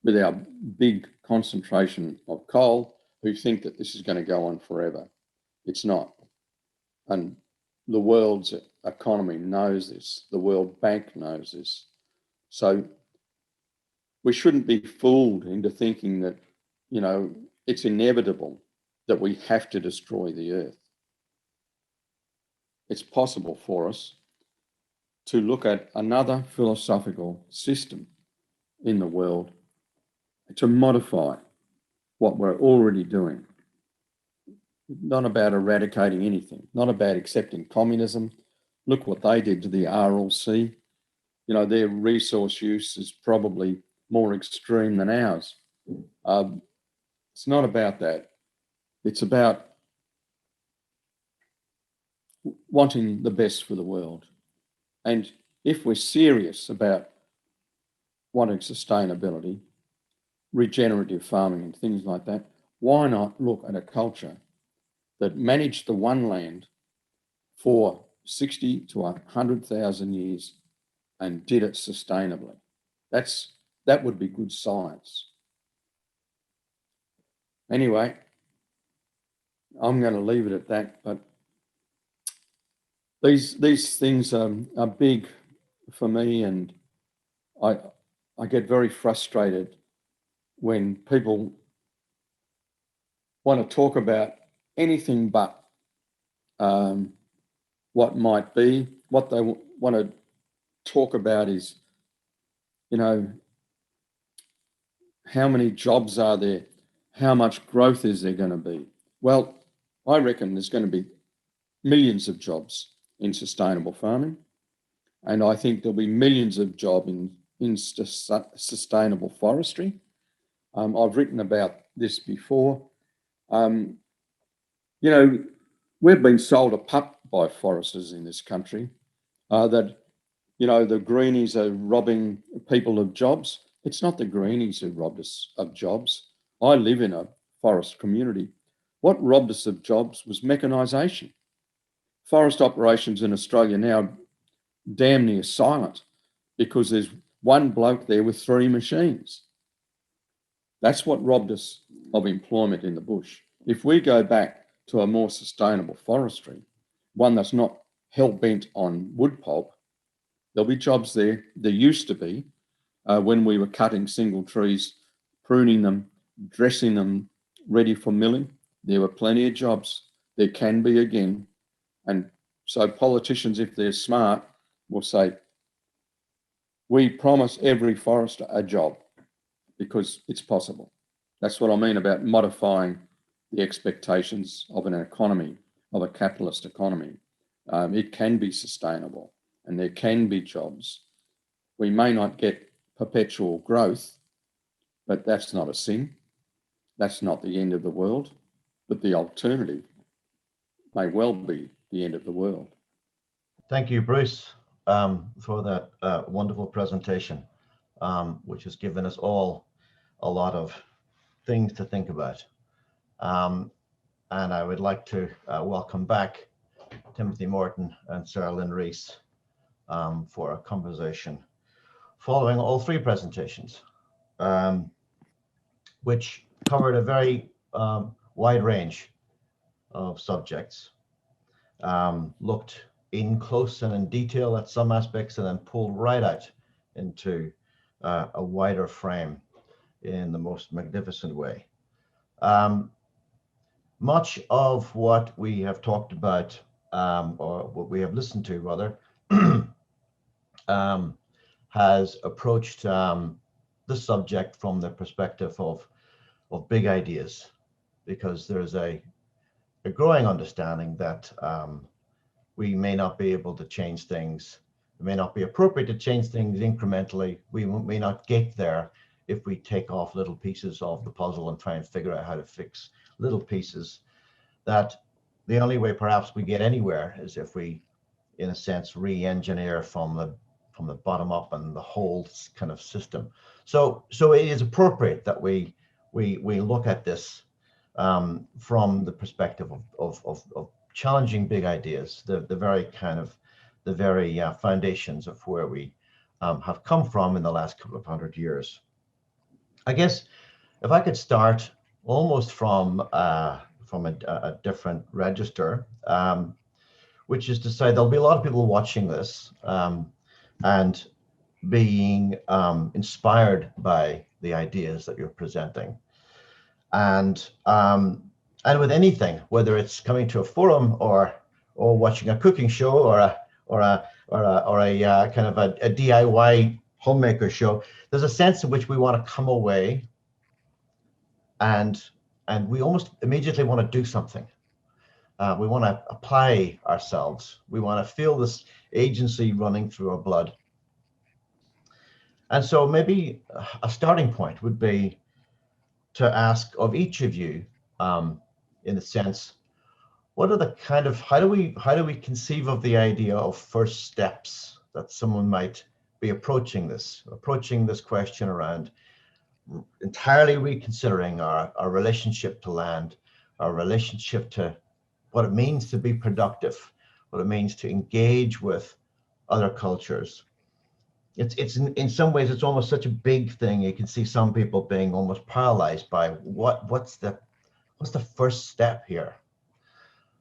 with our big concentration of coal, who think that this is going to go on forever. It's not. And the world's economy knows this. The World Bank knows this. So we shouldn't be fooled into thinking that, you know, it's inevitable that we have to destroy the earth. It's possible for us to look at another philosophical system in the world to modify what we're already doing. Not about eradicating anything, not about accepting communism. Look what they did to the Aral Sea. You know, their resource use is probably more extreme than ours. It's not about that. It's about wanting the best for the world. And if we're serious about wanting sustainability, regenerative farming and things like that, why not look at a culture that managed the one land for 60 to 100,000 years and did it sustainably? That would be good science. Anyway, I'm going to leave it at that, but these things are big for me, and I get very frustrated when people want to talk about anything but what might be. What they want to talk about is, you know, how many jobs are there? How much growth is there going to be? Well, I reckon there's going to be millions of jobs in sustainable farming, and I think there'll be millions of jobs in sustainable forestry. I've written about this before. You know, we've been sold a pup by foresters in this country that, you know, the greenies are robbing people of jobs. It's not the greenies who robbed us of jobs. I live in a forest community. What robbed us of jobs was mechanisation. Forest operations in Australia now are damn near silent because there's one bloke there with 3 machines. That's what robbed us of employment in the bush. If we go back to a more sustainable forestry, one that's not hell-bent on wood pulp, there'll be jobs there. There used to be when we were cutting single trees, pruning them, dressing them ready for milling. There were plenty of jobs. There can be again. And so politicians, if they're smart, will say, we promise every forester a job because it's possible. That's what I mean about modifying the expectations of an economy, of a capitalist economy. It can be sustainable and there can be jobs. We may not get perpetual growth, but that's not a sin. That's not the end of the world, but the alternative may well be the end of the world. Thank you, Bruce, for that wonderful presentation, which has given us all a lot of things to think about. And I would like to welcome back Timothy Morton and Celine Reese for a conversation following all 3 presentations, which covered a very wide range of subjects, looked in close and in detail at some aspects and then pulled right out into a wider frame in the most magnificent way. much of what we have talked about, or what we have listened to rather, has approached the subject from the perspective of big ideas, because there's a growing understanding that we may not be able to change things. It may not be appropriate to change things incrementally. We may not get there if we take off little pieces of the puzzle and try and figure out how to fix little pieces. That the only way perhaps we get anywhere is if we, in a sense, re-engineer from the bottom up and the whole kind of system. So it is appropriate that we look at this from the perspective of challenging big ideas, the very foundations of where we have come from in the last couple of 100 years. I guess if I could start almost from a different register, which is to say there'll be a lot of people watching this and being inspired by the ideas that you're presenting. And with anything, whether it's coming to a forum or watching a cooking show or a kind of a DIY homemaker show, there's a sense in which we want to come away and we almost immediately want to do something. We want to apply ourselves. We want to feel this agency running through our blood. And so maybe a starting point would be to ask of each of you, in a sense, what are the kind of, how do we conceive of the idea of first steps that someone might be approaching this question around entirely reconsidering our relationship to land, our relationship to what it means to be productive, what it means to engage with other cultures. It's in some ways it's almost such a big thing. You can see some people being almost paralyzed by what's the first step here.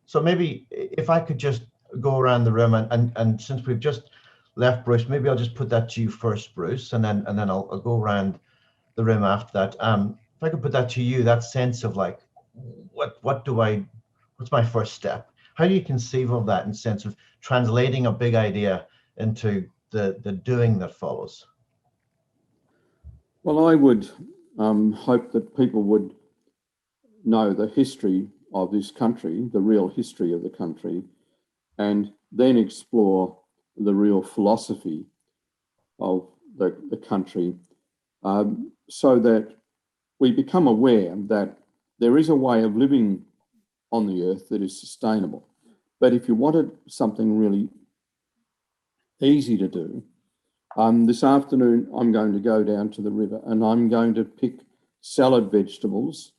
So maybe if I could just go around the room and since we've just left Bruce, maybe I'll just put that to you first, Bruce, and then I'll go around the room after that. If I could put that to you, that sense of like, what's my first step? How do you conceive of that in sense of translating a big idea into the doing that follows? Well, I would hope that people would know the history of this country, the real history of the country, and then explore the real philosophy of the country, so that we become aware that there is a way of living on the earth that is sustainable. But if you wanted something really easy to do, this afternoon I'm going to go down to the river and I'm going to pick salad vegetables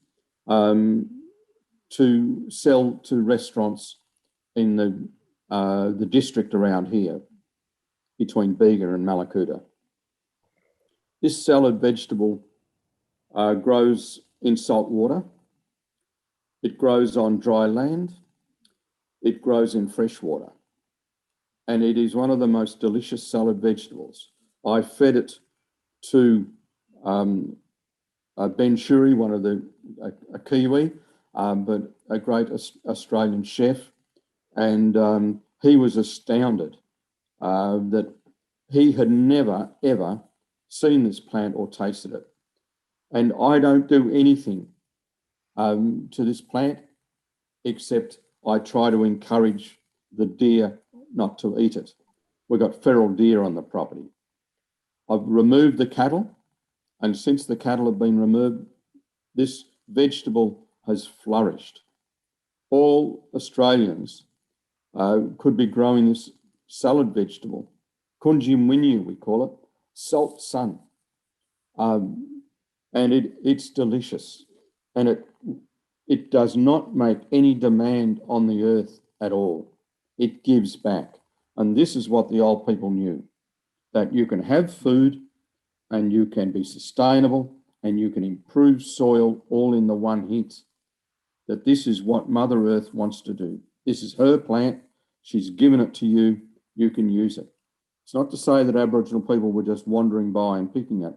to sell to restaurants in the district around here between Bega and Mallacoota. This salad vegetable grows in salt water. It grows on dry land. It grows in fresh water. And it is one of the most delicious salad vegetables. I fed it to Ben Shuri, a Kiwi, but a great Australian chef. And he was astounded that he had never, ever seen this plant or tasted it. And I don't do anything to this plant except I try to encourage the deer not to eat it. We've got feral deer on the property. I've removed the cattle, and since the cattle have been removed, this vegetable has flourished. All Australians could be growing this salad vegetable. Kunjimwinyu, we call it, salt sun. And it's delicious. And it does not make any demand on the earth at all. It gives back. And this is what the old people knew, that you can have food and you can be sustainable and you can improve soil all in the one hit. That this is what Mother Earth wants to do. This is her plant. She's given it to you. You can use it. It's not to say that Aboriginal people were just wandering by and picking it.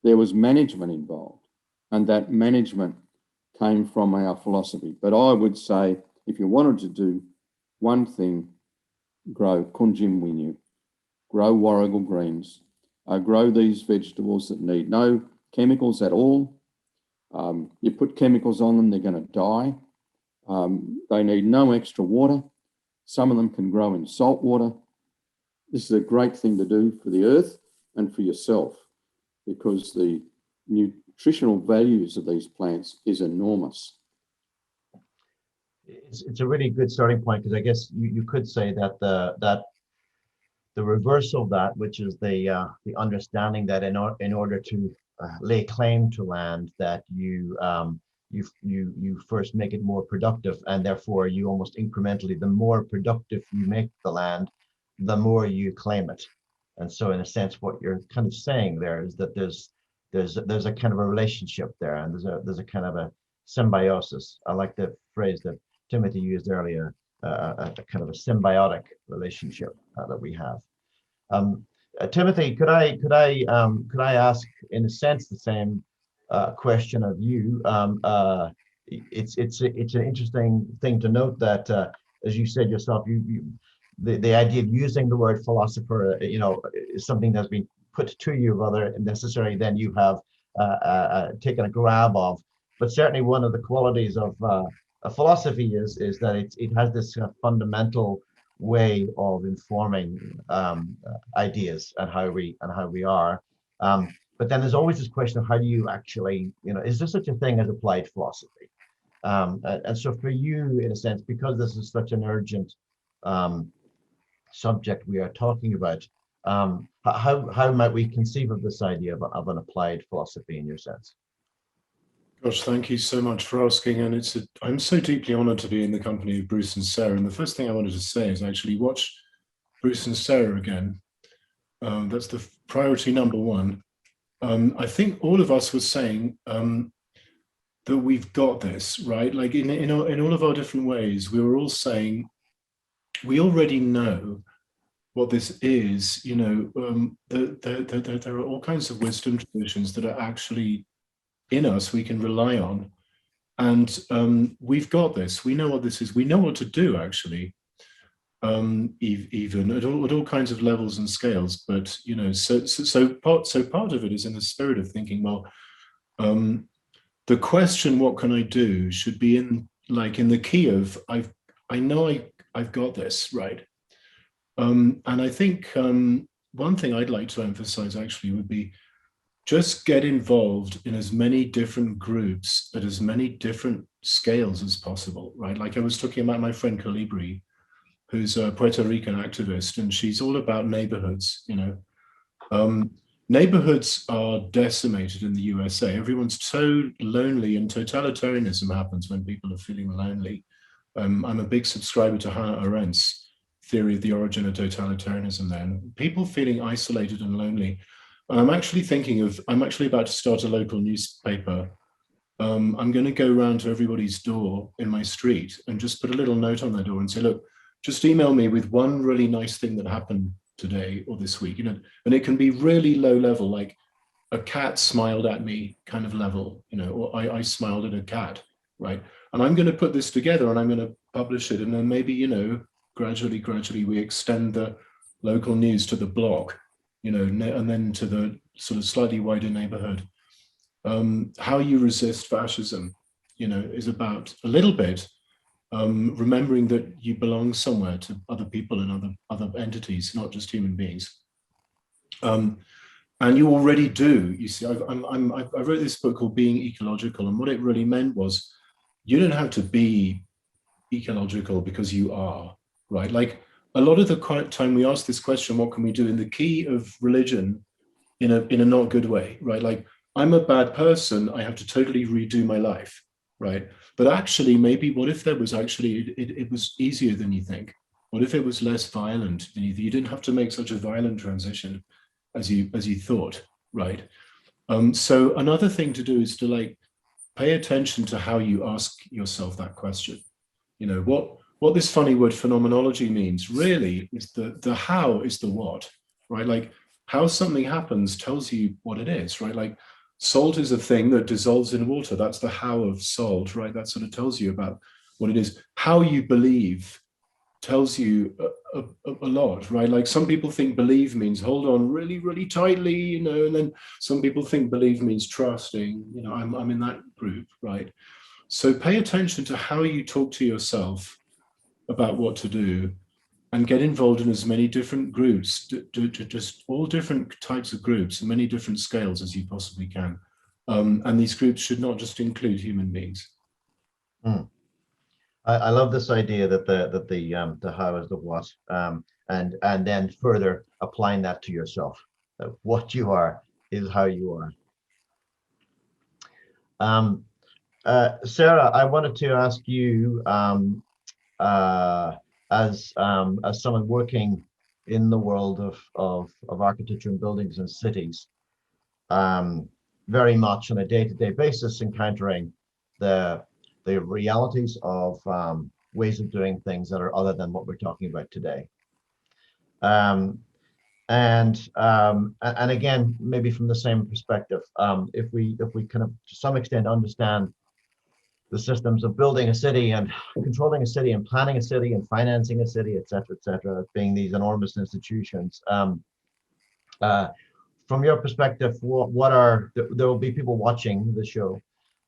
There was management involved, and that management came from our philosophy. But I would say, if you wanted to do one thing, grow kunjim winu, grow warrigal greens, grow these vegetables that need no chemicals at all. You put chemicals on them, they're going to die. They need no extra water. Some of them can grow in salt water. This is a great thing to do for the earth and for yourself, because the nutritional values of these plants is enormous. It's a really good starting point, because I guess you could say that the reverse of that, which is the understanding that in order to lay claim to land, that you first make it more productive, and therefore you almost incrementally, the more productive you make the land, the more you claim it. And so in a sense, what you're kind of saying there is that there's a kind of a relationship there, and there's a kind of a symbiosis. I like the phrase that Timothy used earlier, a kind of a symbiotic relationship that we have. Timothy, could I ask, in a sense, the same question of you? It's an interesting thing to note that, as you said yourself, the idea of using the word philosopher, is something that's been put to you rather necessary than you have taken a grab of. But certainly one of the qualities of a philosophy is that it has this fundamental way of informing ideas and how we are. But then there's always this question of how do you actually, is there such a thing as applied philosophy? And so for you, in a sense, because this is such an urgent subject we are talking about, how might we conceive of this idea of an applied philosophy in your sense? Gosh, thank you so much for asking. And I'm so deeply honored to be in the company of Bruce and Sarah. And the first thing I wanted to say is actually watch Bruce and Sarah again. That's the priority number one. I think all of us were saying that we've got this, right? Like in all of our different ways, we were all saying, we already know what this is. There are all kinds of wisdom traditions that are actually in us, we can rely on. And we've got this. We know what this is. We know what to do, actually, even at all kinds of levels and scales. But, so part of it is in the spirit of thinking, well, the question, what can I do, should be in the key of, I know I've got this, right? And I think one thing I'd like to emphasize actually would be just get involved in as many different groups at as many different scales as possible, right? Like I was talking about my friend Colibri, who's a Puerto Rican activist, and she's all about neighborhoods, Neighborhoods are decimated in the USA. Everyone's so lonely, and totalitarianism happens when people are feeling lonely. I'm a big subscriber to Hannah Arendt's theory of the origin of totalitarianism there. And people feeling isolated and lonely. I'm actually about to start a local newspaper. I'm going to go around to everybody's door in my street and just put a little note on their door and say, look, just email me with one really nice thing that happened today or this week, and it can be really low level, like a cat smiled at me kind of level, or I smiled at a cat, right? And I'm going to put this together and I'm going to publish it. And then maybe, gradually we extend the local news to the block, and then to the sort of slightly wider neighborhood. How you resist fascism, is about a little bit remembering that you belong somewhere to other people and other entities, not just human beings. And you already do. You see, I wrote this book called Being Ecological, and what it really meant was you don't have to be ecological because you are, right? Like a lot of the time we ask this question, what can we do, in the key of religion in a not good way, right? Like, I'm a bad person, I have to totally redo my life, right? But actually, maybe what if there was actually, it was easier than you think? What if it was less violent than you didn't have to make such a violent transition as you thought, right? So another thing to do is to pay attention to how you ask yourself that question. What this funny word phenomenology means really is the how is the what, right? Like how something happens tells you what it is, right? Like Salt is a thing that dissolves in water. That's the how of salt, right? That sort of tells you about what it is. How you believe tells you a lot, right? Like some people think believe means hold on really, really tightly, you know, and then some people think believe means trusting, you know, I'm in that group, right? So pay attention to how you talk to yourself about what to do and get involved in as many different groups, just all different types of groups, and many different scales as you possibly can. And these groups should not just include human beings. Mm. I love this idea that the how is the what, and then further applying that to yourself. That what you are is how you are. Sarah, I wanted to ask you, as someone working in the world of architecture and buildings and cities, very much on a day-to-day basis, encountering the realities of ways of doing things that are other than what we're talking about today. And again, maybe from the same perspective, if we kind of to some extent understand the systems of building a city and controlling a city and planning a city and financing a city, et cetera, being these enormous institutions. From your perspective, what are there will be people watching the show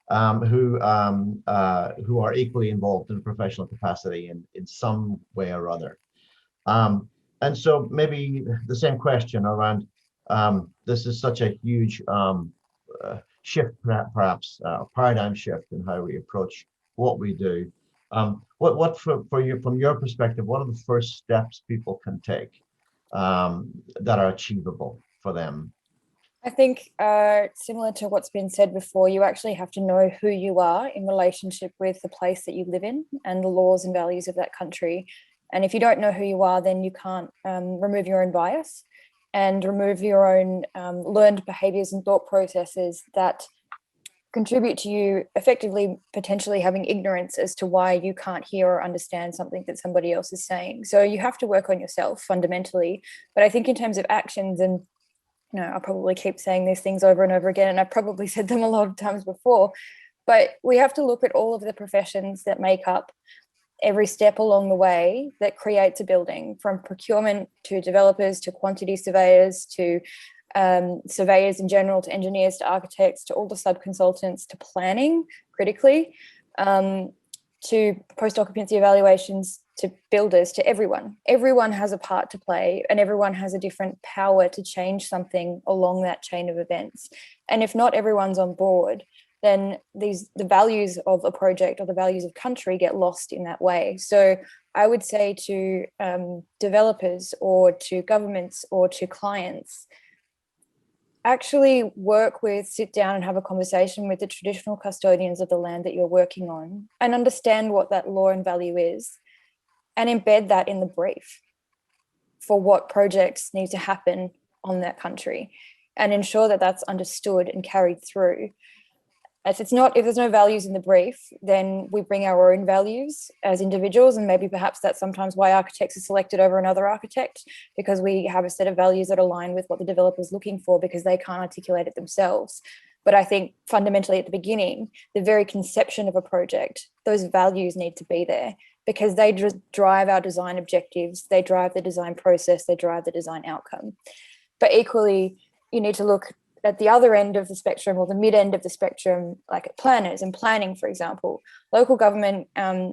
who are equally involved in a professional capacity in some way or other. And so maybe the same question around this is such a huge shift, perhaps a paradigm shift in how we approach what we do. What for you, from your perspective, what are the first steps people can take that are achievable for them? I think similar to what's been said before, you actually have to know who you are in relationship with the place that you live in and the laws and values of that country. And if you don't know who you are, then you can't remove your own bias and remove your own learned behaviors and thought processes that contribute to you effectively potentially having ignorance as to why you can't hear or understand something that somebody else is saying. So you have to work on yourself fundamentally. But I think in terms of actions, and you know, I'll probably keep saying these things over and over again, and I've probably said them a lot of times before, but we have to look at all of the professions that make up every step along the way that creates a building, from procurement to developers to quantity surveyors to surveyors in general to engineers to architects to all the sub-consultants to planning critically, to post-occupancy evaluations to builders, to everyone. Everyone has a part to play and everyone has a different power to change something along that chain of events. And if not everyone's on board, then the values of a project or the values of country get lost in that way. So I would say to developers or to governments or to clients, actually sit down and have a conversation with the traditional custodians of the land that you're working on and understand what that law and value is and embed that in the brief for what projects need to happen on that country and ensure that that's understood and carried through. If there's no values in the brief, then we bring our own values as individuals, and maybe perhaps that's sometimes why architects are selected over another architect, because we have a set of values that align with what the developer's looking for because they can't articulate it themselves. But I think fundamentally at the beginning, the very conception of a project, those values need to be there because they just drive our design objectives, they drive the design process, they drive the design outcome. But equally, you need to look at the other end of the spectrum or the mid end of the spectrum, like at planners and planning, for example. Local government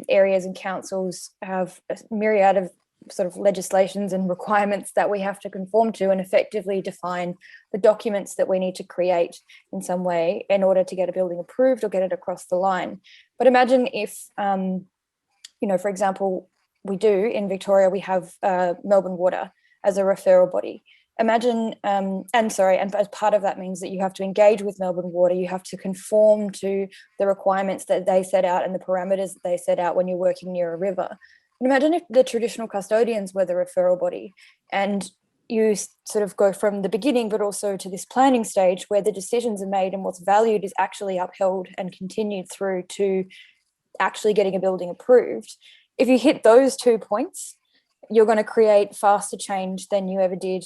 areas and councils have a myriad of sort of legislations and requirements that we have to conform to and effectively define the documents that we need to create in some way in order to get a building approved or get it across the line. But imagine if, for example, we do in Victoria, we have Melbourne Water as a referral body. Imagine, and as part of that means that you have to engage with Melbourne Water, you have to conform to the requirements that they set out and the parameters that they set out when you're working near a river. And imagine if the traditional custodians were the referral body and you sort of go from the beginning, but also to this planning stage where the decisions are made and what's valued is actually upheld and continued through to actually getting a building approved. If you hit those 2 points, you're going to create faster change than you ever did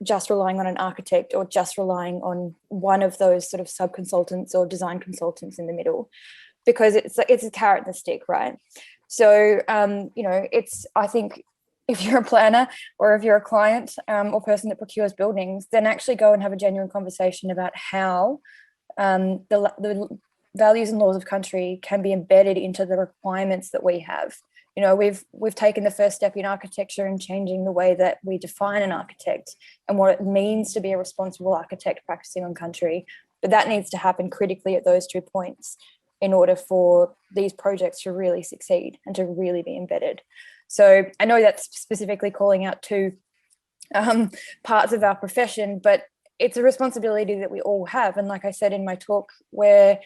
just relying on an architect or just relying on one of those sort of sub-consultants or design consultants in the middle, because it's a carrot and a stick, right? So, I think if you're a planner or if you're a client or person that procures buildings, then actually go and have a genuine conversation about how the values and laws of country can be embedded into the requirements that we have. We've taken the first step in architecture and changing the way that we define an architect and what it means to be a responsible architect practicing on country. But that needs to happen critically at those 2 points in order for these projects to really succeed and to really be embedded. So I know that's specifically calling out to parts of our profession, but it's a responsibility that we all have. And like I said in my talk, we're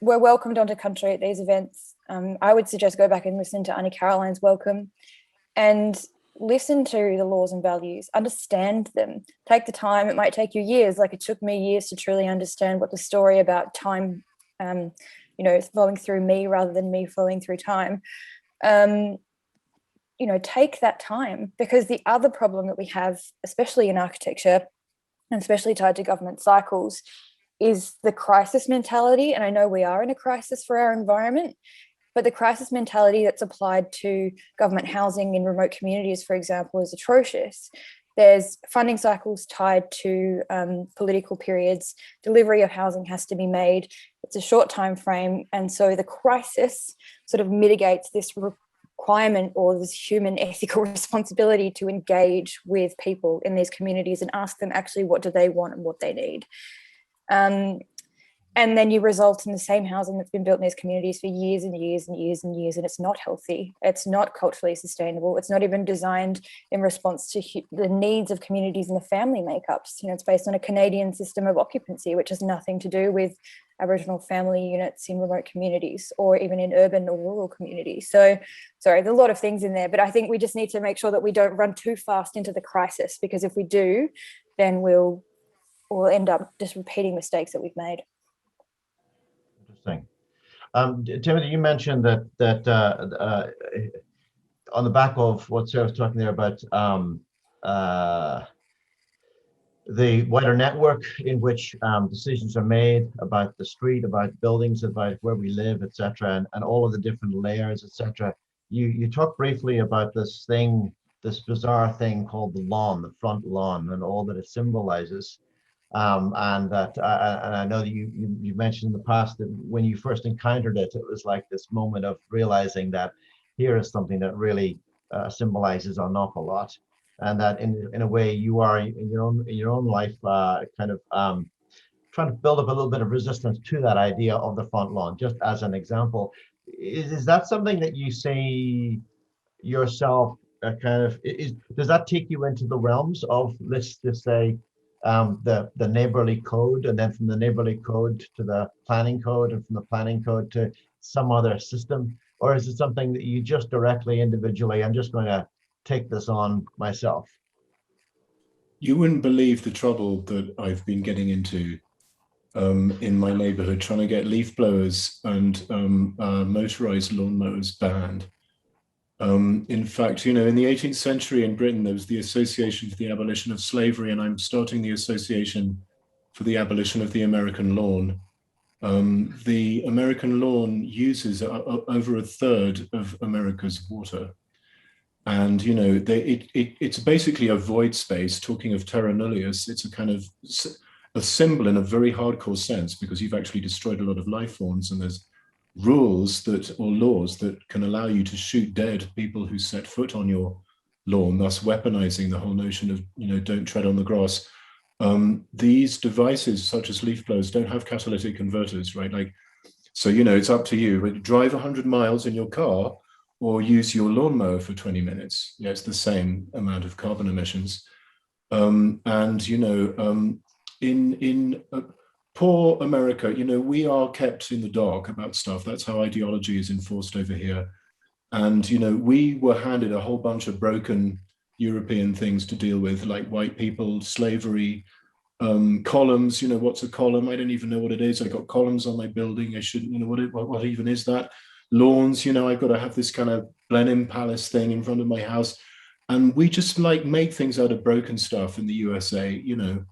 welcomed onto country at these events. I would suggest go back and listen to Annie Caroline's welcome and listen to the laws and values, understand them, take the time. It might take you years, like it took me years to truly understand what the story about time, flowing through me rather than me flowing through time. Take that time, because the other problem that we have, especially in architecture and especially tied to government cycles, is the crisis mentality. And I know we are in a crisis for our environment, but the crisis mentality that's applied to government housing in remote communities, for example, is atrocious. There's funding cycles tied to political periods. Delivery of housing has to be made. It's a short time frame. And so the crisis sort of mitigates this requirement or this human ethical responsibility to engage with people in these communities and ask them actually what do they want and what they need. And then you result in the same housing that's been built in these communities for years and years and years and years, and it's not healthy. It's not culturally sustainable. It's not even designed in response to the needs of communities and the family makeups. It's based on a Canadian system of occupancy, which has nothing to do with Aboriginal family units in remote communities or even in urban or rural communities. So, sorry, there's a lot of things in there, but I think we just need to make sure that we don't run too fast into the crisis, because if we do, then we'll end up just repeating mistakes that we've made. Interesting. Timothy, you mentioned that on the back of what Sarah was talking there about the wider network in which decisions are made about the street, about buildings, about where we live, etc., and all of the different layers, etc. You talked briefly about this bizarre thing called the lawn, the front lawn, and all that it symbolizes. And I know that you mentioned in the past that when you first encountered it, it was like this moment of realizing that here is something that really symbolizes an awful lot, and that in a way you are in your own life kind of trying to build up a little bit of resistance to that idea of the front lawn. Just as an example, is that something that you see yourself does that take you into the realms of, let's just say, the neighborly code, and then from the neighborly code to the planning code, and from the planning code to some other system? Or is it something that you just directly, individually, I'm just going to take this on myself? You wouldn't believe the trouble that I've been getting into in my neighborhood, trying to get leaf blowers and motorized lawnmowers banned. In fact, in the 18th century in Britain, there was the Association for the Abolition of Slavery, and I'm starting the Association for the Abolition of the American Lawn. The American lawn uses over a third of America's water. And, it's basically a void space. Talking of terra nullius, it's a kind of a symbol in a very hardcore sense, because you've actually destroyed a lot of life forms, and there's rules or laws that can allow you to shoot dead people who set foot on your lawn, thus weaponizing the whole notion of, don't tread on the grass. These devices, such as leaf blowers, don't have catalytic converters, right? So, it's up to you. Drive 100 miles in your car or use your lawnmower for 20 minutes. Yeah, it's the same amount of carbon emissions. In poor America, we are kept in the dark about stuff. That's how ideology is enforced over here. And, we were handed a whole bunch of broken European things to deal with, like white people, slavery, columns. What's a column? I don't even know what it is. I got columns on my building. I shouldn't, what even is that? Lawns, I've got to have this kind of Blenheim Palace thing in front of my house. and we just like make things out of broken stuff in the USA, you know,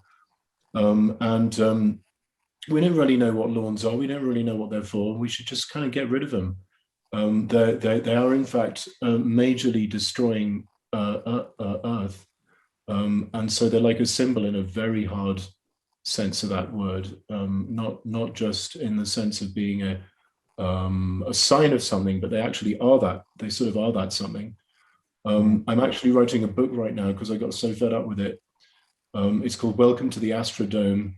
we don't really know what lawns are. We don't really know what they're for. We should just kind of get rid of them. They are in fact majorly destroying Earth, and so they're like a symbol in a very hard sense of that word, not just in the sense of being a sign of something, but they actually are that. They sort of are that something. I'm actually writing a book right now because I got so fed up with it. It's called Welcome to the Astrodome,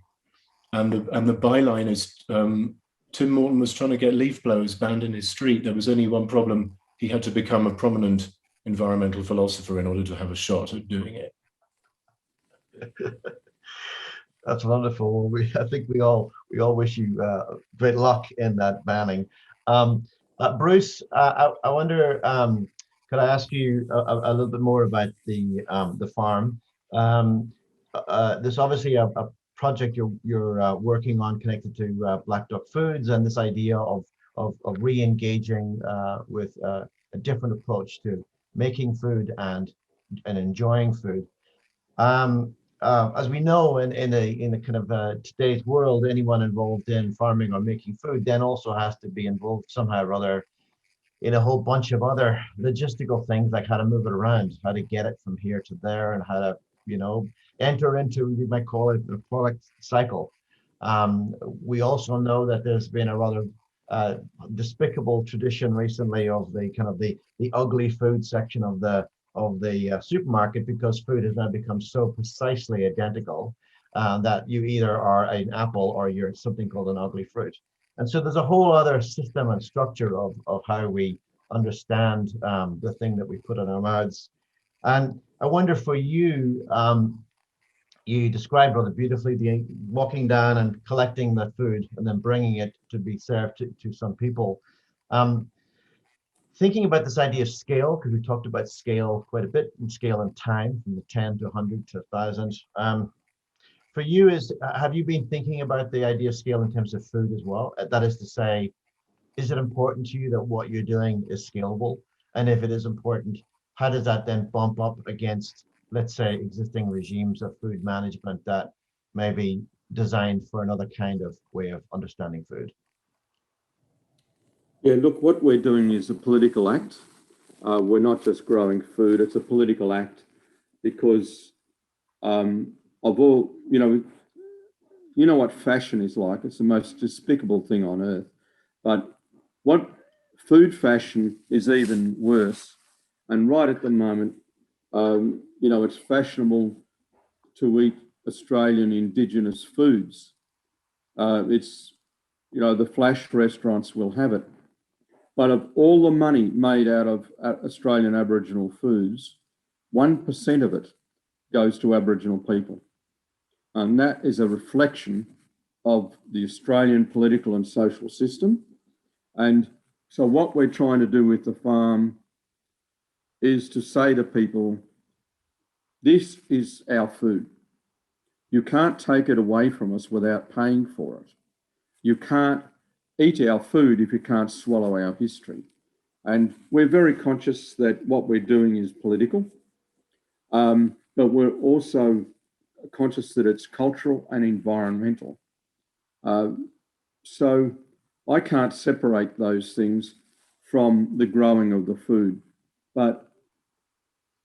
and the byline is Tim Morton was trying to get leaf blowers banned in his street. There was only one problem: he had to become a prominent environmental philosopher in order to have a shot at doing it. That's wonderful. I think we all wish you great luck in that banning. Bruce, I wonder, could I ask you a little bit more about the farm? There's obviously a project you're working on connected to Black Duck Foods, and this idea of re-engaging with a different approach to making food and enjoying food. As we know, in the kind of today's world, anyone involved in farming or making food then also has to be involved somehow or other in a whole bunch of other logistical things, like how to move it around, how to get it from here to there, and how to, you know, enter into, you might call it, the product cycle. We also know that there's been a rather despicable tradition recently of the kind of the ugly food section of the supermarket, because food has now become so precisely identical that you either are an apple or you're something called an ugly fruit. And so there's a whole other system and structure of how we understand the thing that we put in our mouths. And I wonder for you, you described rather beautifully the walking down and collecting the food and then bringing it to be served to some people. Thinking about this idea of scale, because we talked about scale quite a bit, and scale and time, from the 10 to 100 to 1,000. For you, have you been thinking about the idea of scale in terms of food as well? That is to say, is it important to you that what you're doing is scalable? And if it is important, how does that then bump up against, let's say, existing regimes of food management that may be designed for another kind of way of understanding food? Yeah, look, what we're doing is a political act. We're not just growing food, it's a political act because of all, you know what fashion is like. It's the most despicable thing on earth. But what food fashion is even worse. And right at the moment, it's fashionable to eat Australian Indigenous foods. It's, the flash restaurants will have it. But of all the money made out of Australian Aboriginal foods, 1% of it goes to Aboriginal people. And that is a reflection of the Australian political and social system. And so what we're trying to do with the farm is to say to people, this is our food. You can't take it away from us without paying for it. You can't eat our food if you can't swallow our history. And we're very conscious that what we're doing is political, but we're also conscious that it's cultural and environmental. So I can't separate those things from the growing of the food. But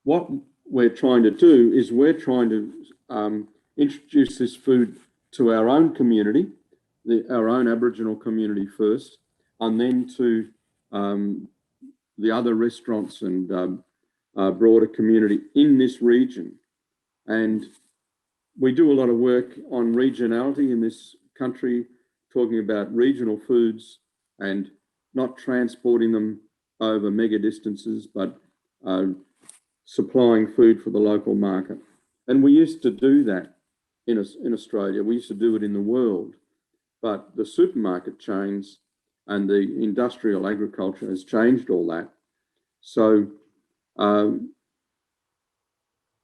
what we're trying to do is we're trying to introduce this food to our own community, our own Aboriginal community first, and then to the other restaurants and broader community in this region. And we do a lot of work on regionality in this country, talking about regional foods and not transporting them over mega distances, but supplying food for the local market. And we used to do that in Australia. We used to do it in the world. But the supermarket chains and the industrial agriculture has changed all that. So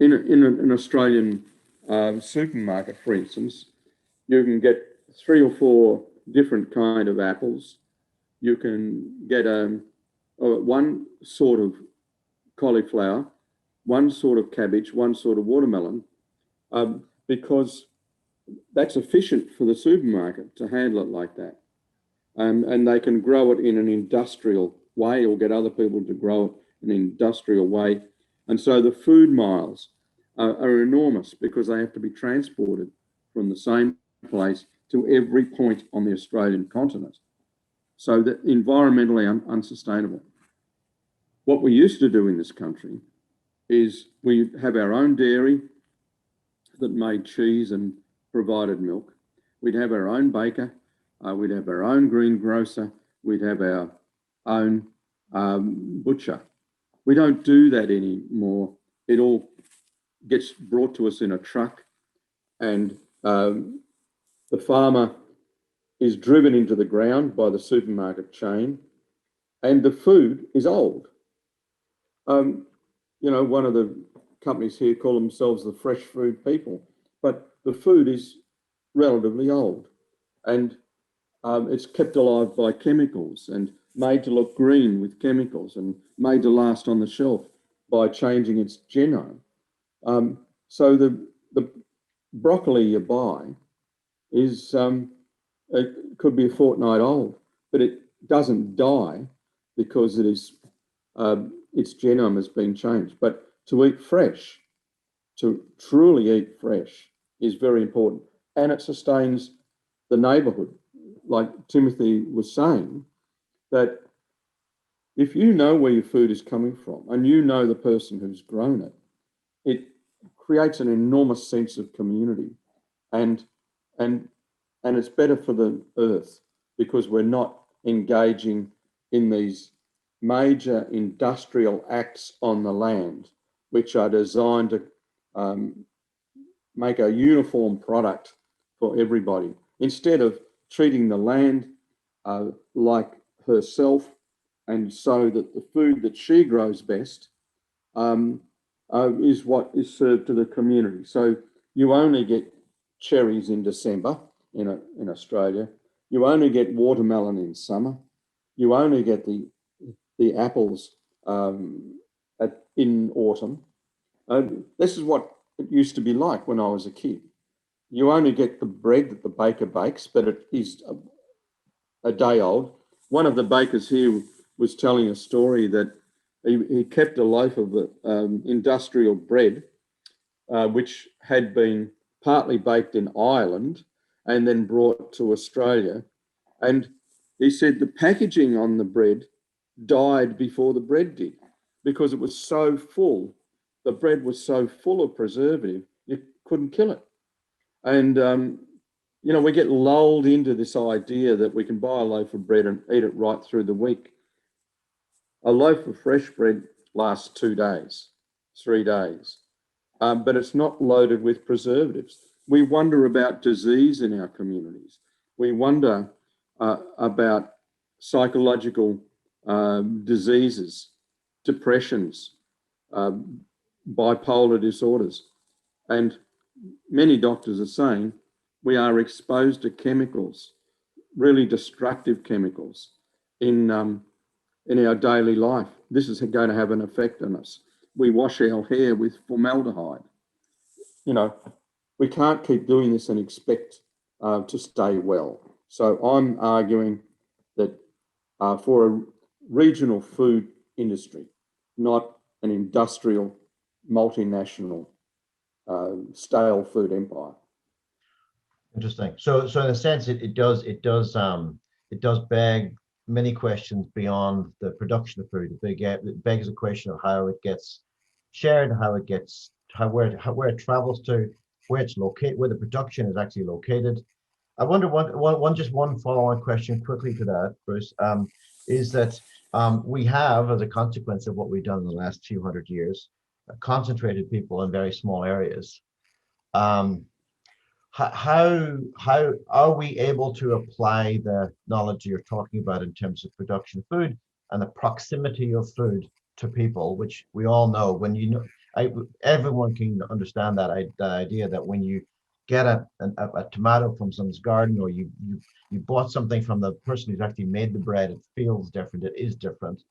in an Australian supermarket, for instance, you can get 3 or 4 different kind of apples. You can get one sort of cauliflower one sort of cabbage, one sort of watermelon, because that's efficient for the supermarket to handle it like that. And they can grow it in an industrial way or get other people to grow it in an industrial way. And so the food miles are enormous because they have to be transported from the same place to every point on the Australian continent. So that environmentally unsustainable. What we used to do in this country is we have our own dairy that made cheese and provided milk. We'd have our own baker. We'd have our own greengrocer. We'd have our own butcher. We don't do that anymore. It all gets brought to us in a truck, and the farmer is driven into the ground by the supermarket chain, and the food is old. You know, one of the companies here call themselves the fresh food people, but the food is relatively old, and it's kept alive by chemicals and made to look green with chemicals and made to last on the shelf by changing its genome. So the broccoli you buy is, it could be a fortnight old, but it doesn't die because it is, its genome has been changed. But to eat fresh, to truly eat fresh, is very important, and it sustains the neighbourhood. Like Timothy was saying, that if you know where your food is coming from and you know the person who's grown it, it creates an enormous sense of community, and it's better for the earth because we're not engaging in these major industrial acts on the land, which are designed to make a uniform product for everybody, instead of treating the land like herself, and so that the food that she grows best is what is served to the community. So you only get cherries in December in Australia. You only get watermelon in summer. You only get the apples in autumn. This is what it used to be like when I was a kid. You only get the bread that the baker bakes, but it is a day old. One of the bakers here was telling a story that he kept a loaf of industrial bread, which had been partly baked in Ireland and then brought to Australia. And he said the packaging on the bread died before the bread did because it was so full. The bread was so full of preservative, you couldn't kill it. And, you know, we get lulled into this idea that we can buy a loaf of bread and eat it right through the week. A loaf of fresh bread lasts 2 days, 3 days, but it's not loaded with preservatives. We wonder about disease in our communities. We wonder about psychological diseases, depressions, bipolar disorders. And many doctors are saying we are exposed to chemicals, really destructive chemicals in our daily life. This is going to have an effect on us. We wash our hair with formaldehyde. You know, we can't keep doing this and expect to stay well. So I'm arguing that for a regional food industry, not an industrial, multinational, stale food empire. Interesting. So in a sense, it does beg many questions beyond the production of food. It begs the question of how it gets shared, where it travels to, where it's located, where the production is actually located. I wonder one follow-on question quickly to that, Bruce, is that we have, as a consequence of what we've done in the last few hundred years, concentrated people in very small areas. How are we able to apply the knowledge you're talking about in terms of production of food and the proximity of food to people, which we all know, when you know, everyone can understand that idea that when you get a tomato from someone's garden, or you bought something from the person who's actually made the bread, it feels different, it is different.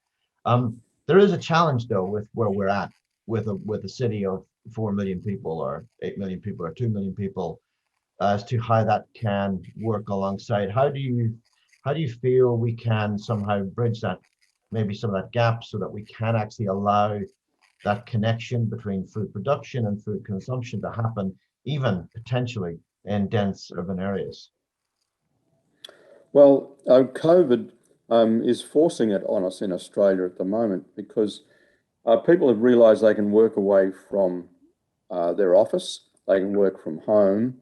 There is a challenge though with where we're at. with a city of 4 million people or 8 million people or 2 million people, as to how that can work alongside. How do you feel we can somehow bridge that, maybe some of that gap, so that we can actually allow that connection between food production and food consumption to happen, even potentially in dense urban areas? Well, COVID is forcing it on us in Australia at the moment, because people have realised they can work away from their office, they can work from home.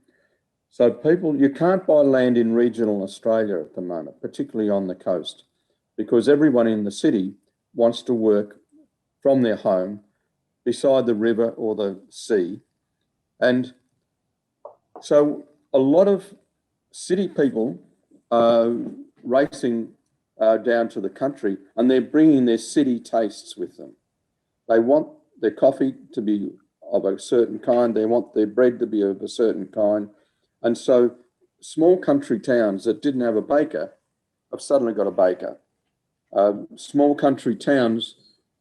So you can't buy land in regional Australia at the moment, particularly on the coast, because everyone in the city wants to work from their home beside the river or the sea. And so a lot of city people are racing down to the country, and they're bringing their city tastes with them. They want their coffee to be of a certain kind. They want their bread to be of a certain kind. And so small country towns that didn't have a baker have suddenly got a baker. Small country towns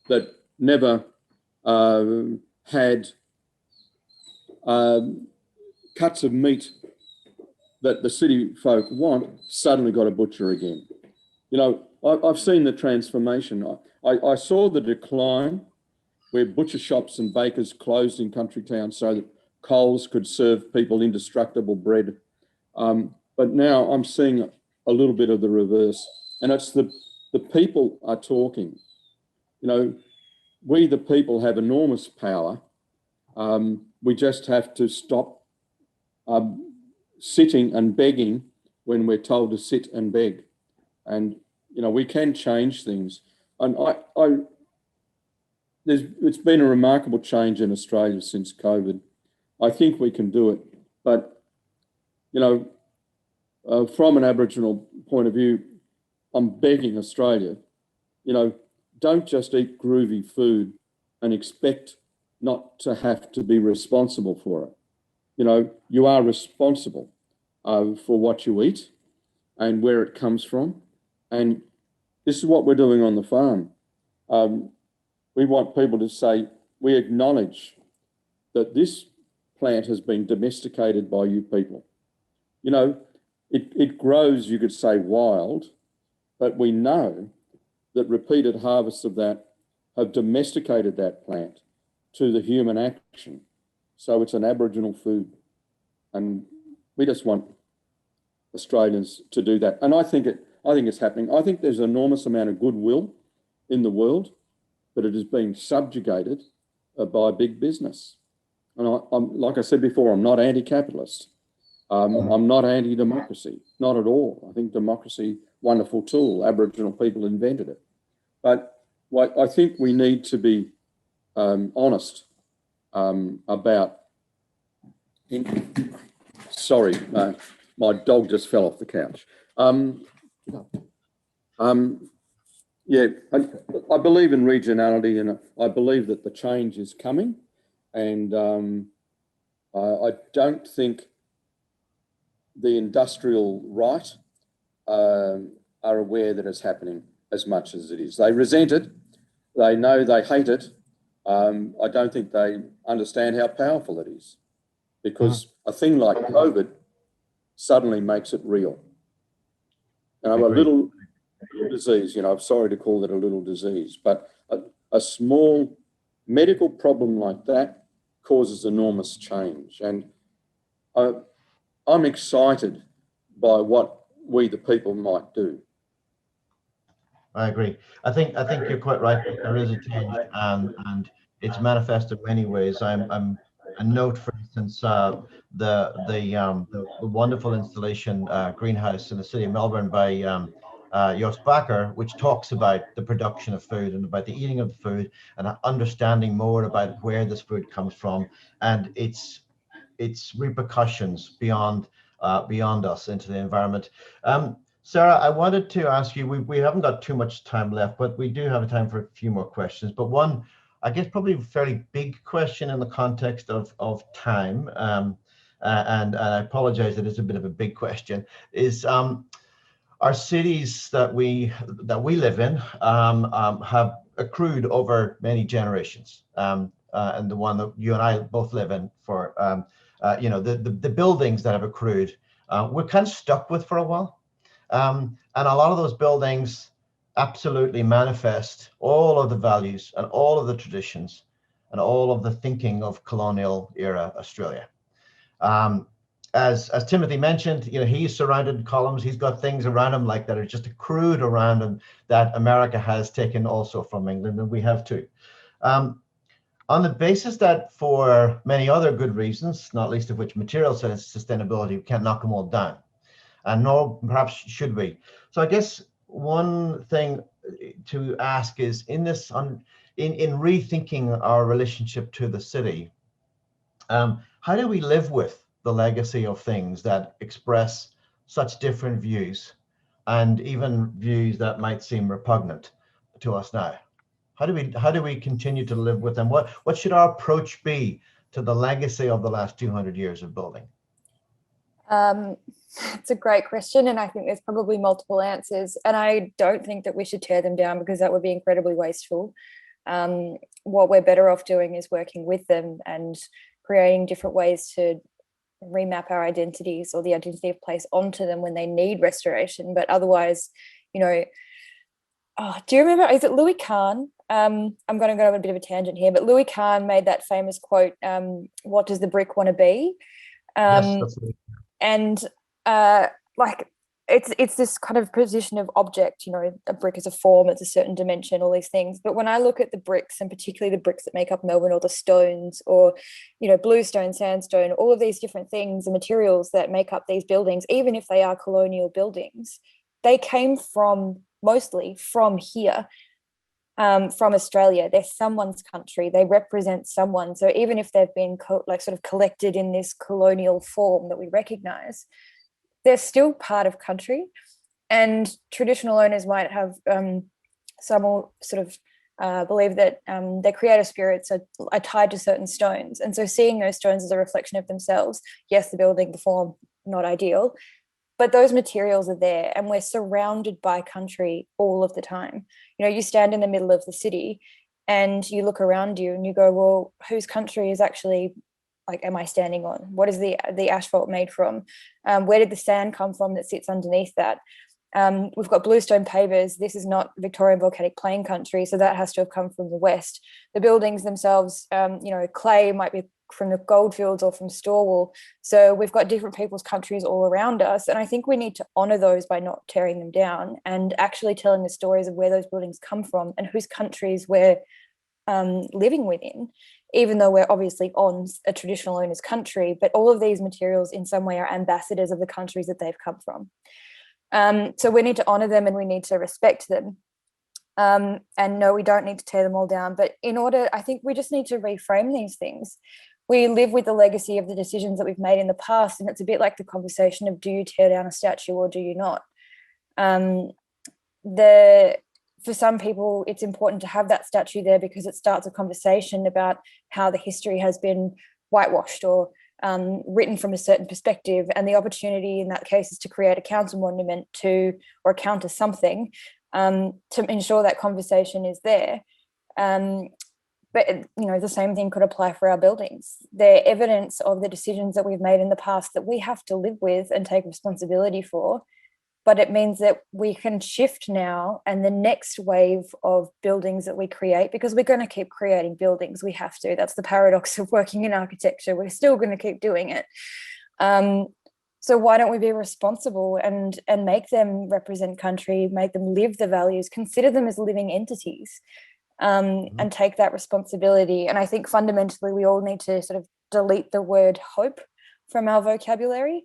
that never had cuts of meat that the city folk want suddenly got a butcher again. You know, I've seen the transformation. I saw the decline where butcher shops and bakers closed in country towns so that Coles could serve people indestructible bread. But now I'm seeing a little bit of the reverse, and it's the people are talking. You know, we the people have enormous power. We just have to stop sitting and begging when we're told to sit and beg. And, you know, we can change things. And it's been a remarkable change in Australia since COVID. I think we can do it. But, you know, from an Aboriginal point of view, I'm begging Australia, you know, don't just eat groovy food and expect not to have to be responsible for it. You know, you are responsible for what you eat and where it comes from. And this is what we're doing on the farm. We want people to say, we acknowledge that this plant has been domesticated by you people. You know, it grows, you could say, wild, but we know that repeated harvests of that have domesticated that plant to the human action. So it's an Aboriginal food. And we just want Australians to do that. And I think it's happening. I think there's an enormous amount of goodwill in the world, but it is being subjugated by big business. And I'm like I said before, I'm not anti-capitalist. I'm not anti-democracy, not at all. I think democracy, wonderful tool. Aboriginal people invented it. But I think we need to be honest about. Sorry, my dog just fell off the couch. Yeah, I believe in regionality, and I believe that the change is coming. And I don't think the industrial right are aware that it's happening as much as it is. They resent it. They know they hate it. I don't think they understand how powerful it is, because a thing like COVID suddenly makes it real. A little disease, you know, I'm sorry to call it a little disease, but a small medical problem like that causes enormous change. And I'm excited by what we the people might do. I agree. I think you're quite right. There is a change, and it's manifest in many ways. I'm a note, for instance, the wonderful installation greenhouse in the city of Melbourne by Joost Bakker, which talks about the production of food and about the eating of the food and understanding more about where this food comes from and its repercussions beyond us into the environment. Sarah, I wanted to ask you, we haven't got too much time left, but we do have time for a few more questions. But one, I guess probably a fairly big question in the context of time, and I apologize, it is a bit of a big question, is our cities that we live in have accrued over many generations. and the one that you and I both live in, for the buildings that have accrued, we're kind of stuck with for a while. And a lot of those buildings absolutely manifest all of the values and all of the traditions and all of the thinking of colonial era Australia. As Timothy mentioned, he's surrounded in columns. He's got things around him like that are just accrued around him that America has taken also from England, and we have too. On the basis that for many other good reasons, not least of which material sustainability, we can't knock them all down, and nor perhaps should we. So I guess one thing to ask is, in rethinking our relationship to the city, how do we live with the legacy of things that express such different views, and even views that might seem repugnant to us now? How do we continue to live with them? What should our approach be to the legacy of the last 200 years of building? It's a great question, and I think there's probably multiple answers. And I don't think that we should tear them down, because that would be incredibly wasteful. What we're better off doing is working with them and creating different ways to remap our identities, or the identity of place, onto them when they need restoration. But otherwise, do you remember, is it Louis Kahn? I'm going to go on a bit of a tangent here, but Louis Kahn made that famous quote, what does the brick want to be? Yes, that's right. And it's this kind of position of object, a brick is a form, it's a certain dimension, all these things. But when I look at the bricks, and particularly the bricks that make up Melbourne, or the stones, or bluestone, sandstone, all of these different things and materials that make up these buildings, even if they are colonial buildings, they came mostly from here, from Australia. They're someone's country, they represent someone. So even if they've been sort of collected in this colonial form that we recognize, they're still part of country. And traditional owners might have some will sort of believe that their creative spirits are tied to certain stones, and so seeing those stones as a reflection of themselves, yes, the building, the form, not ideal, but those materials are there, and we're surrounded by country all of the time. You stand in the middle of the city and you look around you and you go, well, whose country is actually, am I standing on? What is the asphalt made from? Where did the sand come from that sits underneath that? We've got bluestone pavers. This is not Victorian volcanic plain country, so that has to have come from the west. The buildings themselves, clay might be from the goldfields or from Storwell. So we've got different people's countries all around us, and I think we need to honour those by not tearing them down, and actually telling the stories of where those buildings come from and whose countries we're living within, even though we're obviously on a traditional owner's country. But all of these materials in some way are ambassadors of the countries that they've come from. So we need to honour them and we need to respect them. And no, we don't need to tear them all down. But I think we just need to reframe these things. We live with the legacy of the decisions that we've made in the past, and it's a bit like the conversation of, do you tear down a statue or do you not? For some people, it's important to have that statue there because it starts a conversation about how the history has been whitewashed or written from a certain perspective, and the opportunity in that case is to create a counter monument or counter something to ensure that conversation is there. But the same thing could apply for our buildings. They're evidence of the decisions that we've made in the past that we have to live with and take responsibility for. But it means that we can shift now, and the next wave of buildings that we create, because we're going to keep creating buildings, we have to. That's the paradox of working in architecture. We're still going to keep doing it. So why don't we be responsible and make them represent country, make them live the values, consider them as living entities, and take that responsibility. And I think fundamentally we all need to sort of delete the word hope from our vocabulary.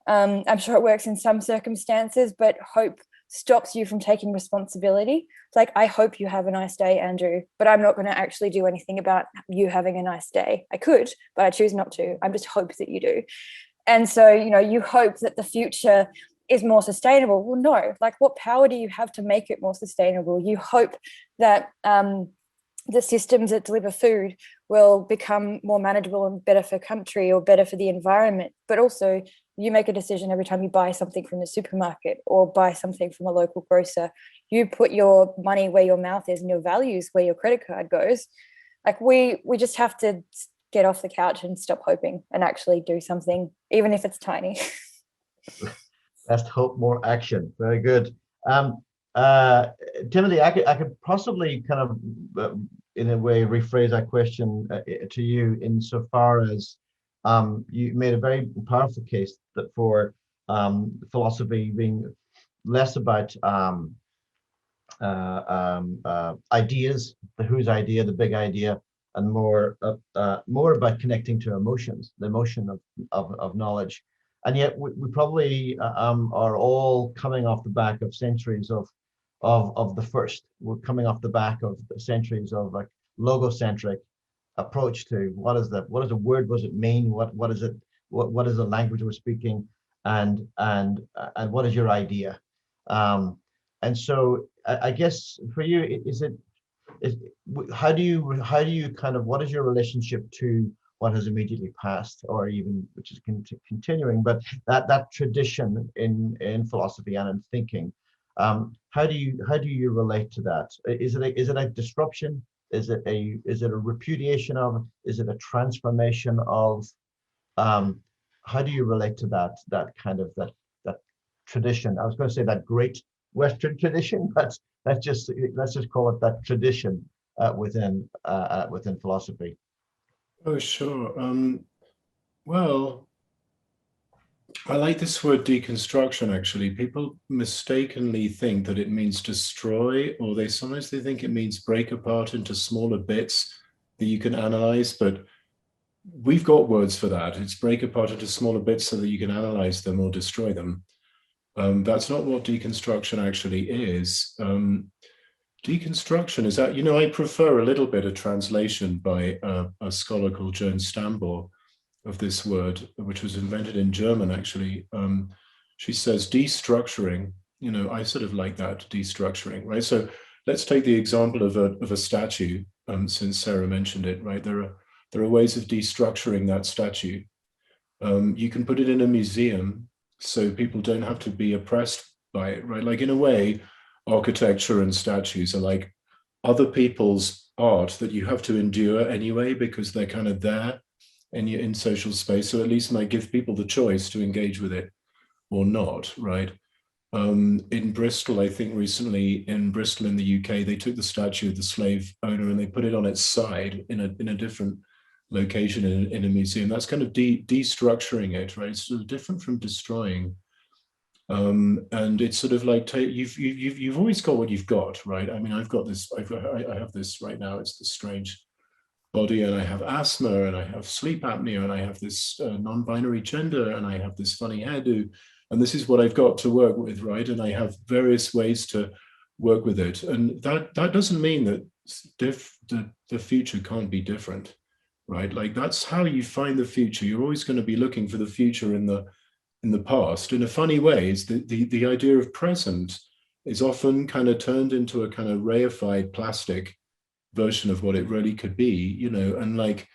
I'm sure it works in some circumstances, but hope stops you from taking responsibility. It's like, I hope you have a nice day, Andrew, but I'm not going to actually do anything about you having a nice day. I could, but I choose not to. I just hope that you do. And so, you hope that the future is more sustainable. Well, no, what power do you have to make it more sustainable? You hope that the systems that deliver food will become more manageable and better for country or better for the environment. But also, you make a decision every time you buy something from the supermarket or buy something from a local grocer. You put your money where your mouth is and your values where your credit card goes. Like we just have to get off the couch and stop hoping and actually do something, even if it's tiny. Less hope, more action. Very good. Timothy, I could possibly kind of, in a way, rephrase that question to you insofar as you made a very powerful case that for philosophy being less about ideas, the whose idea, the big idea, and more about connecting to emotions, the emotion of knowledge. And yet we probably are all coming off the back of centuries of the first. We're coming off the back of centuries of like logocentric approach to what is the word, what does it mean, what is it, what is the language we're speaking, and what is your idea. And so I guess for you, how do you kind of, what is your relationship to what has immediately passed, or even which is continuing, but that tradition in philosophy and in thinking, how do you relate to that? Is it a disruption? Is it a repudiation of? Is it a transformation of? How do you relate to that kind of that tradition? I was going to say that great Western tradition, but let's just call it that tradition within philosophy. Oh, sure. Well, I like this word deconstruction, actually. People mistakenly think that it means destroy, or sometimes they think it means break apart into smaller bits that you can analyze, but we've got words for that. It's break apart into smaller bits so that you can analyze them or destroy them. That's not what deconstruction actually is. Deconstruction is that, I prefer a little bit of translation by a scholar called Joan Stambor of this word, which was invented in German, actually. She says destructuring, I sort of like that, destructuring, right? So let's take the example of a statue, since Sarah mentioned it, right? There are ways of destructuring that statue. You can put it in a museum so people don't have to be oppressed by it, right? Like in a way, architecture and statues are like other people's art that you have to endure anyway because they're kind of there and you're in social space. So at least might give people the choice to engage with it or not, right? In Bristol, I think recently in Bristol in the UK, they took the statue of the slave owner and they put it on its side in a different location in a museum. That's kind of destructuring it, right? It's sort of different from destroying. And it's sort of like you've always got what you've got, right? I mean, I've got this. I have this right now. It's this strange body, and I have asthma, and I have sleep apnea, and I have this non-binary gender, and I have this funny hairdo, and this is what I've got to work with, right? And I have various ways to work with it, and that doesn't mean that the future can't be different, right? Like that's how you find the future. You're always going to be looking for the future in the past. In a funny way, is the idea of present is often kind of turned into a kind of reified plastic version of what it really could be, and like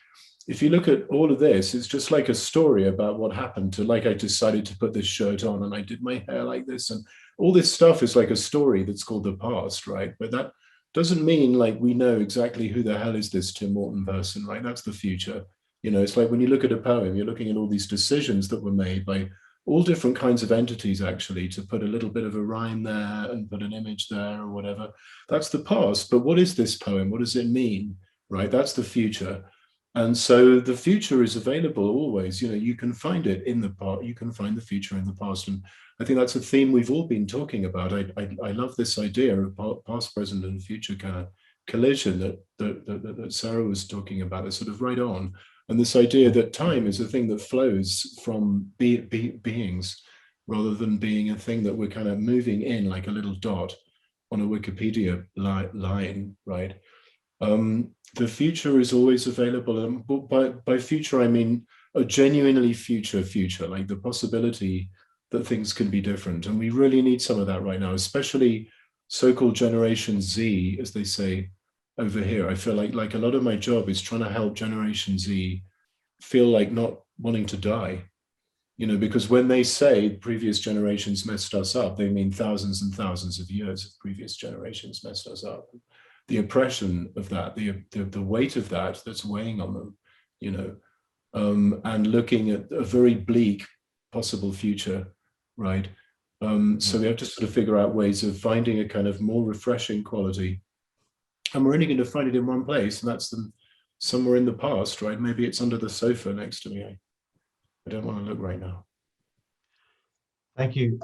if you look at all of this, it's just like a story about what happened to, like, I decided to put this shirt on and I did my hair like this, and all this stuff is like a story that's called the past, right? But that doesn't mean like we know exactly who the hell is this Tim Morton person, right? That's the future. It's like when you look at a poem, you're looking at all these decisions that were made by all different kinds of entities, actually, to put a little bit of a rhyme there and put an image there or whatever. That's the past. But what is this poem? What does it mean? Right? That's the future. And so the future is available always. You can find it in the past. You can find the future in the past. And I think that's a theme we've all been talking about. I love this idea of past, present, and future kind of collision that Sarah was talking about. It's sort of right on. And this idea that time is a thing that flows from beings rather than being a thing that we're kind of moving in like a little dot on a Wikipedia line, right? The future is always available. And by future, I mean a genuinely future, like the possibility that things can be different. And we really need some of that right now, especially so-called Generation Z, as they say over here. I feel like a lot of my job is trying to help Generation Z feel like not wanting to die, because when they say previous generations messed us up, they mean thousands and thousands of years of previous generations messed us up. the oppression of that, the weight of that that's weighing on them, you know, and looking at a very bleak possible future, right? So we have to sort of figure out ways of finding a kind of more refreshing quality. And we're only going to find it in one place, and that's somewhere in the past, right? Maybe it's under the sofa next to me. I don't want to look right now. Thank you.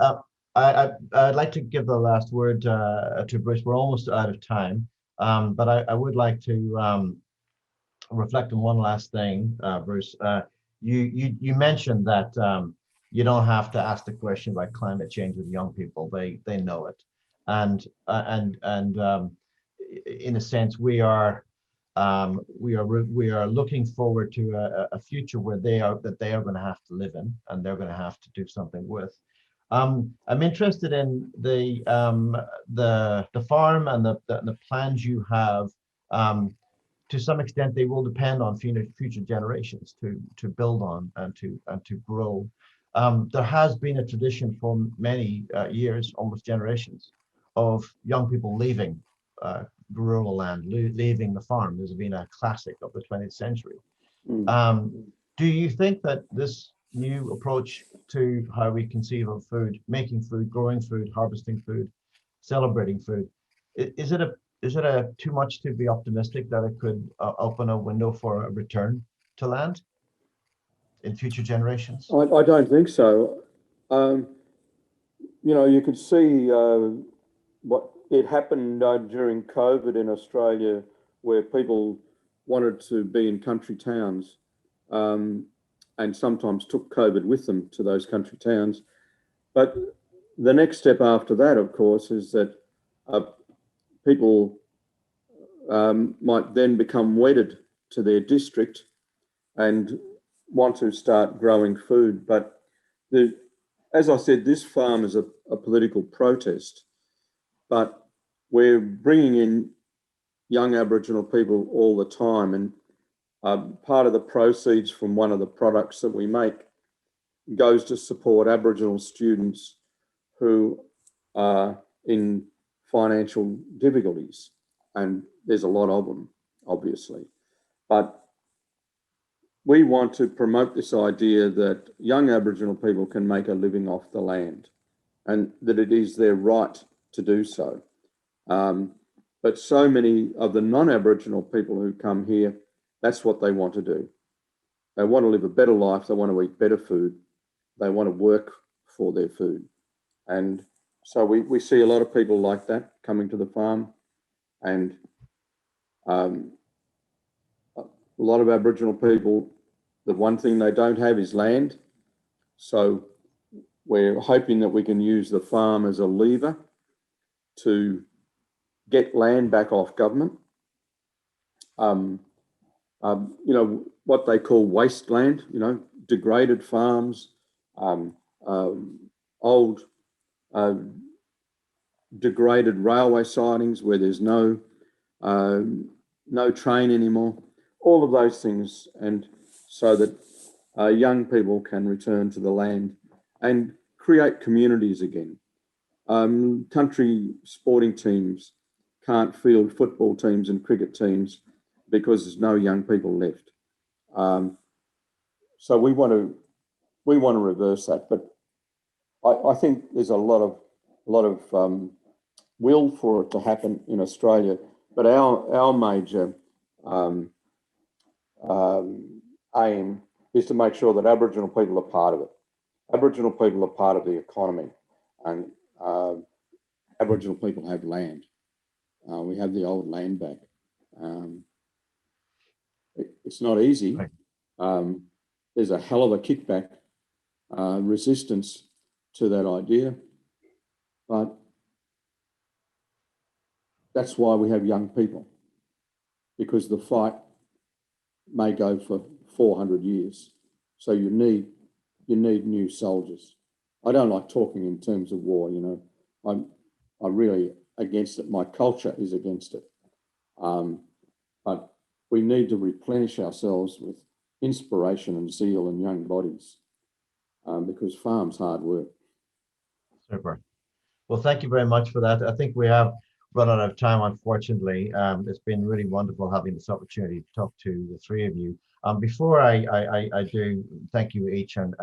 I'd like to give the last word to Bruce. We're almost out of time, but I would like to reflect on one last thing, Bruce. You mentioned that you don't have to ask the question about climate change with young people; they know it, and in a sense, we are looking forward to a future where they are going to have to live in, and they're going to have to do something with. I'm interested in the farm and the plans you have. To some extent, they will depend on future generations to build on and to grow. There has been a tradition for many years, almost generations, of young people leaving rural land, leaving the farm. This has been a classic of the 20th century. Do you think that this new approach to how we conceive of food, making food, growing food, harvesting food, celebrating food, is it too much to be optimistic that it could open a window for a return to land in future generations? I don't think so. You know, you could see what it happened during COVID in Australia, where people wanted to be in country towns and sometimes took COVID with them to those country towns. But the next step after that, of course, is that people might then become wedded to their district and want to start growing food. But as I said, this farm is a political protest, but we're bringing in young Aboriginal people all the time, and part of the proceeds from one of the products that we make goes to support Aboriginal students who are in financial difficulties, and there's a lot of them, obviously. But we want to promote this idea that young Aboriginal people can make a living off the land and that it is their right to do so. But so many of the non-Aboriginal people who come here, that's what they want to do. They want to live a better life. They want to eat better food. They want to work for their food. And so we see a lot of people like that coming to the farm, and a lot of Aboriginal people, the one thing they don't have is land. So we're hoping that we can use the farm as a lever to get land back off government. You know, what they call wasteland, you know, degraded farms, old degraded railway sidings where there's no train anymore, all of those things, and so that young people can return to the land and create communities again. Country sporting teams can't field football teams and cricket teams because there's no young people left. So we want to reverse that, but I think there's a lot of will for it to happen in Australia. But our major aim is to make sure that Aboriginal people are part of it. Aboriginal people are part of the economy, and Aboriginal people have land. We have the old land back. It's not easy. There's a hell of a kickback, resistance to that idea, but that's why we have young people, because the fight may go for 400 years. So you need new soldiers. I don't like talking in terms of war, you know. I'm really against it. My culture is against it. But we need to replenish ourselves with inspiration and zeal and young bodies, because farm's hard work. Super. Well, thank you very much for that. I think we have run out of time, unfortunately. It's been really wonderful having this opportunity to talk to the three of you. Before I do thank you each and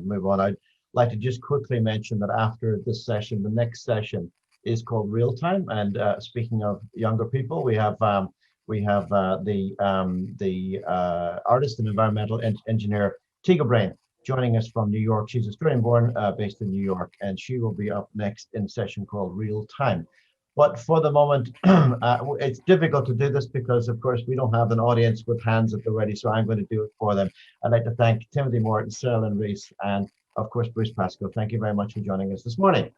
move on, I'd like to just quickly mention that after this session, the next session is called Real Time. And speaking of younger people, we have the artist and environmental engineer Tiga Brain joining us from New York. She's Australian-born, based in New York, and she will be up next in a session called Real Time. But for the moment, it's difficult to do this because, of course, we don't have an audience with hands at the ready, so I'm going to do it for them. I'd like to thank Timothy Morton, Celine Reese, and, of course, Bruce Pascoe. Thank you very much for joining us this morning.